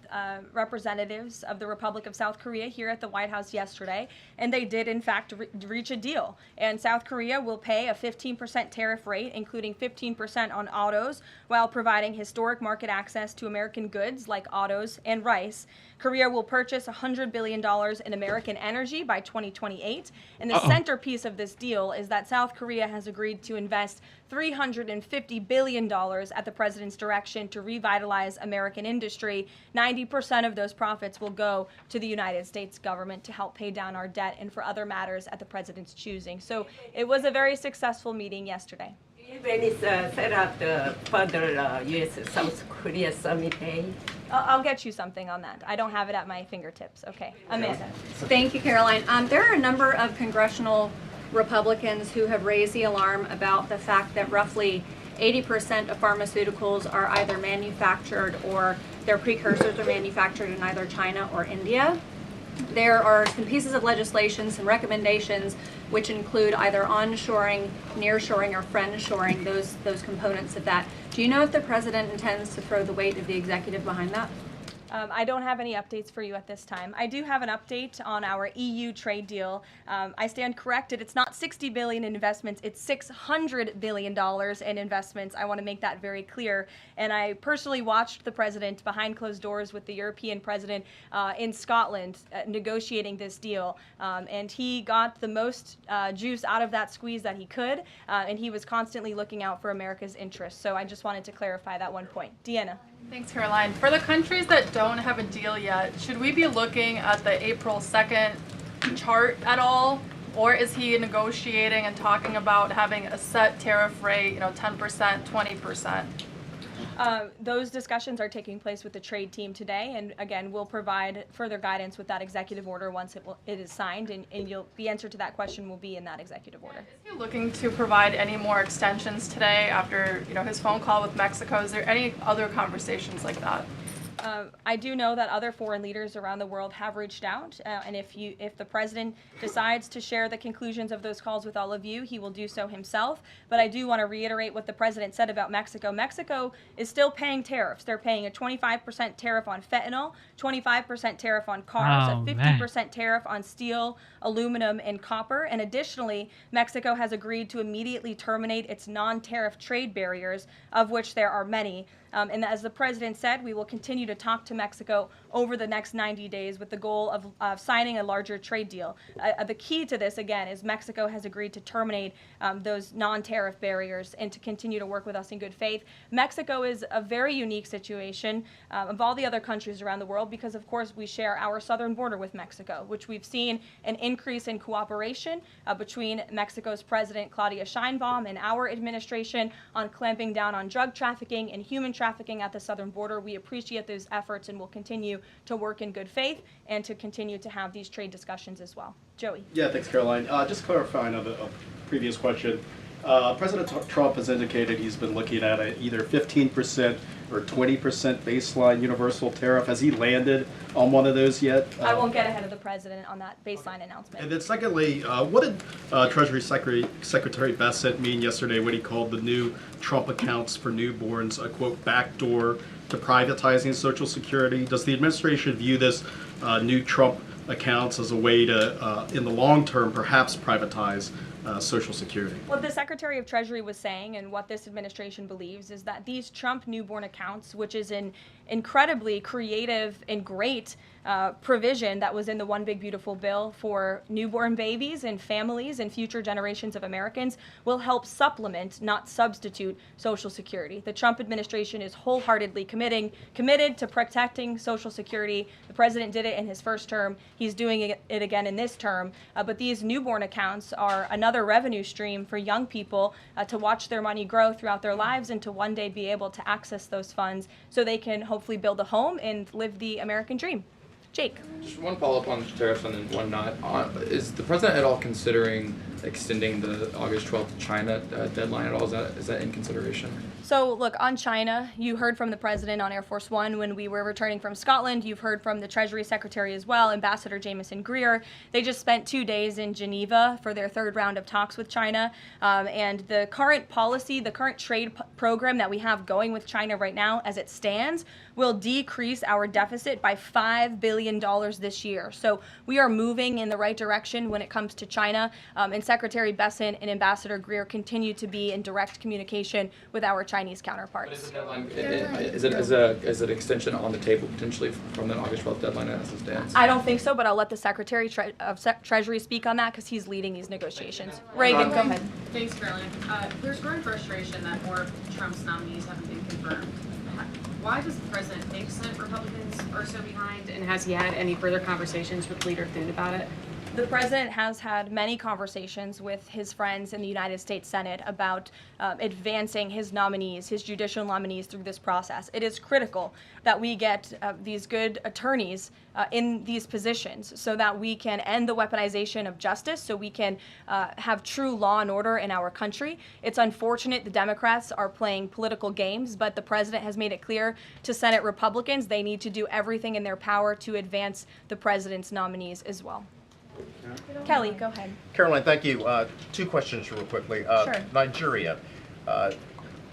representatives of the Republic of South Korea here at the White House yesterday, and they did, in fact, reach a deal. And South Korea will pay a 15% tariff rate, including 15% on autos, while providing historic market access to American goods like autos and rice. Korea will purchase $100 billion in American energy by 2028. And the centerpiece of this deal is that South Korea has agreed to invest $350 billion at the president's direction to revitalize American industry. 90% of those profits will go to the United States government to help pay down our debt and for other matters at the president's choosing. So it was a very successful meeting yesterday. Do you have any set up the further U.S.-South Korea summit day? I'll get you something on that. I don't have it at my fingertips. Okay, Amanda. Thank you, Caroline. There are a number of congressional Republicans who have raised the alarm about the fact that roughly 80% of pharmaceuticals are either manufactured or their precursors are manufactured in either China or India. There are some pieces of legislation, some recommendations, which include either onshoring, nearshoring, or friendshoring, those components of that. Do you know if the president intends to throw the weight of the executive behind that? I don't have any updates for you at this time. I do have an update on our EU trade deal. I stand corrected. It's not $60 billion in investments. It's $600 billion in investments. I want to make that very clear. And I personally watched the president behind closed doors with the European president in Scotland negotiating this deal. And he got the most juice out of that squeeze that he could. And he was constantly looking out for America's interests. So I just wanted to clarify that one point. Deanna. Thanks, Caroline. For the countries that don't have a deal yet, should we be looking at the April 2nd chart at all? Or is he negotiating and talking about having a set tariff rate, 10%, 20%? Those discussions are taking place with the trade team today, and again, we'll provide further guidance with that executive order once it is signed, and the answer to that question will be in that executive order. Is he looking to provide any more extensions today after his phone call with Mexico? Is there any other conversations like that? I do know that other foreign leaders around the world have reached out, and if the president decides to share the conclusions of those calls with all of you, he will do so himself. But I do want to reiterate what the president said about Mexico. Mexico is still paying tariffs. They're paying a 25% tariff on fentanyl, 25% tariff on cars, a 50% tariff on steel, aluminum, and copper. And additionally, Mexico has agreed to immediately terminate its non-tariff trade barriers, of which there are many. And as the president said, we will continue to talk to Mexico over the next 90 days with the goal of signing a larger trade deal. The key to this, again, is Mexico has agreed to terminate those non-tariff barriers and to continue to work with us in good faith. Mexico is a very unique situation of all the other countries around the world because, of course, we share our southern border with Mexico, which we've seen an increase in cooperation between Mexico's President Claudia Sheinbaum and our administration on clamping down on drug trafficking and human trafficking at the southern border. We appreciate those efforts and will continue to work in good faith and to continue to have these trade discussions as well. Joey. Yeah, thanks, Caroline. Just clarifying on a previous question. President Trump has indicated he's been looking at either 15% or 20% baseline universal tariff. Has he landed on one of those yet? I won't get ahead of the president on that baseline announcement. And then secondly, what did Treasury Secretary Bessent mean yesterday when he called the new Trump accounts for newborns a, quote, backdoor to privatizing Social Security? Does the administration view this new Trump accounts as a way to, in the long term, perhaps privatize Social Security? What the Secretary of Treasury was saying and what this administration believes is that these Trump newborn accounts, which is an incredibly creative and great provision that was in the One Big Beautiful Bill for newborn babies and families and future generations of Americans, will help supplement, not substitute, Social Security. The Trump administration is wholeheartedly committed to protecting Social Security. The president did it in his first term. He's doing it again in this term. But these newborn accounts are another revenue stream for young people to watch their money grow throughout their lives and to one day be able to access those funds so they can hopefully build a home and live the American dream. Jake. Just one follow-up on tariffs and then one not. Is the president at all considering extending the August 12th China deadline at all? Is that in consideration? So look, on China, you heard from the president on Air Force One when we were returning from Scotland. You've heard from the Treasury Secretary as well, Ambassador Jameson Greer. They just spent 2 days in Geneva for their third round of talks with China. And the current policy, the current trade program that we have going with China right now as it stands will decrease our deficit by $5 billion this year. So we are moving in the right direction when it comes to China. And Secretary Bessent and Ambassador Greer continue to be in direct communication with our Chinese counterparts. But is the deadline, is it extension on the table potentially from the August 12th deadline as it stands? I don't think so, but I'll let the Secretary of Treasury speak on that because he's leading these negotiations. Reagan, go ahead. Thanks, Caroline. There's growing frustration that more of Trump's nominees haven't been confirmed. Why does the president think Senate Republicans are so behind, and has he had any further conversations with Leader Thune about it? The president has had many conversations with his friends in the United States Senate about advancing his nominees, his judicial nominees through this process. It is critical that we get these good attorneys in these positions so that we can end the weaponization of justice, so we can have true law and order in our country. It's unfortunate the Democrats are playing political games, but the president has made it clear to Senate Republicans they need to do everything in their power to advance the president's nominees as well. Kelly, go ahead. Caroline, thank you. 2 questions real quickly. Sure. Nigeria.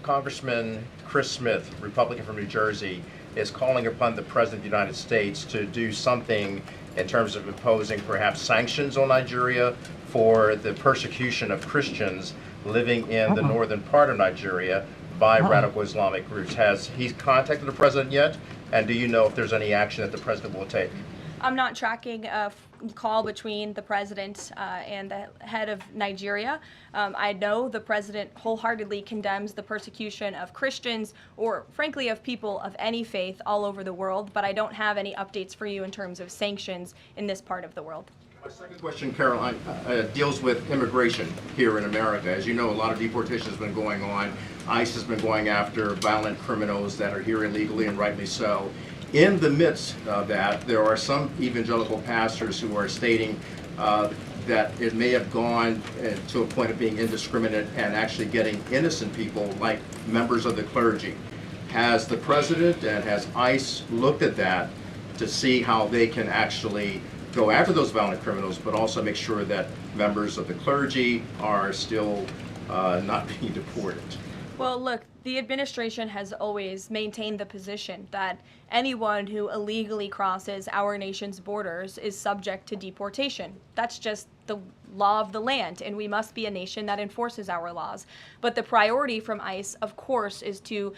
Congressman Chris Smith, Republican from New Jersey, is calling upon the President of the United States to do something in terms of imposing perhaps sanctions on Nigeria for the persecution of Christians living in the northern part of Nigeria by radical Islamic groups. Has he contacted the President yet? And do you know if there's any action that the President will take? I'm not tracking a call between the president and the head of Nigeria. I know the president wholeheartedly condemns the persecution of Christians or, frankly, of people of any faith all over the world, but I don't have any updates for you in terms of sanctions in this part of the world. My second question, Caroline, deals with immigration here in America. As you know, a lot of deportation has been going on. ICE has been going after violent criminals that are here illegally, and rightly so. In the midst of that, there are some evangelical pastors who are stating that it may have gone to a point of being indiscriminate and actually getting innocent people, like members of the clergy. Has the president and has ICE looked at that to see how they can actually go after those violent criminals, but also make sure that members of the clergy are still not being deported? Well, look, the administration has always maintained the position that anyone who illegally crosses our nation's borders is subject to deportation. That's just the law of the land, and we must be a nation that enforces our laws. But the priority from ICE, of course, is to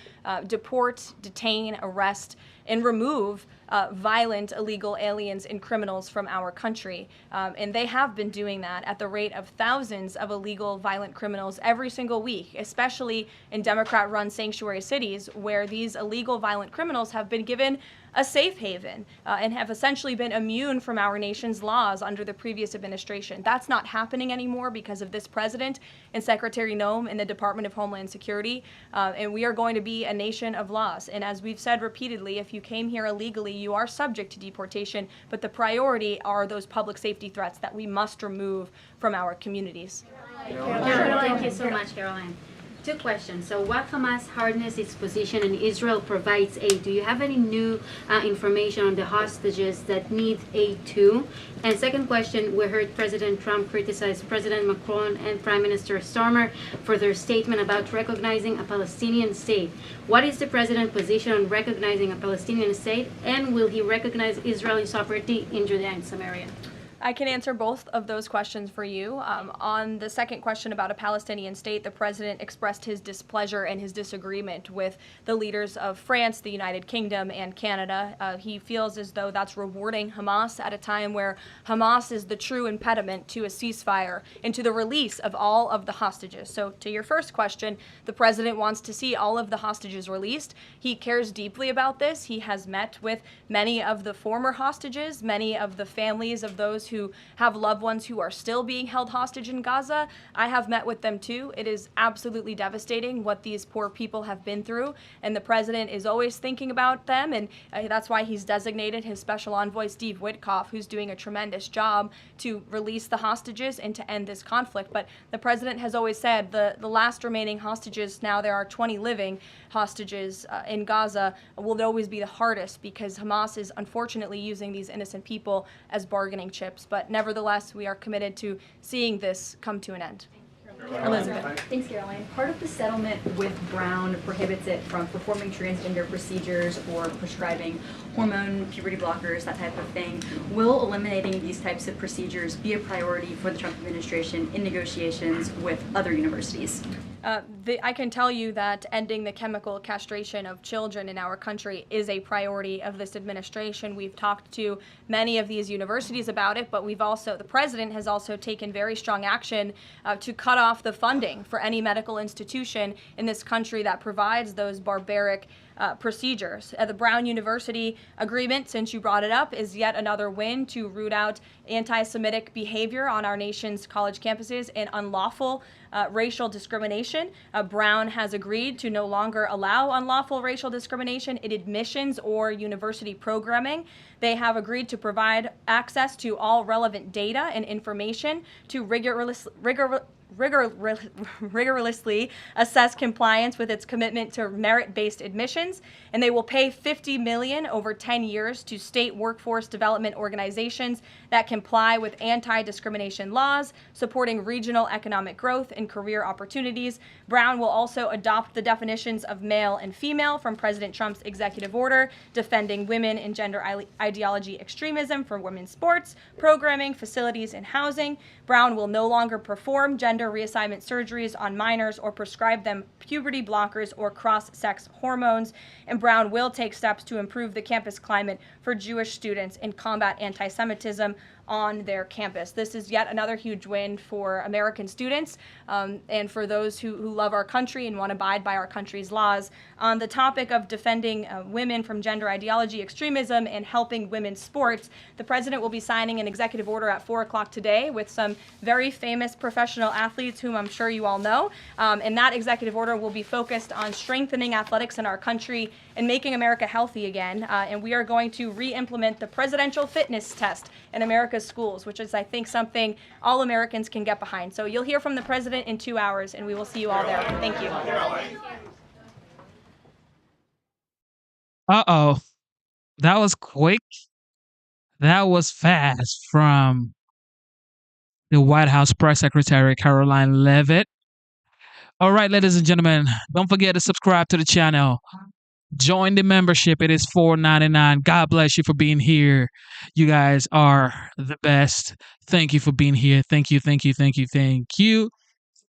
deport, detain, arrest and remove violent illegal aliens and criminals from our country. And they have been doing that at the rate of thousands of illegal violent criminals every single week, especially in Democrat-run sanctuary cities where these illegal violent criminals have been given a safe haven and have essentially been immune from our nation's laws under the previous administration. That's not happening anymore because of this president and Secretary Noem in the Department of Homeland Security. And we are going to be a nation of laws. And as we've said repeatedly, if you came here illegally, you are subject to deportation. But the priority are those public safety threats that we must remove from our communities. Caroline, thank you so much, Caroline. Two questions. So what Hamas hardens its position and Israel provides aid? Do you have any new information on the hostages that need aid too? And second question, we heard President Trump criticize President Macron and Prime Minister Starmer for their statement about recognizing a Palestinian state. What is the president's position on recognizing a Palestinian state, and will he recognize Israeli sovereignty in Judea and Samaria? I can answer both of those questions for you. On the second question about a Palestinian state, the president expressed his displeasure and his disagreement with the leaders of France, the United Kingdom, and Canada. He feels as though that's rewarding Hamas at a time where Hamas is the true impediment to a ceasefire and to the release of all of the hostages. So to your first question, the president wants to see all of the hostages released. He cares deeply about this. He has met with many of the former hostages, many of the families of those who have loved ones who are still being held hostage in Gaza. I have met with them too. It is absolutely devastating what these poor people have been through, and the president is always thinking about them, and that's why he's designated his special envoy, Steve Witkoff, who's doing a tremendous job to release the hostages and to end this conflict. But the president has always said the last remaining hostages, now there are 20 living hostages in Gaza, will always be the hardest because Hamas is unfortunately using these innocent people as bargaining chips. But nevertheless, we are committed to seeing this come to an end. Elizabeth. Thanks, Caroline. Part of the settlement with Brown prohibits it from performing transgender procedures or prescribing hormone puberty blockers, that type of thing. Will eliminating these types of procedures be a priority for the Trump administration in negotiations with other universities? I can tell you that ending the chemical castration of children in our country is a priority of this administration. We've talked to many of these universities about it, but the president has also taken very strong action to cut off the funding for any medical institution in this country that provides those barbaric procedures. The Brown University agreement, since you brought it up, is yet another win to root out anti-Semitic behavior on our nation's college campuses and unlawful racial discrimination. Brown has agreed to no longer allow unlawful racial discrimination in admissions or university programming. They have agreed to provide access to all relevant data and information to rigorously assess compliance with its commitment to merit-based admissions, and they will pay $50 million over 10 years to state workforce development organizations that comply with anti-discrimination laws, supporting regional economic growth and career opportunities. Brown will also adopt the definitions of male and female from President Trump's executive order, defending women and gender ideology extremism for women's sports, programming, facilities, and housing. Brown will no longer perform gender reassignment surgeries on minors or prescribe them puberty blockers or cross-sex hormones. And Brown will take steps to improve the campus climate for Jewish students and combat anti-Semitism on their campus. This is yet another huge win for American students and for those who love our country and want to abide by our country's laws. On the topic of defending women from gender ideology extremism and helping women's sports, the president will be signing an executive order at 4 o'clock today with some very famous professional athletes whom I'm sure you all know. And that executive order will be focused on strengthening athletics in our country and making America healthy again. And we are going to re-implement the presidential fitness test in America's schools, which is, I think, something all Americans can get behind. So you'll hear from the president in 2 hours, and we will see you all there. Thank you. Uh-oh. That was quick. That was fast from the White House Press Secretary, Caroline Leavitt. All right, ladies and gentlemen, don't forget to subscribe to the channel. Join the membership. It is $4.99. God bless you for being here. You guys are the best. Thank you for being here. Thank you, thank you, thank you, thank you.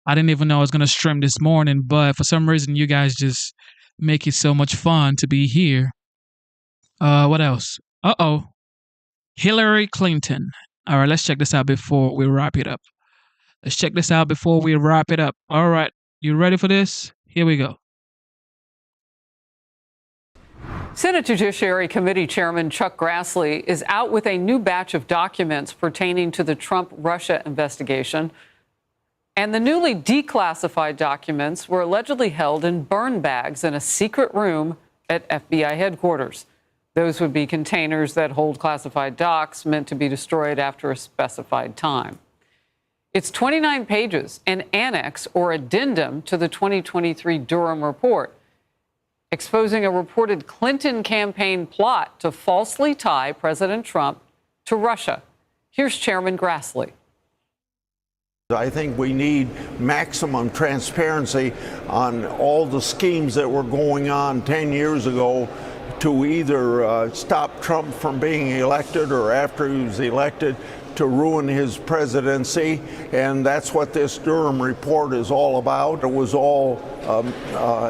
I didn't even know I was going to stream this morning, but for some reason, you guys just make it so much fun to be here. What else? Hillary Clinton. All right, let's check this out before we wrap it up. All right, you ready for this? Here we go. Senate Judiciary Committee Chairman Chuck Grassley is out with a new batch of documents pertaining to the Trump-Russia investigation. And the newly declassified documents were allegedly held in burn bags in a secret room at FBI headquarters. Those would be containers that hold classified docs meant to be destroyed after a specified time. It's 29 pages, an annex or addendum to the 2023 Durham report, exposing a reported Clinton campaign plot to falsely tie President Trump to Russia. Here's Chairman Grassley. I think we need maximum transparency on all the schemes that were going on 10 years ago to either stop Trump from being elected or after he was elected to ruin his presidency. And that's what this Durham report is all about. It was all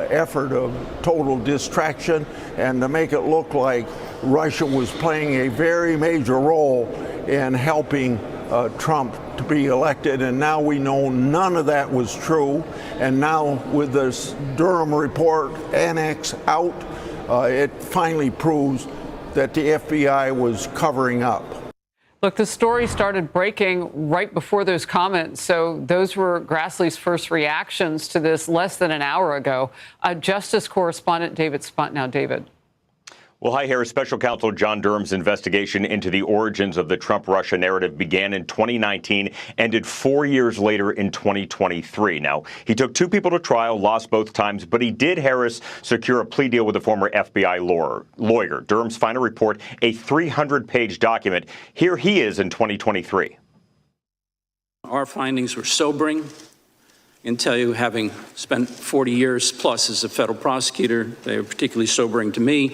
effort of total distraction and to make it look like Russia was playing a very major role in helping Trump to be elected, and now we know none of that was true. And now with this Durham report annex out, it finally proves that the FBI was covering up. Look, the story started breaking right before those comments, so those were Grassley's first reactions to this less than an hour ago. Justice correspondent David Spunt now. David. Well, hi, Harris. Special Counsel John Durham's investigation into the origins of the Trump-Russia narrative began in 2019, ended 4 years later in 2023. Now, he took two people to trial, lost both times, but he did, Harris, secure a plea deal with a former FBI lawyer. Durham's final report, a 300-page document. Here he is in 2023. Our findings were sobering. I can tell you, having spent 40 years plus as a federal prosecutor, they were particularly sobering to me.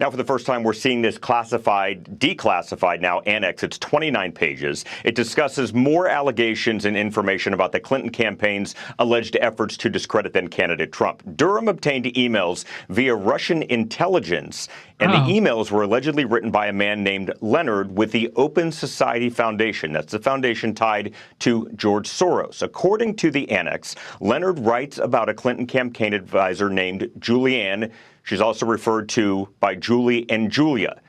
Now, for the first time, we're seeing this declassified now annex. It's 29 pages. It discusses more allegations and information about the Clinton campaign's alleged efforts to discredit then-candidate Trump. Durham obtained emails via Russian intelligence, and the emails were allegedly written by a man named Leonard with the Open Society Foundation. That's the foundation tied to George Soros. According to the annex, Leonard writes about a Clinton campaign advisor named Julianne. She's also referred to by Julie and Julia.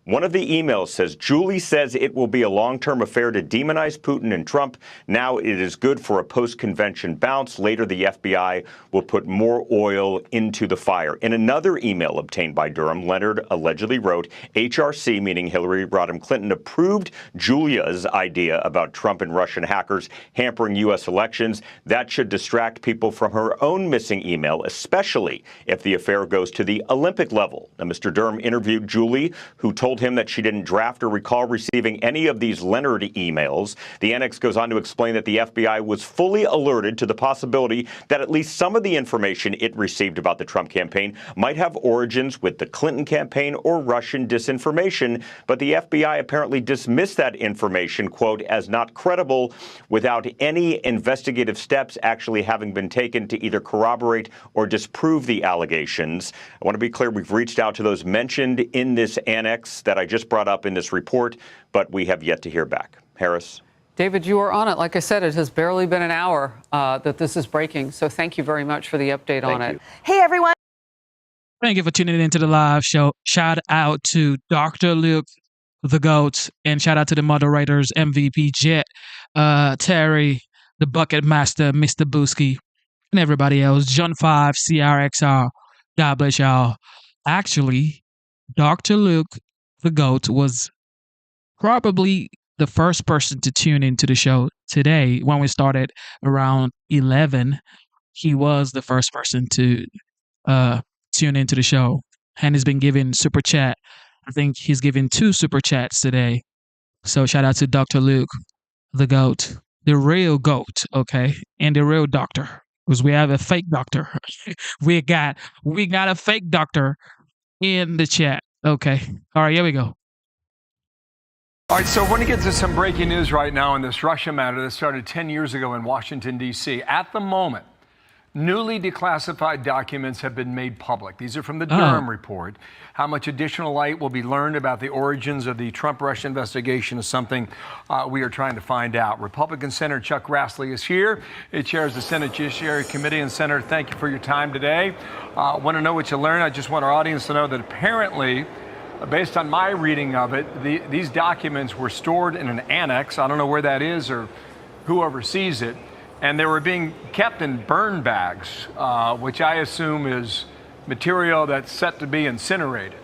One of the emails says, Julie says it will be a long-term affair to demonize Putin and Trump. Now it is good for a post-convention bounce. Later, the FBI will put more oil into the fire. In another email obtained by Durham, Leonard allegedly wrote, HRC, meaning Hillary Rodham Clinton, approved Julia's idea about Trump and Russian hackers hampering U.S. elections. That should distract people from her own missing email, especially if the affair goes to the Olympic level. Now, Mr. Durham interviewed Julie, who told him that she didn't draft or recall receiving any of these Leonard emails. The annex goes on to explain that the FBI was fully alerted to the possibility that at least some of the information it received about the Trump campaign might have origins with the Clinton campaign or Russian disinformation, but the FBI apparently dismissed that information, quote, as not credible without any investigative steps actually having been taken to either corroborate or disprove the allegations. I want to be clear, we've reached out to those mentioned in this annex that I just brought up in this report, but we have yet to hear back. Harris? David, you are on it. Like I said, it has barely been an hour that this is breaking, so thank you very much for the update on it. Hey, everyone. Thank you for tuning into the live show. Shout out to Dr. Luke, the GOAT, and shout out to the moderators, MVP Jet, Terry, the Bucket Master, Mr. Booski, and everybody else. John 5, CRXR. God bless y'all. Actually, Dr. Luke, the GOAT, was probably the first person to tune into the show today. When we started around 11, he was the first person to tune into the show. And he's been giving super chat. I think he's given 2 super chats today. So shout out to Dr. Luke, the GOAT, the real GOAT, okay? And the real doctor. Because we have a fake doctor. we got a fake doctor in the chat. Okay. All right, here we go. All right, so I want to get to some breaking news right now on this Russia matter that started 10 years ago in Washington, D.C. At the moment, Newly declassified documents have been made public. These are from the Durham report. How much additional light will be learned about the origins of the Trump-Russia investigation is something we are trying to find out. Republican Senator Chuck Grassley is here. He chairs the Senate Judiciary Committee. And Senator, thank you for your time today. Want to know what you learned? I just want our audience to know that apparently, based on my reading of it, these documents were stored in an annex. I don't know where that is or who oversees it. And they were being kept in burn bags, which I assume is material that's set to be incinerated.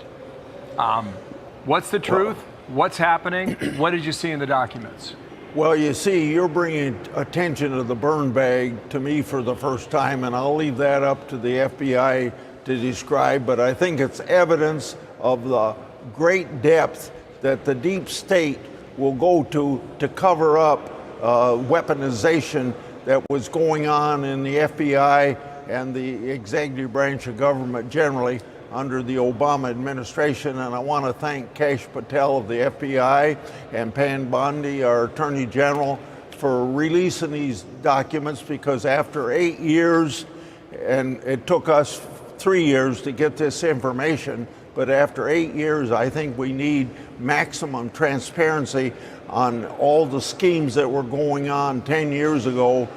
What's the truth? What's happening? What did you see in the documents? Well, you see, you're bringing attention to the burn bag to me for the first time, and I'll leave that up to the FBI to describe, but I think it's evidence of the great depth that the deep state will go to cover up weaponization that was going on in the FBI and the executive branch of government generally under the Obama administration. And I want to thank Kash Patel of the FBI and Pan Bondi, our Attorney General, for releasing these documents, because after 8 years, and it took us 3 years to get this information, but after 8 years, I think we need maximum transparency on all the schemes that were going on 10 years ago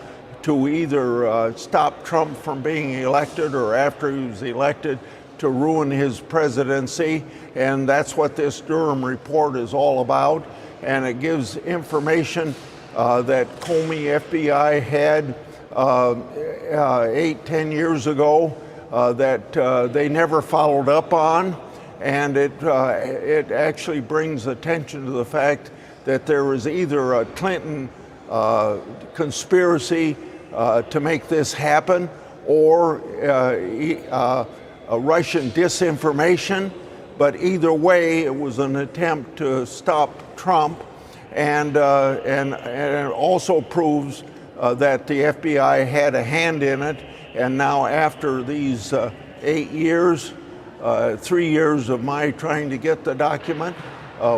to either stop Trump from being elected or after he was elected to ruin his presidency. And that's what this Durham report is all about. And it gives information that Comey FBI had 8-10 years ago that they never followed up on. And it actually brings attention to the fact that there was either a Clinton conspiracy to make this happen, or a Russian disinformation. But either way, it was an attempt to stop Trump, and it also proves that the FBI had a hand in it. And now, after these 8 years, 3 years of my trying to get the document,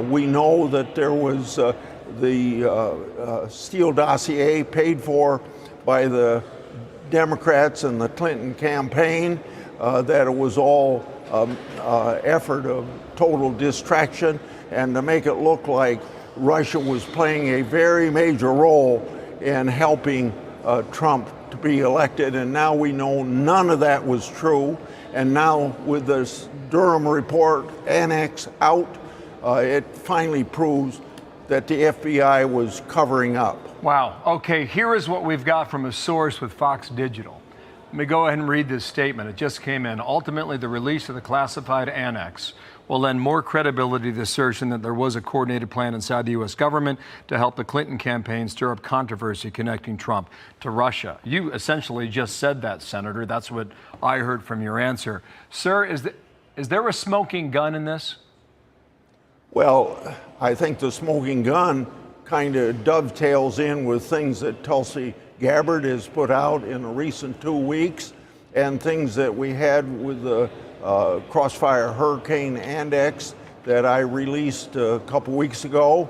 we know that there was the Steele dossier paid for by the Democrats and the Clinton campaign, that it was all effort of total distraction, and to make it look like Russia was playing a very major role in helping Trump to be elected. And now we know none of that was true. And now with this Durham report annex out, it finally proves that the FBI was covering up. Wow. Okay, here is what we've got from a source with Fox Digital. Let me go ahead and read this statement. It just came in. Ultimately, the release of the classified annex will lend more credibility to the assertion that there was a coordinated plan inside the U.S. government to help the Clinton campaign stir up controversy connecting Trump to Russia. You essentially just said that, Senator. That's what I heard from your answer. Sir, is there a smoking gun in this? Well, I think the smoking gun kind of dovetails in with things that Tulsi Gabbard has put out in the recent 2 weeks, and things that we had with the Crossfire Hurricane Index that I released a couple weeks ago.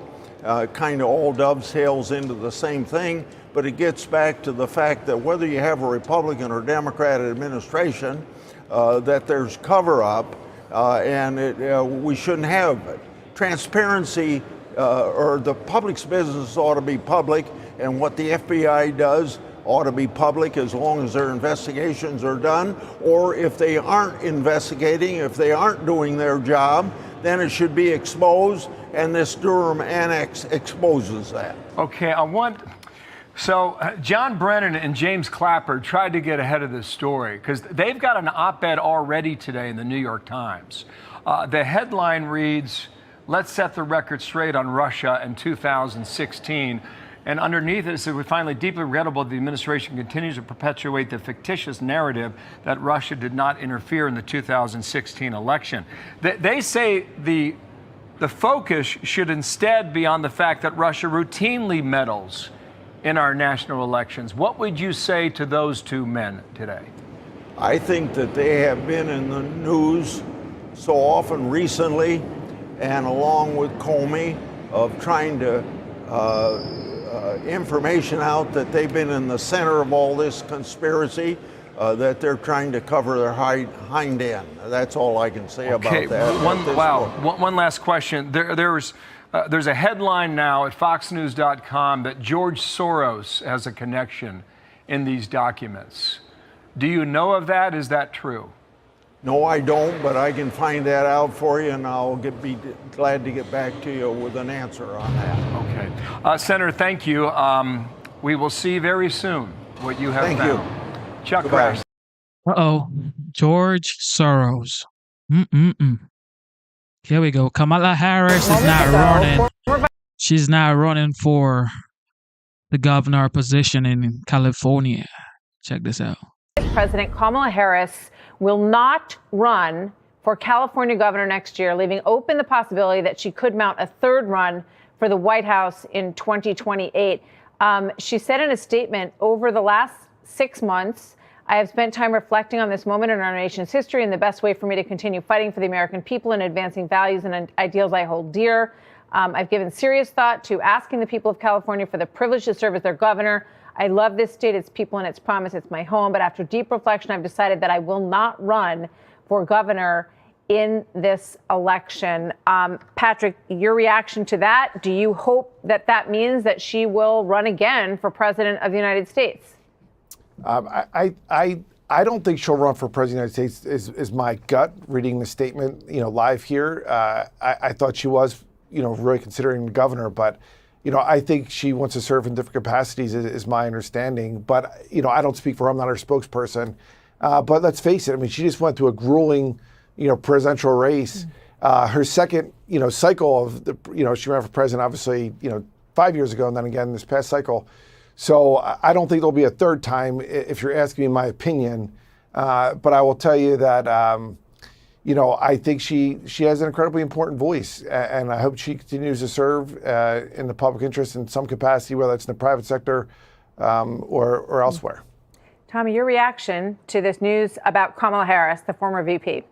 Kind of all dovetails into the same thing, but it gets back to the fact that whether you have a Republican or Democrat administration, that there's cover-up, and we shouldn't have it. Transparency, or the public's business ought to be public, and what the FBI does ought to be public as long as their investigations are done. Or if they aren't investigating, if they aren't doing their job, then it should be exposed, and this Durham annex exposes that. Okay, so John Brennan and James Clapper tried to get ahead of this story because they've got an op-ed already today in the New York Times. The headline reads, "Let's set the record straight on Russia in 2016." And underneath it says, "We find it deeply regrettable that the administration continues to perpetuate the fictitious narrative that Russia did not interfere in the 2016 election." They say the focus should instead be on the fact that Russia routinely meddles in our national elections. What would you say to those two men today? I think that they have been in the news so often recently, and along with Comey, of trying to information out that they've been in the center of all this conspiracy. that they're trying to cover their hind end. That's all I can say about that. One last question. There's a headline now at foxnews.com that George Soros has a connection in these documents. Do you know of that? Is that true? No, I don't, but I can find that out for you, and I'll be glad to get back to you with an answer on that. Okay. Senator, thank you. We will see very soon what you have Thank found. you. Chuck Goodbye. Grassley. Uh-oh. George Soros. Here we go. Kamala Harris is not running. She's not running for the governor position in California. Check this out. President Kamala Harris will not run for California governor next year, leaving open the possibility that she could mount a third run for the White House in 2028. She said in a statement, over the last 6 months, I have spent time reflecting on this moment in our nation's history and the best way for me to continue fighting for the American people and advancing values and ideals I hold dear. I've given serious thought to asking the people of California for the privilege to serve as their governor. I love this state, its people, and its promise. It's my home. But after deep reflection, I've decided that I will not run for governor in this election. Patrick, your reaction to that? Do you hope that that means that she will run again for president of the United States? I don't think she'll run for president of the United States. Is my gut reading the statement, live here. I thought she was, really considering the governor, but. I think she wants to serve in different capacities, is my understanding. But, I don't speak for her. I'm not her spokesperson. But let's face it. I mean, she just went through a grueling, presidential race. Her second, cycle of the, she ran for president, obviously, 5 years ago, and then again this past cycle. So I don't think there'll be a third time, if you're asking me my opinion. But I will tell you that, I think she has an incredibly important voice, and I hope she continues to serve in the public interest in some capacity, whether it's in the private sector or elsewhere. Tommy, your reaction to this news about Kamala Harris, the former VP?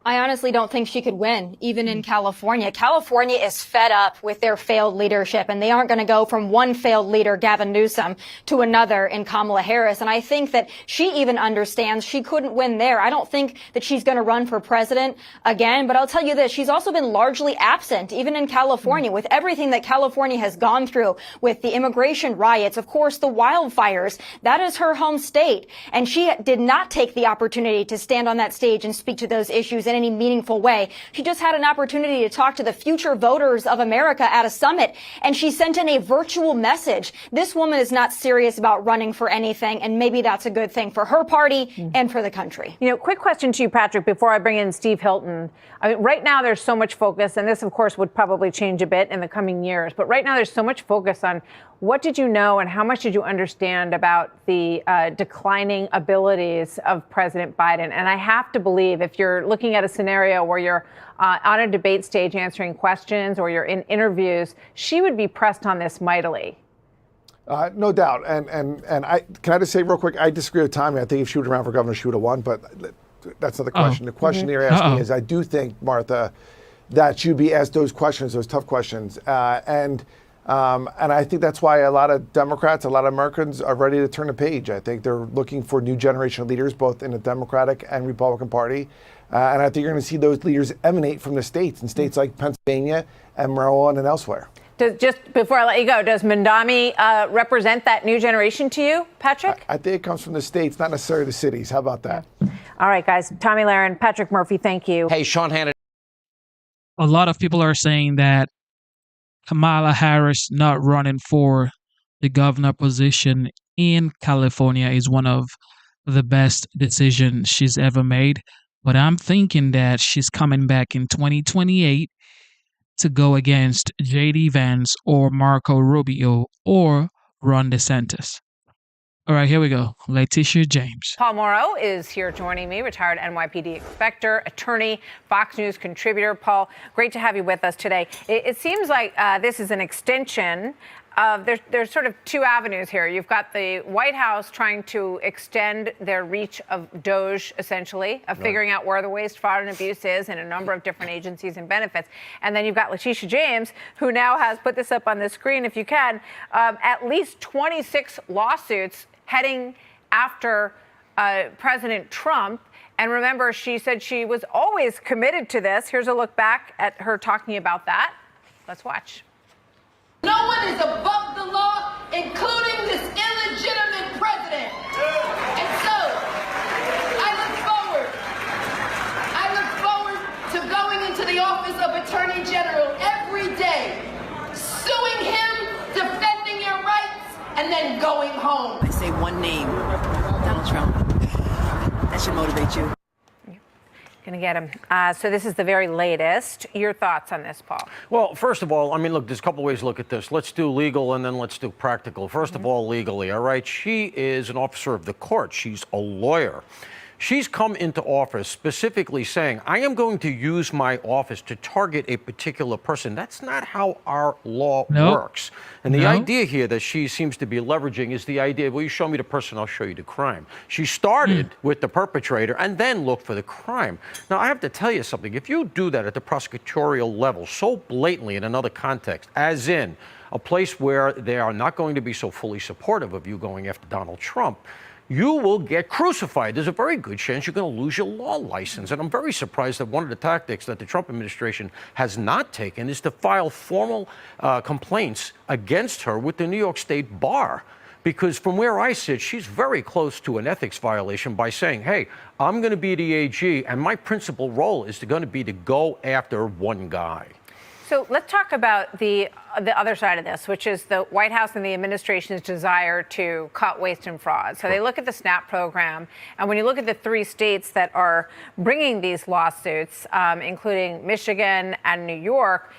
I honestly don't think she could win, even in California. California is fed up with their failed leadership, and they aren't going to go from one failed leader, Gavin Newsom, to another in Kamala Harris. And I think that she even understands she couldn't win there. I don't think that she's going to run for president again, but I'll tell you this, she's also been largely absent, even in California, with everything that California has gone through, with the immigration riots, of course, the wildfires. That is her home state, and she did not take the opportunity to stand on that stage and speak to those issues in any meaningful way. She just had an opportunity to talk to the future voters of America at a summit, and she sent in a virtual message. This woman is not serious about running for anything, and maybe that's a good thing for her party and for the country. Quick question to you, Patrick, before I bring in Steve Hilton. I mean, right now there's so much focus, and this, of course, would probably change a bit in the coming years, but right now there's so much focus on what did you know and how much did you understand about the declining abilities of President Biden? And I have to believe, if you're looking at a scenario where you're on a debate stage answering questions or you're in interviews, she would be pressed on this mightily. No doubt. And can I just say real quick, I disagree with Tommy. I think if she would have ran for governor, she would have won, but that's not the question. The question that you're asking is, I do think, Martha, that she'd be asked those questions, those tough questions. And I think that's why a lot of Democrats, a lot of Americans are ready to turn the page. I think they're looking for new generation of leaders, both in the Democratic and Republican Party. And I think you're going to see those leaders emanate from the states, in states like Pennsylvania and Maryland and elsewhere. Just before I let you go, does Mandami represent that new generation to you, Patrick? I think it comes from the states, not necessarily the cities. How about that? All right, guys. Tommy Lahren, Patrick Murphy, thank you. Hey, Sean Hannity. A lot of people are saying that Kamala Harris not running for the governor position in California is one of the best decisions she's ever made. But I'm thinking that she's coming back in 2028 to go against J.D. Vance or Marco Rubio or Ron DeSantis. All right, here we go. Leticia James. Paul Morrow is here joining me, retired NYPD inspector, attorney, Fox News contributor. Paul, great to have you with us today. It seems like this is an extension of, there's sort of two avenues here. You've got the White House trying to extend their reach of DOJ, essentially, of figuring out where the waste, fraud, and abuse is in a number of different agencies and benefits. And then you've got Leticia James, who now has, put this up on the screen if you can, at least 26 lawsuits heading after President Trump. And remember, she said she was always committed to this. Here's a look back at her talking about that. Let's watch. No one is above the law, including this illegitimate president. And so, I look forward to going into the office of Attorney General every day, suing him, defending your rights, and then going home. I say one name, Donald Trump. That should motivate you. Gonna get him. So this is the very latest. Your thoughts on this, Paul? Well, first of all, I mean, look, there's a couple ways to look at this. Let's do legal and then let's do practical. First of all, legally, all right? She is an officer of the court. She's a lawyer. She's come into office specifically saying, I am going to use my office to target a particular person. That's not how our law works. And the idea here that she seems to be leveraging is the idea, well, you show me the person, I'll show you the crime. She started with the perpetrator and then looked for the crime. Now, I have to tell you something. If you do that at the prosecutorial level so blatantly in another context, as in a place where they are not going to be so fully supportive of you going after Donald Trump, you will get crucified. There's a very good chance you're going to lose your law license. And I'm very surprised that one of the tactics that the Trump administration has not taken is to file formal complaints against her with the New York State Bar. Because from where I sit, she's very close to an ethics violation by saying, hey, I'm going to be the AG, and my principal role is going to be to go after one guy. So let's talk about the other side of this, which is the White House and the administration's desire to cut waste and fraud. So they look at the SNAP program, and when you look at the 3 states that are bringing these lawsuits, including Michigan and New York,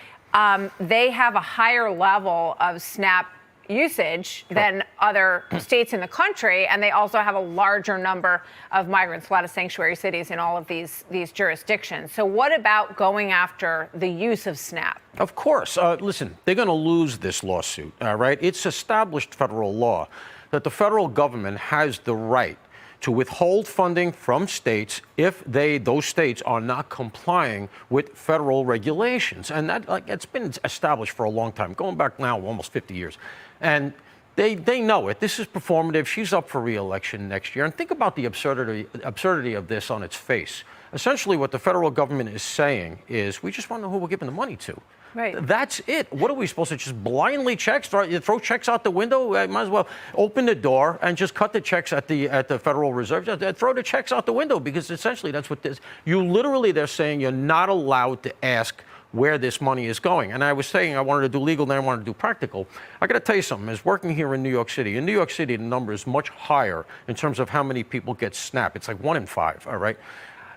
they have a higher level of SNAP usage than other states in the country, and they also have a larger number of migrants, a lot of sanctuary cities in all of these jurisdictions. So what about going after the use of SNAP? Of course. Listen, they're going to lose this lawsuit, all right? It's established federal law that the federal government has the right to withhold funding from states if those states are not complying with federal regulations. And it's been established for a long time, going back now almost 50 years. And they know it. This is performative. She's up for re-election next year. And think about the absurdity of this on its face. Essentially, what the federal government is saying is, we just want to know who we're giving the money to. Right. That's it. What are we supposed to just blindly throw checks out the window? I might as well open the door and just cut the checks at the Federal Reserve. Just throw the checks out the window, because essentially that's what this. They're saying you're not allowed to ask where this money is going. And I was saying I wanted to do legal, then I wanted to do practical. I got to tell you something. As working here in New York City, the number is much higher in terms of how many people get SNAP. It's like 1 in 5. All right.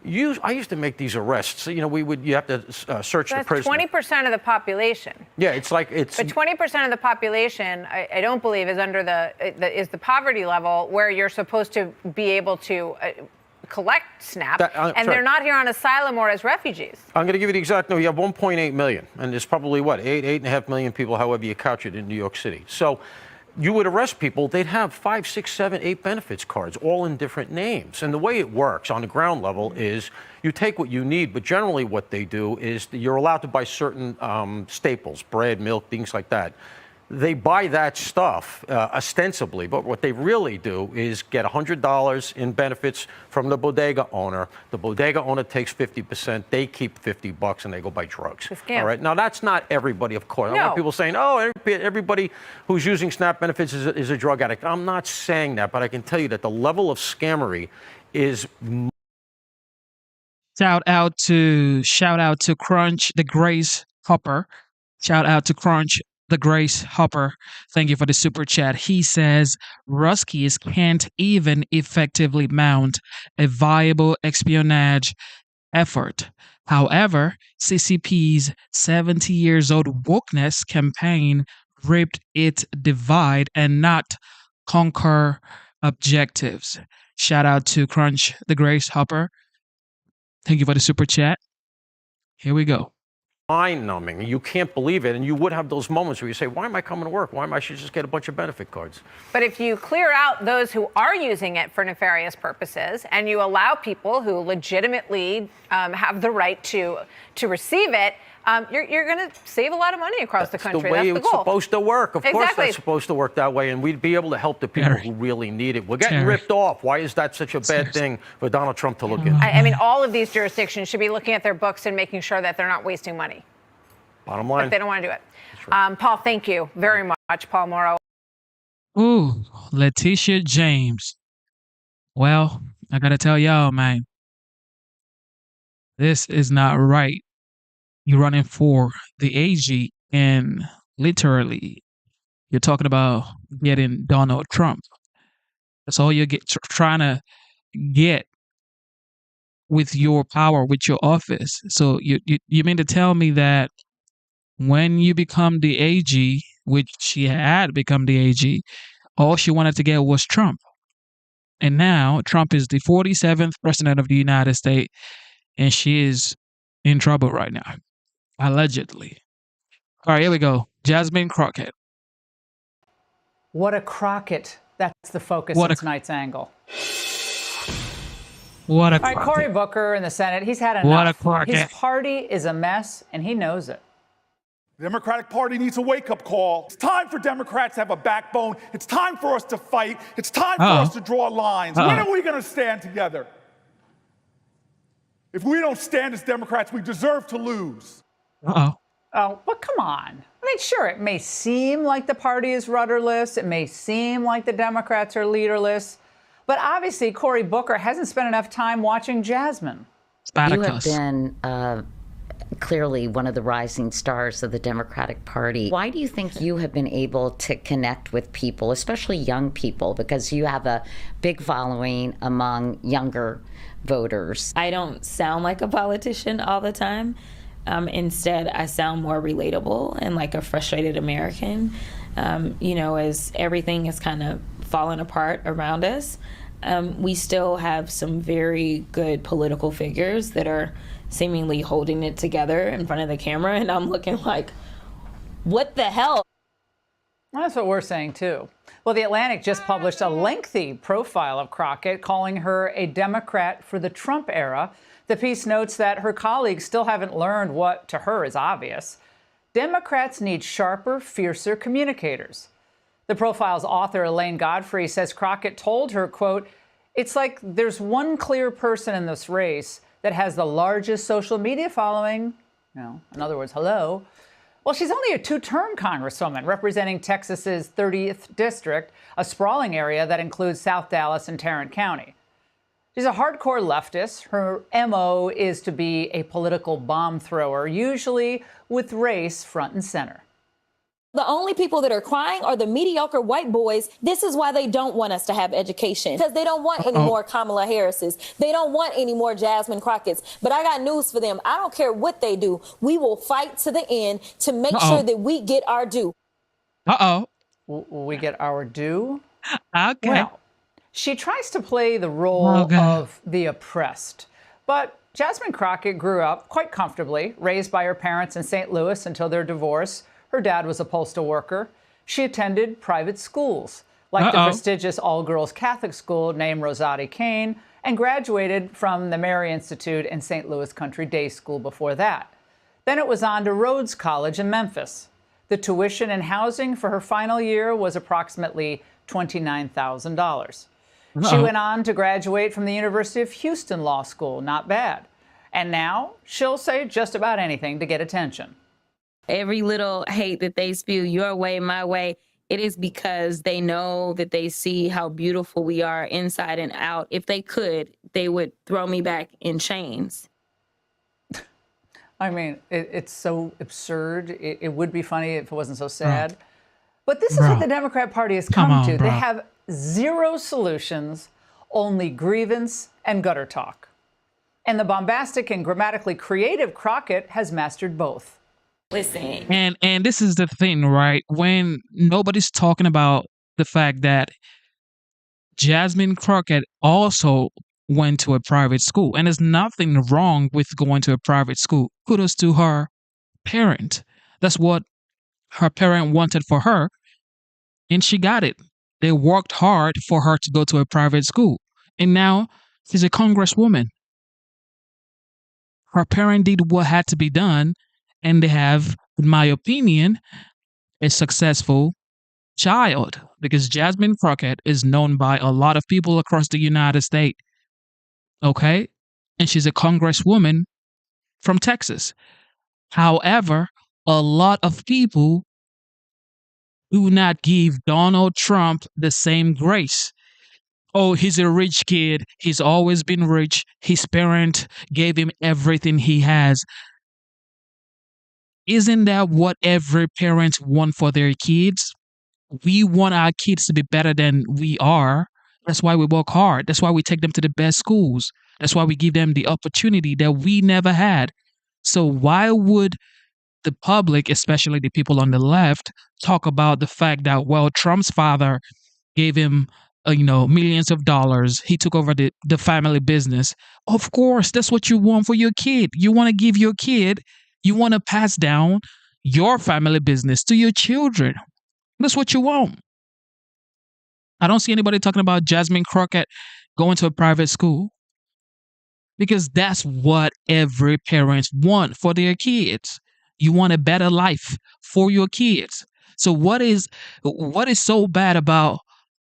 I used to make these arrests. You have to search the prisoner. That's 20% of the population. Yeah, But 20% of the population, I don't believe, is under the poverty level where you're supposed to be able to collect SNAP, and they're not here on asylum or as refugees. I'm going to give you the exact number. You have 1.8 million, and there's probably 8.5 million people, however you couch it, in New York City. So you would arrest people, they'd have 5, 6, 7, 8 benefits cards, all in different names. And the way it works on the ground level is you take what you need, but generally what they do is you're allowed to buy certain staples, bread, milk, things like that. They buy that stuff ostensibly, but what they really do is get $100 in benefits from the bodega owner. The bodega owner takes 50%, they keep $50, and they go buy drugs. All right. Now, that's not everybody, of course. No. I want people saying, oh, everybody who's using SNAP benefits is a drug addict. I'm not saying that, but I can tell you that the level of scammery is. Shout out to Crunch the Grace Hopper. Shout out to Crunch the Grace Hopper. Thank you for the super chat. He says Ruskies can't even effectively mount a viable espionage effort. However, CCP's 70 years old wokeness campaign ripped it divide and not conquer objectives. Shout out to Crunch the Grace Hopper. Thank you for the super chat. Here we go. Mind-numbing. You can't believe it, and you would have those moments where you say, why am I coming to work? Why am I should just get a bunch of benefit cards? But if you clear out those who are using it for nefarious purposes, and you allow people who legitimately have the right to receive it, you're going to save a lot of money across the country. The way That's the it's goal. supposed to work. Of course, Exactly. that's supposed to work that way, and we'd be able to help the people who really need it. We're getting ripped off. Why is that such a bad thing for Donald Trump to look into? I mean, all of these jurisdictions should be looking at their books and making sure that they're not wasting money. Bottom line. If they don't want to do it. Paul, thank you very much. Paul Morrow. Ooh, Leticia James. Well, I gotta tell y'all, man, this is not right. You're running for the AG, and literally, you're talking about getting Donald Trump. That's all you're trying to get with your power, with your office. So you mean to tell me that when you become the AG, which she had become the AG, all she wanted to get was Trump. And now Trump is the 47th president of the United States, and she is in trouble right now, allegedly. All right, here we go. Jasmine Crockett. What a Crockett. That's the focus of tonight's angle. What a All right, Crockett. Cory Booker in the Senate, he's had enough. What a Crockett. His party is a mess, and he knows it. The Democratic Party needs a wake-up call. It's time for Democrats to have a backbone. It's time for us to fight. It's time for us to draw lines. When are we going to stand together? If we don't stand as Democrats, we deserve to lose. Oh, but come on. I mean, sure, it may seem like the party is rudderless. It may seem like the Democrats are leaderless. But obviously, Cory Booker hasn't spent enough time watching Jasmine. You have been clearly one of the rising stars of the Democratic Party. Why do you think you have been able to connect with people, especially young people, because you have a big following among younger voters? I don't sound like a politician all the time. Instead, I sound more relatable and like a frustrated American. As everything is kind of falling apart around us, we still have some very good political figures that are seemingly holding it together in front of the camera, and I'm looking like, what the hell? Well, that's what we're saying, too. Well, The Atlantic just published a lengthy profile of Crockett, calling her a Democrat for the Trump era. The piece notes that her colleagues still haven't learned what, to her, is obvious. Democrats need sharper, fiercer communicators. The profile's author, Elaine Godfrey, says Crockett told her, quote, "It's like there's one clear person in this race that has the largest social media following." In other words, hello. Well, she's only a two-term congresswoman representing Texas's 30th district, a sprawling area that includes South Dallas and Tarrant County. She's a hardcore leftist. Her MO is to be a political bomb thrower, usually with race front and center. The only people that are crying are the mediocre white boys. This is why they don't want us to have education, because they don't want any more Kamala Harrises. They don't want any more Jasmine Crockett's. But I got news for them. I don't care what they do. We will fight to the end to make sure that we get our due. We get our due? Okay. Well, she tries to play the role of the oppressed. But Jasmine Crockett grew up quite comfortably, raised by her parents in St. Louis until their divorce. Her dad was a postal worker. She attended private schools, like the prestigious all-girls Catholic school named Rosati Kane, and graduated from the Mary Institute and St. Louis Country Day School before that. Then it was on to Rhodes College in Memphis. The tuition and housing for her final year was approximately $29,000. She went on to graduate from the University of Houston Law School. Not bad. And now she'll say just about anything to get attention. Every little hate that they spew your way, my way, it is because they know that they see how beautiful we are inside and out. If they could, they would throw me back in chains. I mean, it's so absurd. It would be funny if it wasn't so sad. But this is what the Democrat Party has come to. They have zero solutions, only grievance and gutter talk. And the bombastic and grammatically creative Crockett has mastered both. Listen. And this is the thing, right? When nobody's talking about the fact that Jasmine Crockett also went to a private school, and there's nothing wrong with going to a private school. Kudos to her parent. That's what her parent wanted for her, and she got it. They worked hard for her to go to a private school, and now she's a congresswoman. Her parent did what had to be done, and they have, in my opinion, a successful child, because Jasmine Crockett is known by a lot of people across the United States. Okay? And she's a congresswoman from Texas. However, a lot of people do not give Donald Trump the same grace. Oh, he's a rich kid. He's always been rich. His parent gave him everything he has. Isn't that what every parent want for their kids? We want our kids to be better than we are. That's why we work hard. That's why we take them to the best schools. That's why we give them the opportunity that we never had. So why would the public, especially the people on the left, talk about the fact that, well, Trump's father gave him, millions of dollars. He took over the family business. Of course, that's what you want for your kid. You want to give your kid, you want to pass down your family business to your children. That's what you want. I don't see anybody talking about Jasmine Crockett going to a private school, because that's what every parent want for their kids. You want a better life for your kids. So what is so bad about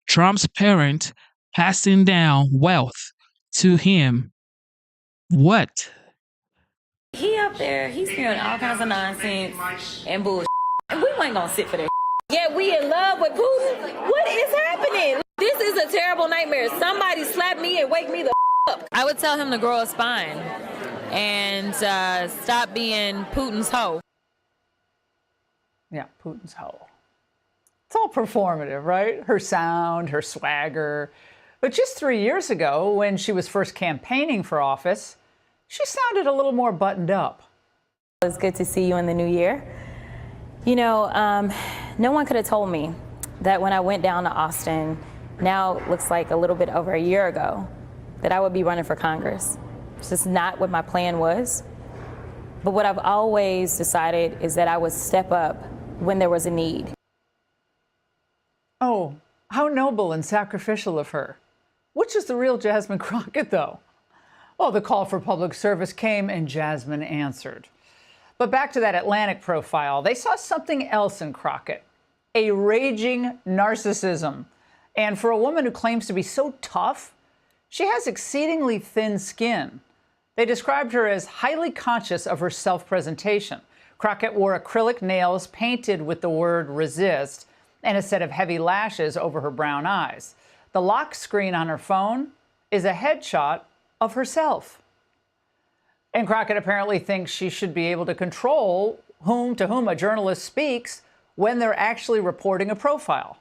Trump's parent passing down wealth to him? What? He up there, he's spewing all kinds of nonsense and bullshit. And we ain't gonna sit for that. Yeah, we in love with Putin. What is happening? This is a terrible nightmare. Somebody slap me and wake me the up. I would tell him to grow a spine and stop being Putin's hoe. Yeah, Putin's hoe. It's all performative, right? Her sound, her swagger. But just 3 years ago, when she was first campaigning for office, she sounded a little more buttoned up. It's good to see you in the new year. No one could have told me that when I went down to Austin, now it looks like a little bit over a year ago, that I would be running for Congress. It's just not what my plan was. But what I've always decided is that I would step up when there was a need. Oh, how noble and sacrificial of her. Which is the real Jasmine Crockett, though? Well, the call for public service came and Jasmine answered. But back to that Atlantic profile, they saw something else in Crockett, a raging narcissism. And for a woman who claims to be so tough, she has exceedingly thin skin. They described her as highly conscious of her self-presentation. Crockett wore acrylic nails painted with the word resist and a set of heavy lashes over her brown eyes. The lock screen on her phone is a headshot of herself. And Crockett apparently thinks she should be able to control to whom a journalist speaks when they're actually reporting a profile.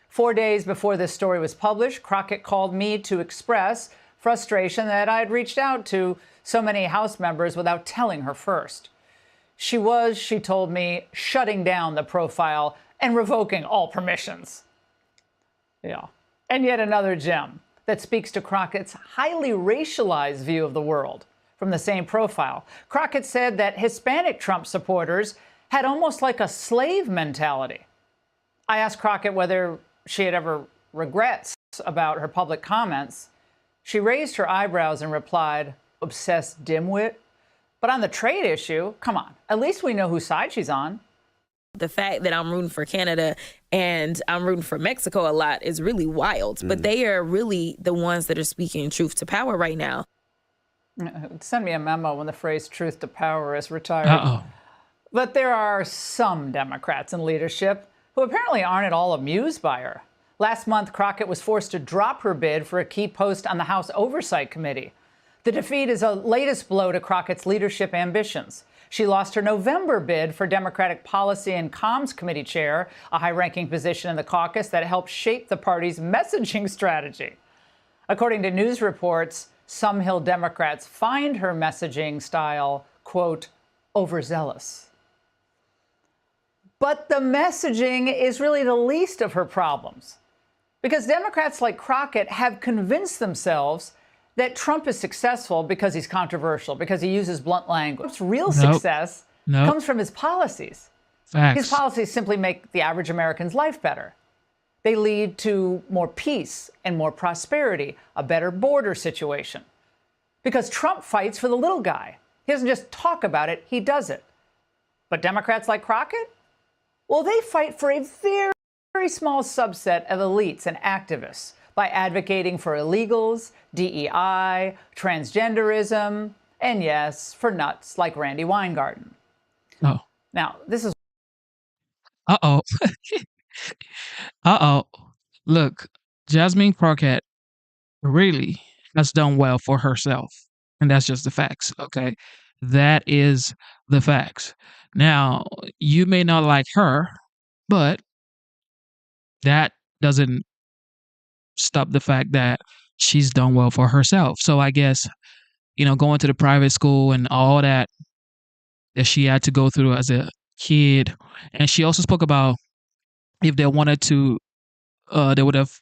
4 days before this story was published, Crockett called me to express frustration that I had reached out to so many House members without telling her first. She told me, shutting down the profile and revoking all permissions. Yeah. And yet another gem that speaks to Crockett's highly racialized view of the world. From the same profile, Crockett said that Hispanic Trump supporters had almost like a slave mentality. I asked Crockett whether she had ever regrets about her public comments. She raised her eyebrows and replied, "Obsessed dimwit." But on the trade issue, come on, at least we know whose side she's on. The fact that I'm rooting for Canada and I'm rooting for Mexico a lot is really wild. But they are really the ones that are speaking truth to power right now. Send me a memo when the phrase truth to power is retired. Uh-oh. But there are some Democrats in leadership who apparently aren't at all amused by her. Last month, Crockett was forced to drop her bid for a key post on the House Oversight Committee. The defeat is a latest blow to Crockett's leadership ambitions. She lost her November bid for Democratic Policy and Comms Committee chair, a high-ranking position in the caucus that helped shape the party's messaging strategy. According to news reports, some Hill Democrats find her messaging style, quote, overzealous. But the messaging is really the least of her problems, because Democrats like Crockett have convinced themselves that Trump is successful because he's controversial, because he uses blunt language. Trump's real success comes from his policies. Facts. His policies simply make the average American's life better. They lead to more peace and more prosperity, a better border situation. Because Trump fights for the little guy. He doesn't just talk about it, he does it. But Democrats like Crockett? Well, they fight for a very small subset of elites and activists by advocating for illegals, DEI, transgenderism, and yes, for nuts like Randy Weingarten. Oh. Now, this is... Uh-oh. Uh-oh. Look, Jasmine Crockett really has done well for herself. And that's just the facts, okay? That is the facts. Now, you may not like her, but that doesn't stop the fact that she's done well for herself. So I guess, going to the private school and all that she had to go through as a kid. And she also spoke about if they wanted to, they would have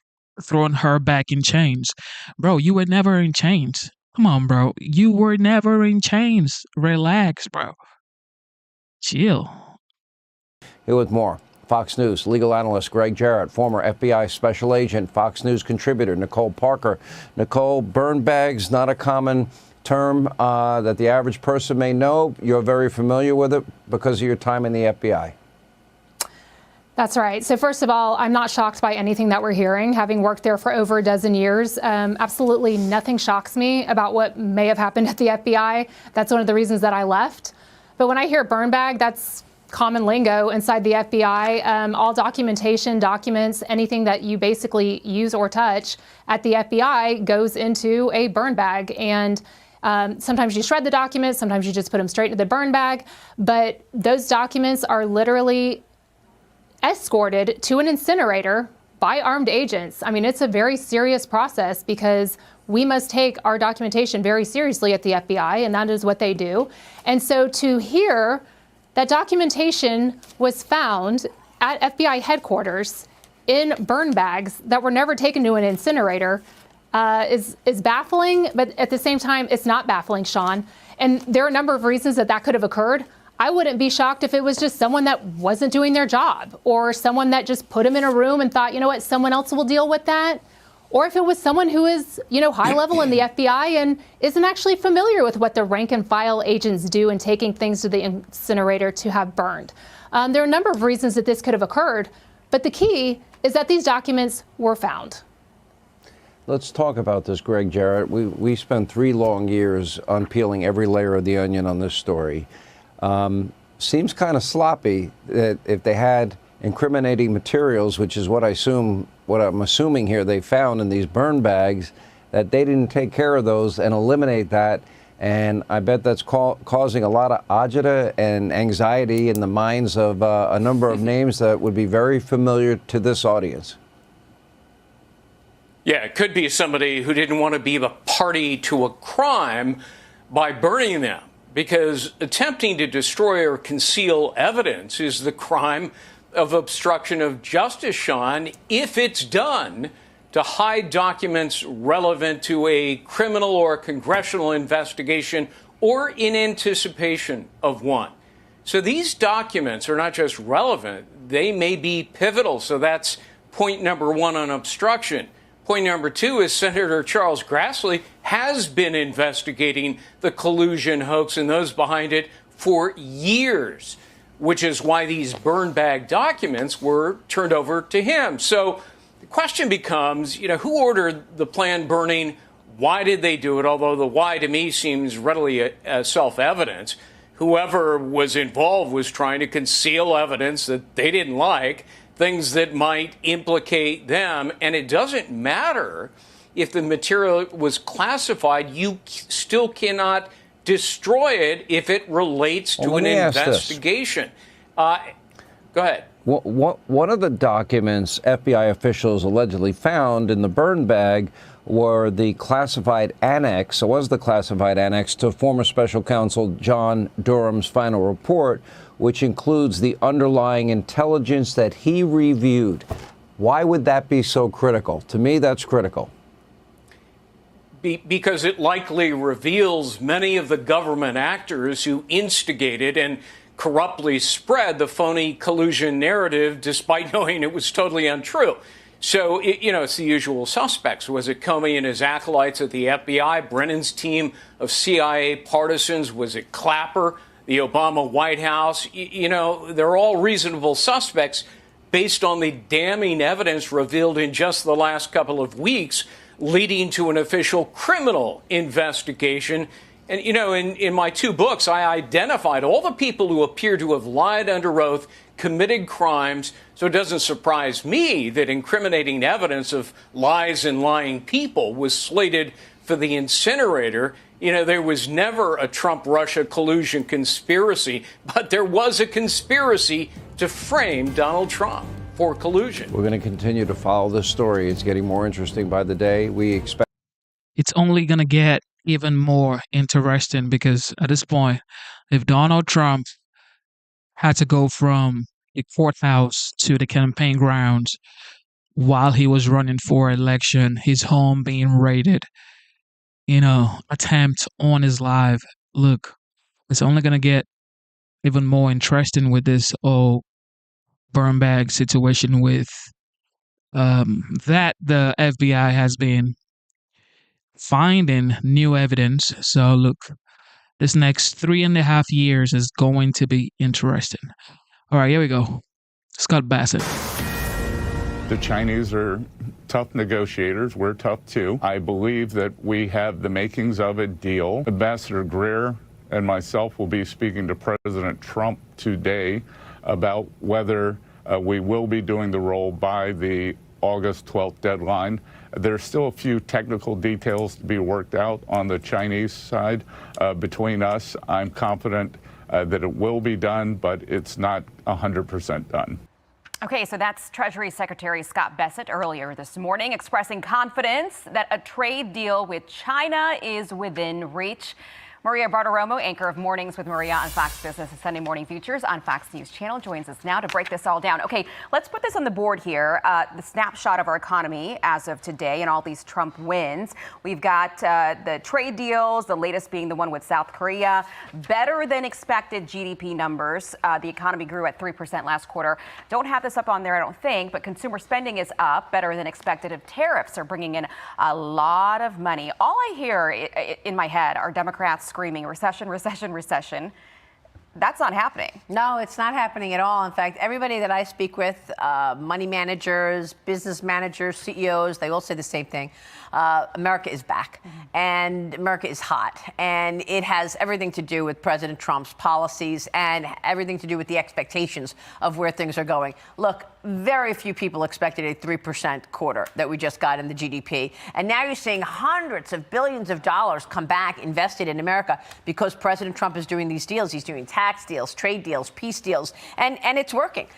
thrown her back in chains. Bro, you were never in chains. Come on, bro. You were never in chains. Relax, bro. Chill. Here with more. Fox News legal analyst Greg Jarrett, former FBI special agent, Fox News contributor Nicole Parker. Nicole, burn bags, not a common term that the average person may know. You're very familiar with it because of your time in the FBI. That's right. So first of all, I'm not shocked by anything that we're hearing, having worked there for over a dozen years. Absolutely nothing shocks me about what may have happened at the FBI. That's one of the reasons that I left. But when I hear burn bag, that's common lingo inside the FBI. All documentation, documents, anything that you basically use or touch at the FBI goes into a burn bag. And sometimes you shred the documents, sometimes you just put them straight into the burn bag. But those documents are literally escorted to an incinerator by armed agents. I mean, it's a very serious process because we must take our documentation very seriously at the FBI, and that is what they do. And so to hear that documentation was found at FBI headquarters in burn bags that were never taken to an incinerator is baffling, but at the same time, it's not baffling, Sean. And there are a number of reasons that could have occurred. I wouldn't be shocked if it was just someone that wasn't doing their job, or someone that just put them in a room and thought, you know what, someone else will deal with that. Or if it was someone who is, high level in the FBI and isn't actually familiar with what the rank and file agents do in taking things to the incinerator to have burned. There are a number of reasons that this could have occurred, but the key is that these documents were found. Let's talk about this, Greg Jarrett. We spent 3 long years unpeeling every layer of the onion on this story. Seems kind of sloppy that if they had incriminating materials, which is what I'm assuming here they found in these burn bags, that they didn't take care of those and eliminate that. And I bet that's causing a lot of agita and anxiety in the minds of a number of names that would be very familiar to this audience. Yeah, it could be somebody who didn't want to be the party to a crime by burning them, because attempting to destroy or conceal evidence is the crime of obstruction of justice, Sean, if it's done to hide documents relevant to a criminal or congressional investigation or in anticipation of one. So these documents are not just relevant, they may be pivotal. So that's point number 1 on obstruction. Point number 2 is Senator Charles Grassley has been investigating the collusion hoax and those behind it for years, which is why these burn bag documents were turned over to him. So the question becomes, who ordered the planned burning? Why did they do it? Although the why to me seems readily self-evident. Whoever was involved was trying to conceal evidence that they didn't like, things that might implicate them. And it doesn't matter if the material was classified, you still cannot destroy it if it relates to an investigation. Go ahead. One of the documents FBI officials allegedly found in the burn bag were the classified annex, to former special counsel John Durham's final report, which includes the underlying intelligence that he reviewed. Why would that be so critical? To me, that's critical. Because it likely reveals many of the government actors who instigated and corruptly spread the phony collusion narrative, despite knowing it was totally untrue. So, it's the usual suspects. Was it Comey and his acolytes at the FBI, Brennan's team of CIA partisans? Was it Clapper the Obama White House. They're all reasonable suspects based on the damning evidence revealed in just the last couple of weeks, leading to an official criminal investigation. And, in my 2 books, I identified all the people who appear to have lied under oath, committed crimes. So it doesn't surprise me that incriminating evidence of lies and lying people was slated for the incinerator. There was never a Trump-Russia collusion conspiracy, but there was a conspiracy to frame Donald Trump for collusion. We're going to continue to follow this story. It's getting more interesting by the day. We expect it's only going to get even more interesting because at this point, if Donald Trump had to go from the courthouse to the campaign grounds while he was running for election, his home being raided, attempt on his life. Look, it's only going to get even more interesting with this whole burn bag situation with that the FBI has been finding new evidence. So look, this next 3.5 years is going to be interesting. All right, here we go. Scott Bassett. The Chinese are tough negotiators. We're tough too. I believe that we have the makings of a deal. Ambassador Greer and myself will be speaking to President Trump today about whether we will be doing the role by the August 12th deadline. There's still a few technical details to be worked out on the Chinese side. Between us, I'm confident that it will be done, but it's not 100% done. Okay, so that's Treasury Secretary Scott Bassett earlier this morning expressing confidence that a trade deal with China is within reach. Maria Bartiromo, anchor of Mornings with Maria on Fox Business and Sunday Morning Futures on Fox News Channel, joins us now to break this all down. Okay, let's put this on the board here. The snapshot of our economy as of today and all these Trump wins. We've got the trade deals, the latest being the one with South Korea. Better than expected GDP numbers. The economy grew at 3% last quarter. Don't have this up on there, I don't think, but consumer spending is up. Better than expected. If tariffs are bringing in a lot of money. All I hear in my head are Democrats screaming recession, recession, recession. That's not happening. No, it's not happening at all. In fact, everybody that I speak with, money managers, business managers, CEOs, they all say the same thing. America is back, and America is hot, and it has everything to do with President Trump's policies and everything to do with the expectations of where things are going. Look, very few people expected a 3% quarter that we just got in the GDP, and now you're seeing hundreds of billions of dollars come back invested in America because President Trump is doing these deals. He's doing tax deals, trade deals, peace deals, and it's working.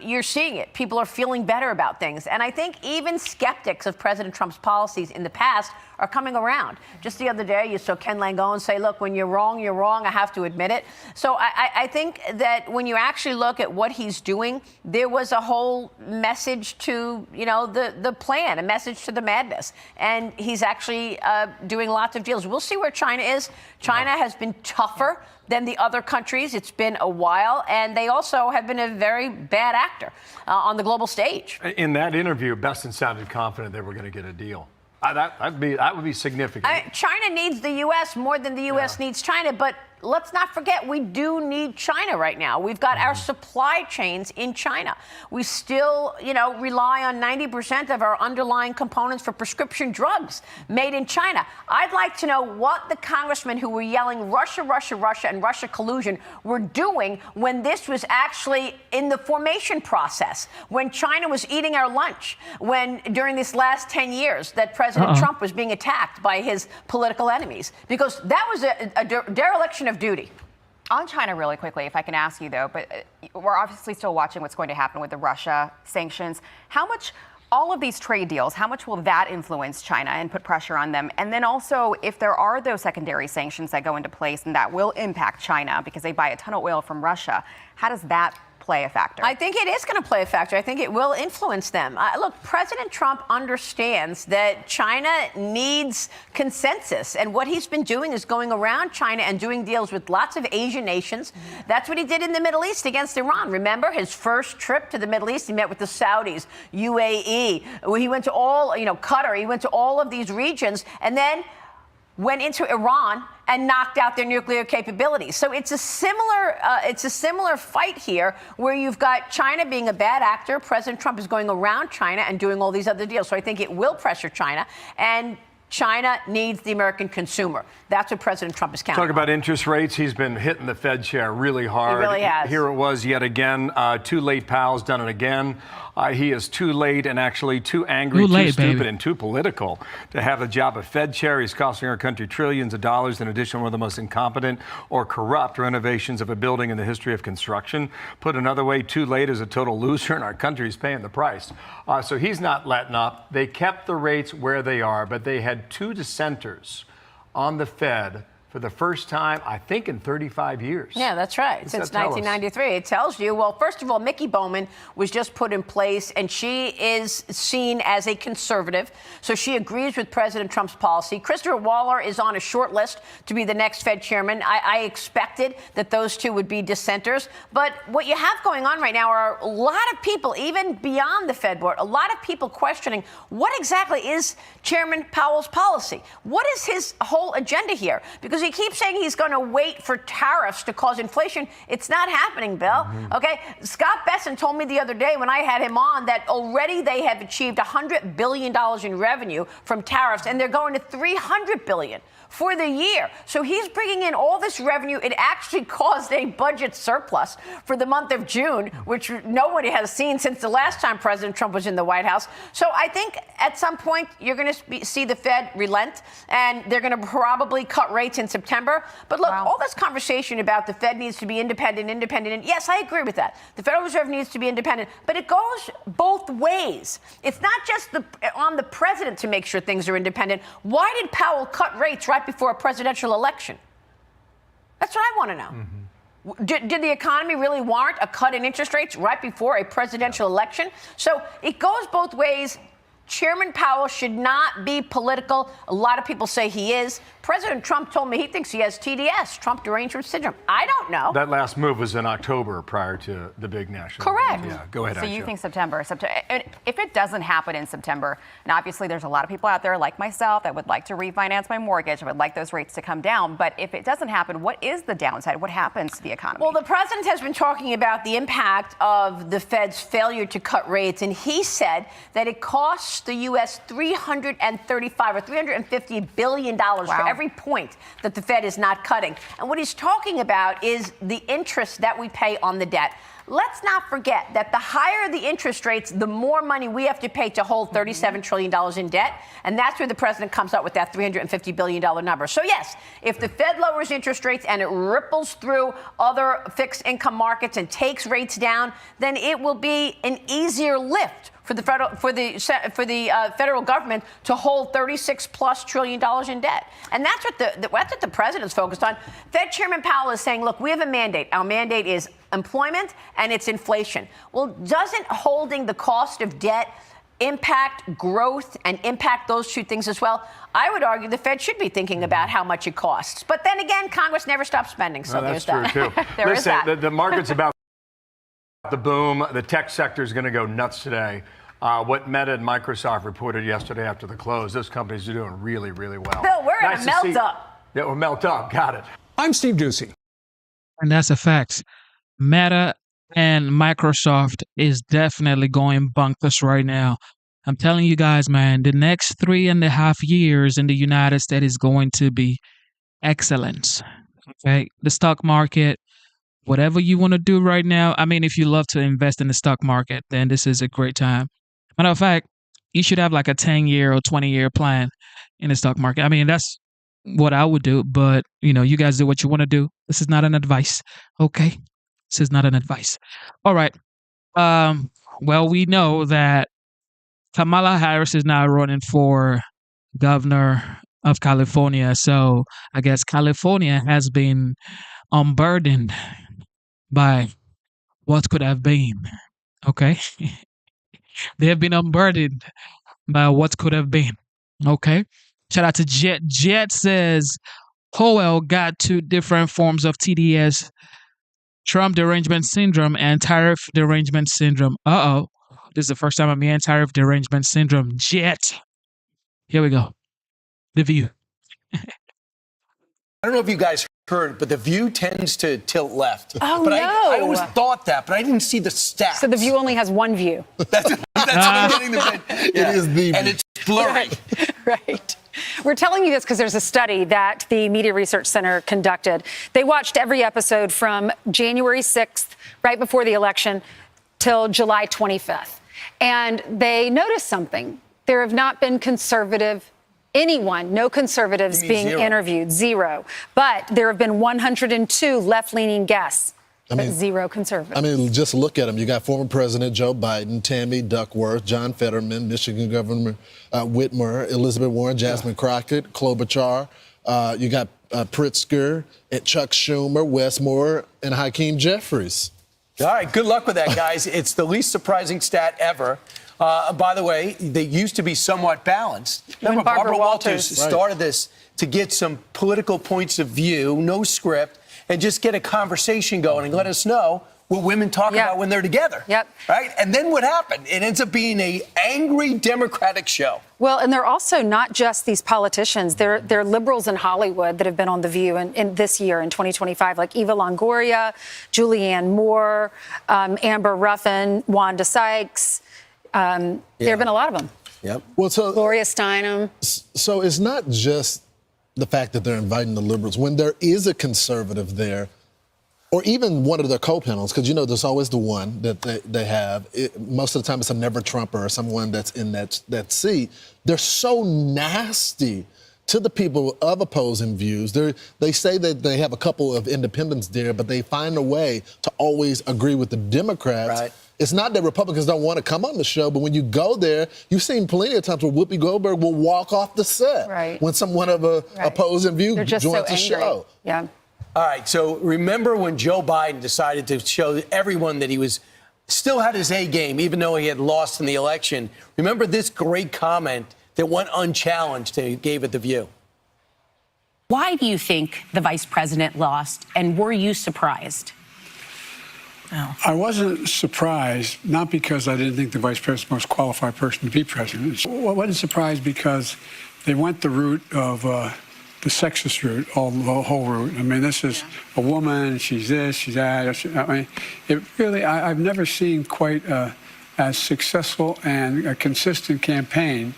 You're seeing it. People are feeling better about things. And I think even skeptics of President Trump's policies in the past are coming around. Just the other day, you saw Ken Langone say, look, when you're wrong, you're wrong. I have to admit it. So I think that when you actually look at what he's doing, there was a whole message to, the plan, a message to the madness. And he's actually doing lots of deals. We'll see where China is. China has been tougher than the other countries. It's been a while, and they also have been a very bad actor on the global stage. In that interview, Besson sounded confident they were going to get a deal. That would be significant. China needs the U.S. more than the U.S. needs China, but let's not forget, we do need China right now. We've got our supply chains in China. We still, rely on 90% of our underlying components for prescription drugs made in China. I'd like to know what the congressmen who were yelling Russia, Russia, Russia, and Russia collusion were doing when this was actually in the formation process, when China was eating our lunch, when during this last 10 years that President Trump was being attacked by his political enemies, because that was a dereliction of duty. On China, really quickly, if I can ask you, though, but we're obviously still watching what's going to happen with the Russia sanctions. How much, all of these trade deals, how much will that influence China and put pressure on them? And then also, if there are those secondary sanctions that go into place and that will impact China because they buy a ton of oil from Russia, how does that play a factor? I think it is going to play a factor. I think it will influence them. Look, President Trump understands that China needs consensus. And what he's been doing is going around China and doing deals with lots of Asian nations. That's what he did in the Middle East against Iran. Remember his first trip to the Middle East? He met with the Saudis, UAE. He went to all, Qatar. He went to all of these regions. And then went into Iran and knocked out their nuclear capabilities. So it's a similar fight here where you've got China being a bad actor. President Trump is going around China and doing all these other deals. So I think it will pressure China. And China needs the American consumer. That's what President Trump is counting on. Talk about interest rates. He's been hitting the Fed chair really hard. He really has. Here it was yet again. Too late, Powell's done it again. He is too late and actually too angry, too stupid, and too political to have the job of Fed chair. He's costing our country trillions of dollars. In addition, one of the most incompetent or corrupt renovations of a building in the history of construction. Put another way, too late is a total loser, and our country is paying the price. So he's not letting up. They kept the rates where they are, but they had two dissenters on the Fed for the first time, I think, in 35 years. Yeah, that's right. Since 1993. It tells you, well, first of all, Mickey Bowman was just put in place, and she is seen as a conservative. So she agrees with President Trump's policy. Christopher Waller is on a short list to be the next Fed chairman. I expected that those two would be dissenters. But what you have going on right now are a lot of people, even beyond the Fed board, a lot of people questioning what exactly is Chairman Powell's policy? What is his whole agenda here? Because he keeps saying he's going to wait for tariffs to cause inflation. It's not happening, Bill. Okay. Scott Besson told me the other day when I had him on that already they have achieved $100 billion in revenue from tariffs, and they're going to $300 billion for the year. So he's bringing in all this revenue. It actually caused a budget surplus for the month of June, which nobody has seen since the last time President Trump was in the White House. So I think at some point you're going to see the Fed relent, and they're going to probably cut rates in September. But look, all this conversation about the Fed needs to be independent, and yes, I agree with that. The Federal Reserve needs to be independent, but it goes both ways. It's not just on the president to make sure things are independent. Why did Powell cut rates right before a presidential election? That's what I want to know. Did the economy really warrant a cut in interest rates right before a presidential election? So it goes both ways. Chairman Powell should not be political. A lot of people say he is. President Trump told me he thinks he has TDS, Trump derangement syndrome. I don't know. That last move was in October prior to the big national. Correct. Yeah, go ahead. So you think September. If it doesn't happen in September, and obviously there's a lot of people out there like myself that would like to refinance my mortgage. I would like those rates to come down. But if it doesn't happen, what is the downside? What happens to the economy? Well, the president has been talking about the impact of the Fed's failure to cut rates, and he said that it costs the U.S. $335 or $350 billion for every point that the Fed is not cutting. And what he's talking about is the interest that we pay on the debt. Let's not forget that the higher the interest rates, the more money we have to pay to hold $37 trillion in debt. And that's where the president comes up with that $350 billion number. So, yes, if the Fed lowers interest rates and it ripples through other fixed income markets and takes rates down, then it will be an easier lift for the federal government to hold $36+ trillion in debt. And that's what the president's focused on. Fed Chairman Powell is saying, look, we have a mandate. Our mandate is employment and it's inflation. Well, doesn't holding the cost of debt impact growth and impact those two things as well? I would argue the Fed should be thinking about how much it costs. But then again, Congress never stops spending. So that's there's true, that. Too. Listen, the market's about the boom. The tech sector is going to go nuts today. What Meta and Microsoft reported yesterday after the close, those companies are doing really, really well. Bill, we're in a melt up. Yeah, we're melt up. Got it. I'm Steve Ducey. And that's a fact. Meta and Microsoft is definitely going bonkers right now. I'm telling you guys, man, the next 3.5 years in the United States is going to be excellent. Okay, the stock market, whatever you want to do right now. I mean, if you love to invest in the stock market, then this is a great time. Matter of fact, you should have like a 10-year or 20-year plan in the stock market. I mean, that's what I would do, but you guys do what you want to do. This is not an advice. Okay. This is not an advice. All right. Well, we know that Kamala Harris is now running for governor of California. So I guess California has been unburdened by what could have been. Okay. They have been unburdened by what could have been. Okay. Shout out to Jet. Jet says Howell got two different forms of TDS, Trump derangement syndrome and tariff derangement syndrome. Uh-oh. This is the first time I'm hearing tariff derangement syndrome. Jet. Here we go. The view. don't know if you guys heard, but the View tends to tilt left. Oh, but no. I always thought that, but I didn't see the stats. So the View only has one view. That's what I'm getting the bit. Yeah. It is the and it's blurry. Right. We're telling you this because there's a study that the Media Research Center conducted. They watched every episode from January 6th, right before the election, till July 25th. And they noticed something. There have not been no conservatives being interviewed, zero. But there have been 102 left-leaning guests. But zero conservatives. I mean, just look at them. You got former President Joe Biden, Tammy Duckworth, John Fetterman, Michigan Governor Whitmer, Elizabeth Warren, Jasmine Crockett, Klobuchar. You got Pritzker, and Chuck Schumer, Wes Moore, and Hakeem Jeffries. All right, good luck with that, guys. It's the least surprising stat ever. By the way, they used to be somewhat balanced. Remember, Barbara Walters started this to get some political points of view, no script, and just get a conversation going and let us know what women talk about when they're together. Yep. Right? And then what happened? It ends up being an angry Democratic show. Well, and they're also not just these politicians. They're liberals in Hollywood that have been on The View in this year, in 2025, like Eva Longoria, Julianne Moore, Amber Ruffin, Wanda Sykes. There have been a lot of them. Yep. Well, so Gloria Steinem. So it's not just the fact that they're inviting the liberals. When there is a conservative there, or even one of their co-panels, because, there's always the one that they have. Most of the time it's a never-Trumper or someone that's in that seat. They're so nasty to the people of opposing views. They say that they have a couple of independents there, but they find a way to always agree with the Democrats. Right. It's not that Republicans don't want to come on the show, but when you go there, you've seen plenty of times where Whoopi Goldberg will walk off the set when someone of a opposing view joins the show. Yeah. All right, so remember when Joe Biden decided to show everyone that he still had his A game, even though he had lost in the election? Remember this great comment that went unchallenged that he gave at The View. Why do you think the vice president lost, and were you surprised? I wasn't surprised, not because I didn't think the vice president was the most qualified person to be president. I wasn't surprised because they went the route of the sexist route, the whole route. I mean, this is a woman, she's this, she's that. I mean, it really, I've never seen quite as successful and a consistent campaign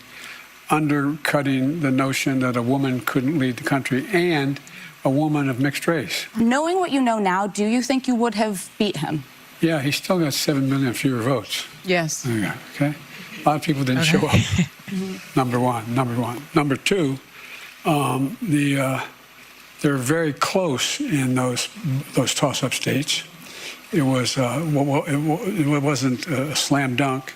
undercutting the notion that a woman couldn't lead the country and a woman of mixed race. Knowing what you know now, do you think you would have beat him? Yeah, he still got 7 million fewer votes. Yes. Okay. A lot of people didn't show up. Number one. Number two, they're very close in those toss-up states. It wasn't a slam dunk.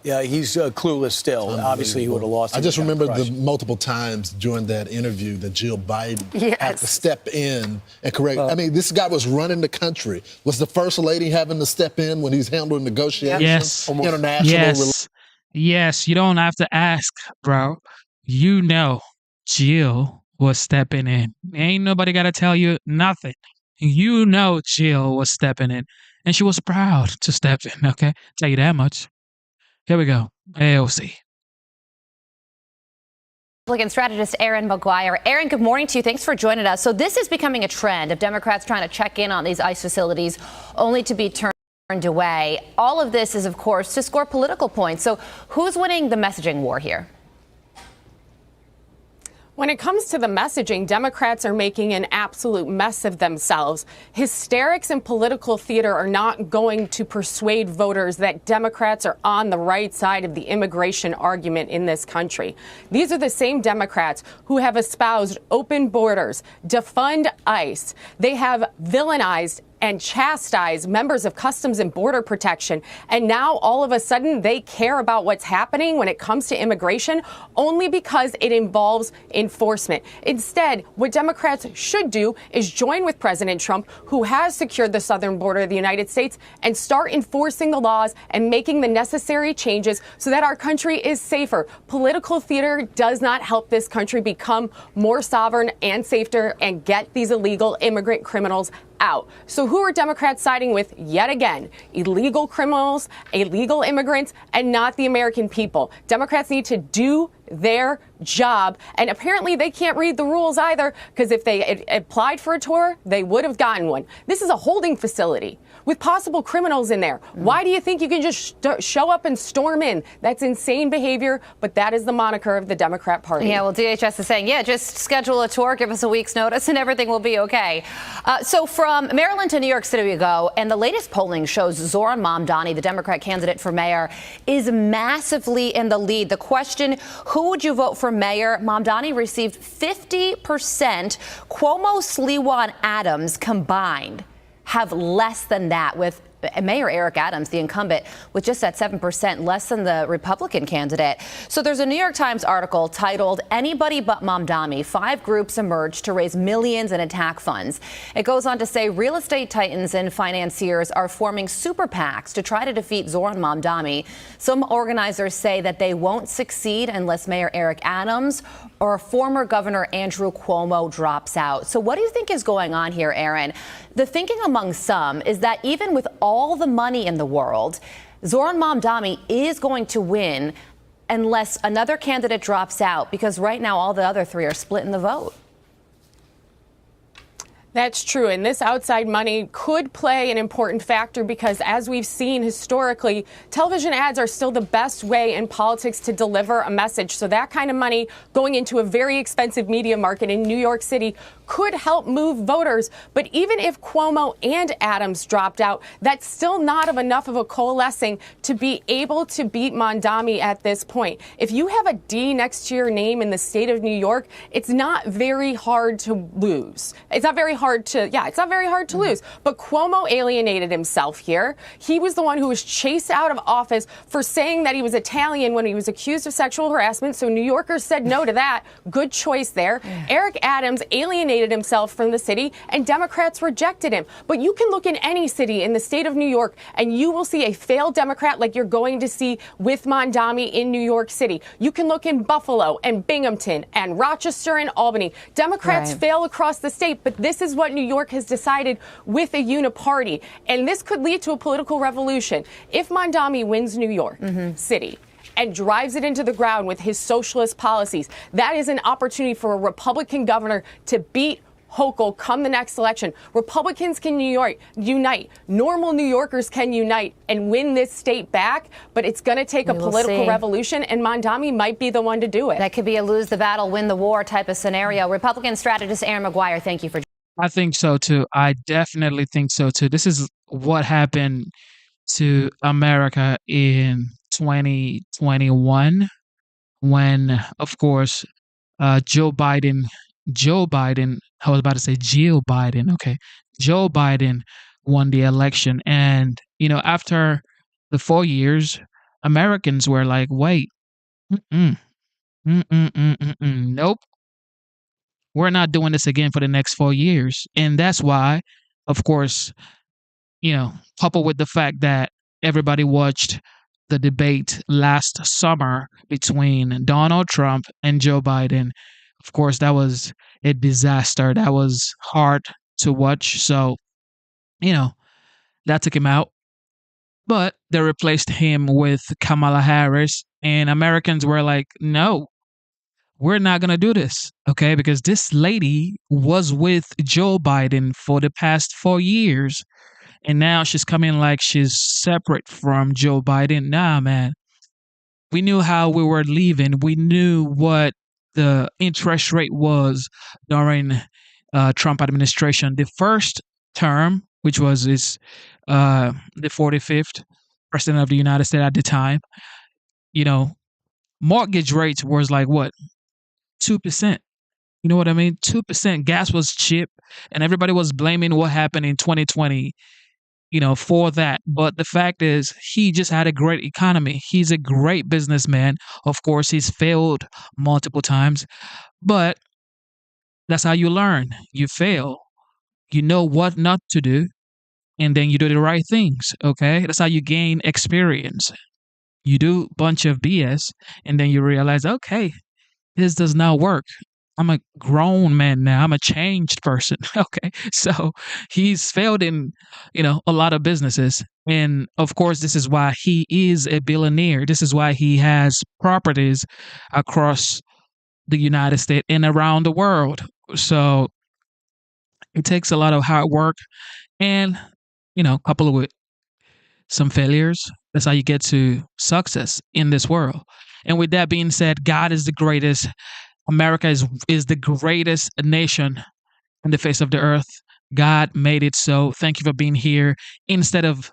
Yeah, he's clueless still. Obviously, he would have lost. I just remember the multiple times during that interview that Jill Biden had to step in and correct. I mean, this guy was running the country. Was the first lady having to step in when he's handling negotiations? Yes. International. Yes. You don't have to ask, bro. Jill was stepping in. Ain't nobody got to tell you nothing. Jill was stepping in. And she was proud to step in, okay? Tell you that much. Here we go. AOC. Republican strategist Aaron McGuire. Aaron, good morning to you. Thanks for joining us. So this is becoming a trend of Democrats trying to check in on these ICE facilities only to be turned away. All of this is, of course, to score political points. So who's winning the messaging war here? When it comes to the messaging, Democrats are making an absolute mess of themselves. Hysterics and political theater are not going to persuade voters that Democrats are on the right side of the immigration argument in this country. These are the same Democrats who have espoused open borders, defund ICE. They have villainized and chastise members of Customs and Border Protection. And now all of a sudden they care about what's happening when it comes to immigration only because it involves enforcement. Instead, what Democrats should do is join with President Trump, who has secured the southern border of the United States, and start enforcing the laws and making the necessary changes so that our country is safer. Political theater does not help this country become more sovereign and safer and get these illegal immigrant criminals out. So who are Democrats siding with yet again? Illegal criminals, illegal immigrants, and not the American people. Democrats need to do their job. And apparently they can't read the rules either, because if they applied for a tour, they would have gotten one. This is a holding facility with possible criminals in there. Why do you think you can just show up and storm in? That's insane behavior, but that is the moniker of the Democrat Party. Yeah, well, DHS is saying, yeah, just schedule a tour, give us a week's notice, and everything will be okay. So from Maryland to New York City we go, and the latest polling shows Zohran Mamdani, the Democrat candidate for mayor, is massively in the lead. The question, who would you vote for mayor? Mamdani received 50%. Cuomo, Sliwa, and Adams combined have less than that, with Mayor Eric Adams, the incumbent, with just at 7%, less than the Republican candidate. So there's a New York Times article titled "Anybody But Mamdani: 5 Groups Emerged to Raise Millions in Attack Funds." It goes on to say real estate titans and financiers are forming super PACs to try to defeat Zohran Mamdani. Some organizers say that they won't succeed unless Mayor Eric Adams or former Governor Andrew Cuomo drops out. So what do you think is going on here, Aaron? The thinking among some is that even with all the money in the world, Zohran Mamdani is going to win unless another candidate drops out, because right now all the other 3 are splitting the vote. That's true. And this outside money could play an important factor because, as we've seen historically, television ads are still the best way in politics to deliver a message. So that kind of money going into a very expensive media market in New York City could help move voters. But even if Cuomo and Adams dropped out, that's still not enough of a coalescing to be able to beat Mamdani at this point. If you have a D next to your name in the state of New York, it's not very hard to lose. It's not very hard to lose. But Cuomo alienated himself here. He was the one who was chased out of office for saying that he was Italian when he was accused of sexual harassment. So New Yorkers said no to that. Good choice there. Eric Adams alienated himself from the city, and Democrats rejected him. But you can look in any city in the state of New York, and you will see a failed Democrat like you're going to see with Mamdani in New York City. You can look in Buffalo and Binghamton and Rochester and Albany. Democrats fail across the state, but this is what New York has decided with a uniparty. And this could lead to a political revolution. If Mamdani wins New York City and drives it into the ground with his socialist policies, that is an opportunity for a Republican governor to beat Hochul come the next election. Republicans can unite. Normal New Yorkers can unite and win this state back, but it's going to take a political revolution, and Mamdani might be the one to do it. That could be a lose the battle, win the war type of scenario. Republican strategist Aaron McGuire, thank you for. I think so too. I definitely think so too. This is what happened to America in 2021 when, of course, Joe Biden, I was about to say Jill Biden. Okay. Joe Biden won the election. And, after the 4 years, Americans were like, wait, nope. We're not doing this again for the next 4 years. And that's why, of course, coupled with the fact that everybody watched the debate last summer between Donald Trump and Joe Biden. Of course, that was a disaster. That was hard to watch. So, that took him out. But they replaced him with Kamala Harris. And Americans were like, no, we're not going to do this. Okay. Because this lady was with Joe Biden for the past 4 years. And now she's coming like she's separate from Joe Biden. Nah, man. We knew how we were leaving. We knew what the interest rate was during Trump administration. The first term, which was the 45th president of the United States at the time, mortgage rates was like what? 2%. You know what I mean? 2%. Gas was cheap, and everybody was blaming what happened in 2020. For that. But the fact is, he just had a great economy. He's a great businessman. Of course, he's failed multiple times, but that's how you learn. You fail. You know what not to do, and then you do the right things, okay? That's how you gain experience. You do a bunch of BS, and then you realize, okay, this does not work. I'm a grown man now. I'm a changed person. Okay. So he's failed in, a lot of businesses. And of course, this is why he is a billionaire. This is why he has properties across the United States and around the world. So it takes a lot of hard work and, coupled with some failures. That's how you get to success in this world. And with that being said, God is the greatest. America is the greatest nation on the face of the earth. God made it so. Thank you for being here. Instead of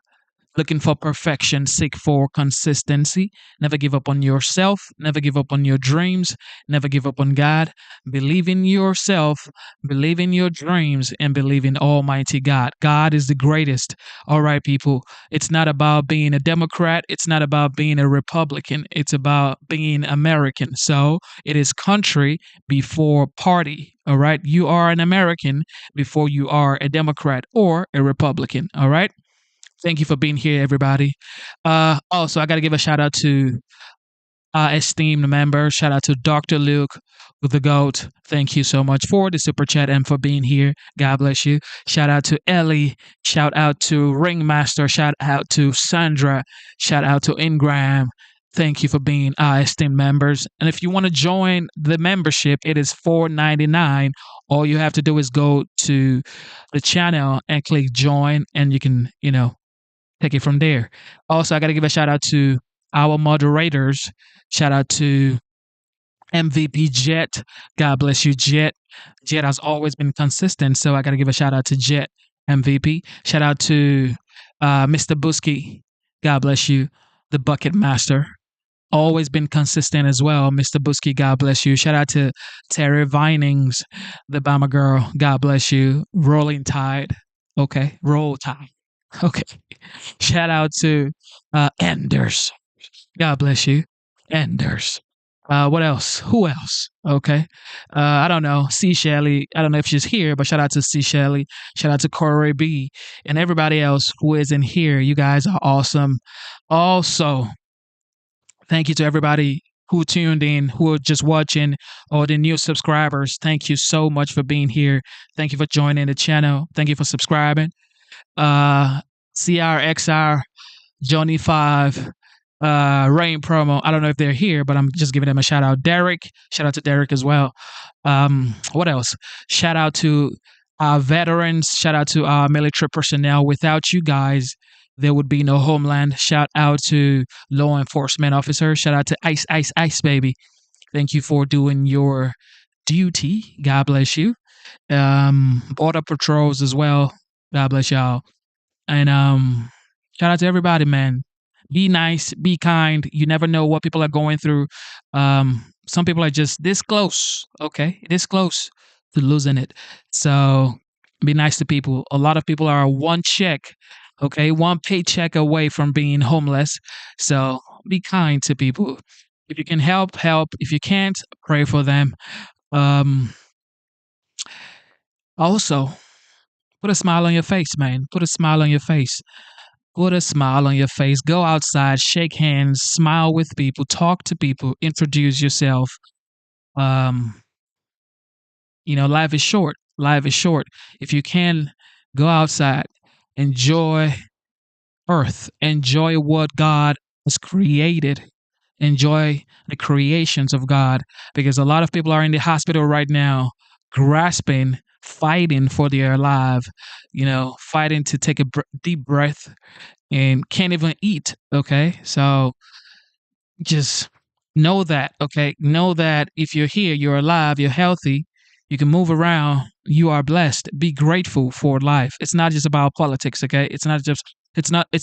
looking for perfection, seek for consistency. Never give up on yourself. Never give up on your dreams. Never give up on God. Believe in yourself. Believe in your dreams and believe in Almighty God. God is the greatest. All right, people. It's not about being a Democrat. It's not about being a Republican. It's about being American. So it is country before party. All right. You are an American before you are a Democrat or a Republican. All right. Thank you for being here, everybody. Also, I got to give a shout out to esteemed member. Shout out to Dr. Luke with the GOAT. Thank you so much for the super chat and for being here. God bless you. Shout out to Ellie. Shout out to Ringmaster. Shout out to Sandra. Shout out to Ingram. Thank you for being our esteemed members. And if you want to join the membership, it is $4.99. All you have to do is go to the channel and click join, and you can, take it from there. Also, I got to give a shout out to our moderators. Shout out to MVP Jet. God bless you, Jet. Jet has always been consistent, so I got to give a shout out to Jet MVP. Shout out to Mr. Busky. God bless you, the Bucket Master. Always been consistent as well, Mr. Busky. God bless you. Shout out to Terry Vinings, the Bama girl. God bless you. Rolling Tide. Okay, Roll Tide. Okay. Shout out to Enders. God bless you. Enders. What else? Who else? Okay. I don't know. C. Shelley. I don't know if she's here, but shout out to C. Shelley. Shout out to Corey B. And everybody else who isn't here. You guys are awesome. Also, thank you to everybody who tuned in, who are just watching, or the new subscribers. Thank you so much for being here. Thank you for joining the channel. Thank you for subscribing. CRXR, Johnny 5, Rain Promo. I don't know if they're here, but I'm just giving them a shout out. Derek, shout out to Derek as well. What else? Shout out to our veterans. Shout out to our military personnel. Without you guys, there would be no homeland. Shout out to law enforcement officers. Shout out to Ice Baby. Thank you for doing your duty. God bless you. Border patrols as well. God bless y'all. And shout out to everybody, man. Be nice, be kind. You never know what people are going through. Some people are just this close, okay? This close to losing it. So be nice to people. A lot of people are one check, okay? One paycheck away from being homeless. So be kind to people. If you can help, help. If you can't, pray for them. Also, put a smile on your face, man. Put a smile on your face. Put a smile on your face. Go outside, shake hands, smile with people, talk to people, introduce yourself. Life is short. Life is short. If you can, go outside, enjoy earth, enjoy what God has created, enjoy the creations of God, because a lot of people are in the hospital right now, grasping, fighting for their life, fighting to take a deep breath and can't even eat. Okay. So just know that. Okay. Know that if you're here, you're alive, you're healthy, you can move around, you are blessed. Be grateful for life. It's not just about politics. Okay. It's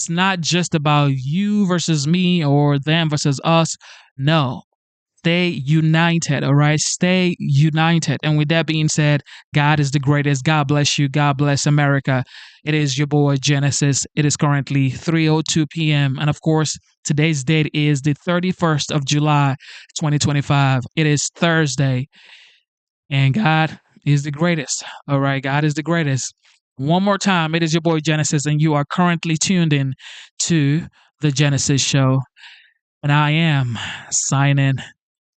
not just about you versus me or them versus us. No. Stay united, all right? Stay united. And with that being said, God is the greatest. God bless you. God bless America. It is your boy, Genesis. It is currently 3:02 p.m. And of course, today's date is the 31st of July, 2025. It is Thursday. And God is the greatest, all right? God is the greatest. One more time, it is your boy, Genesis, and you are currently tuned in to The Genesis Show. And I am signing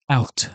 out.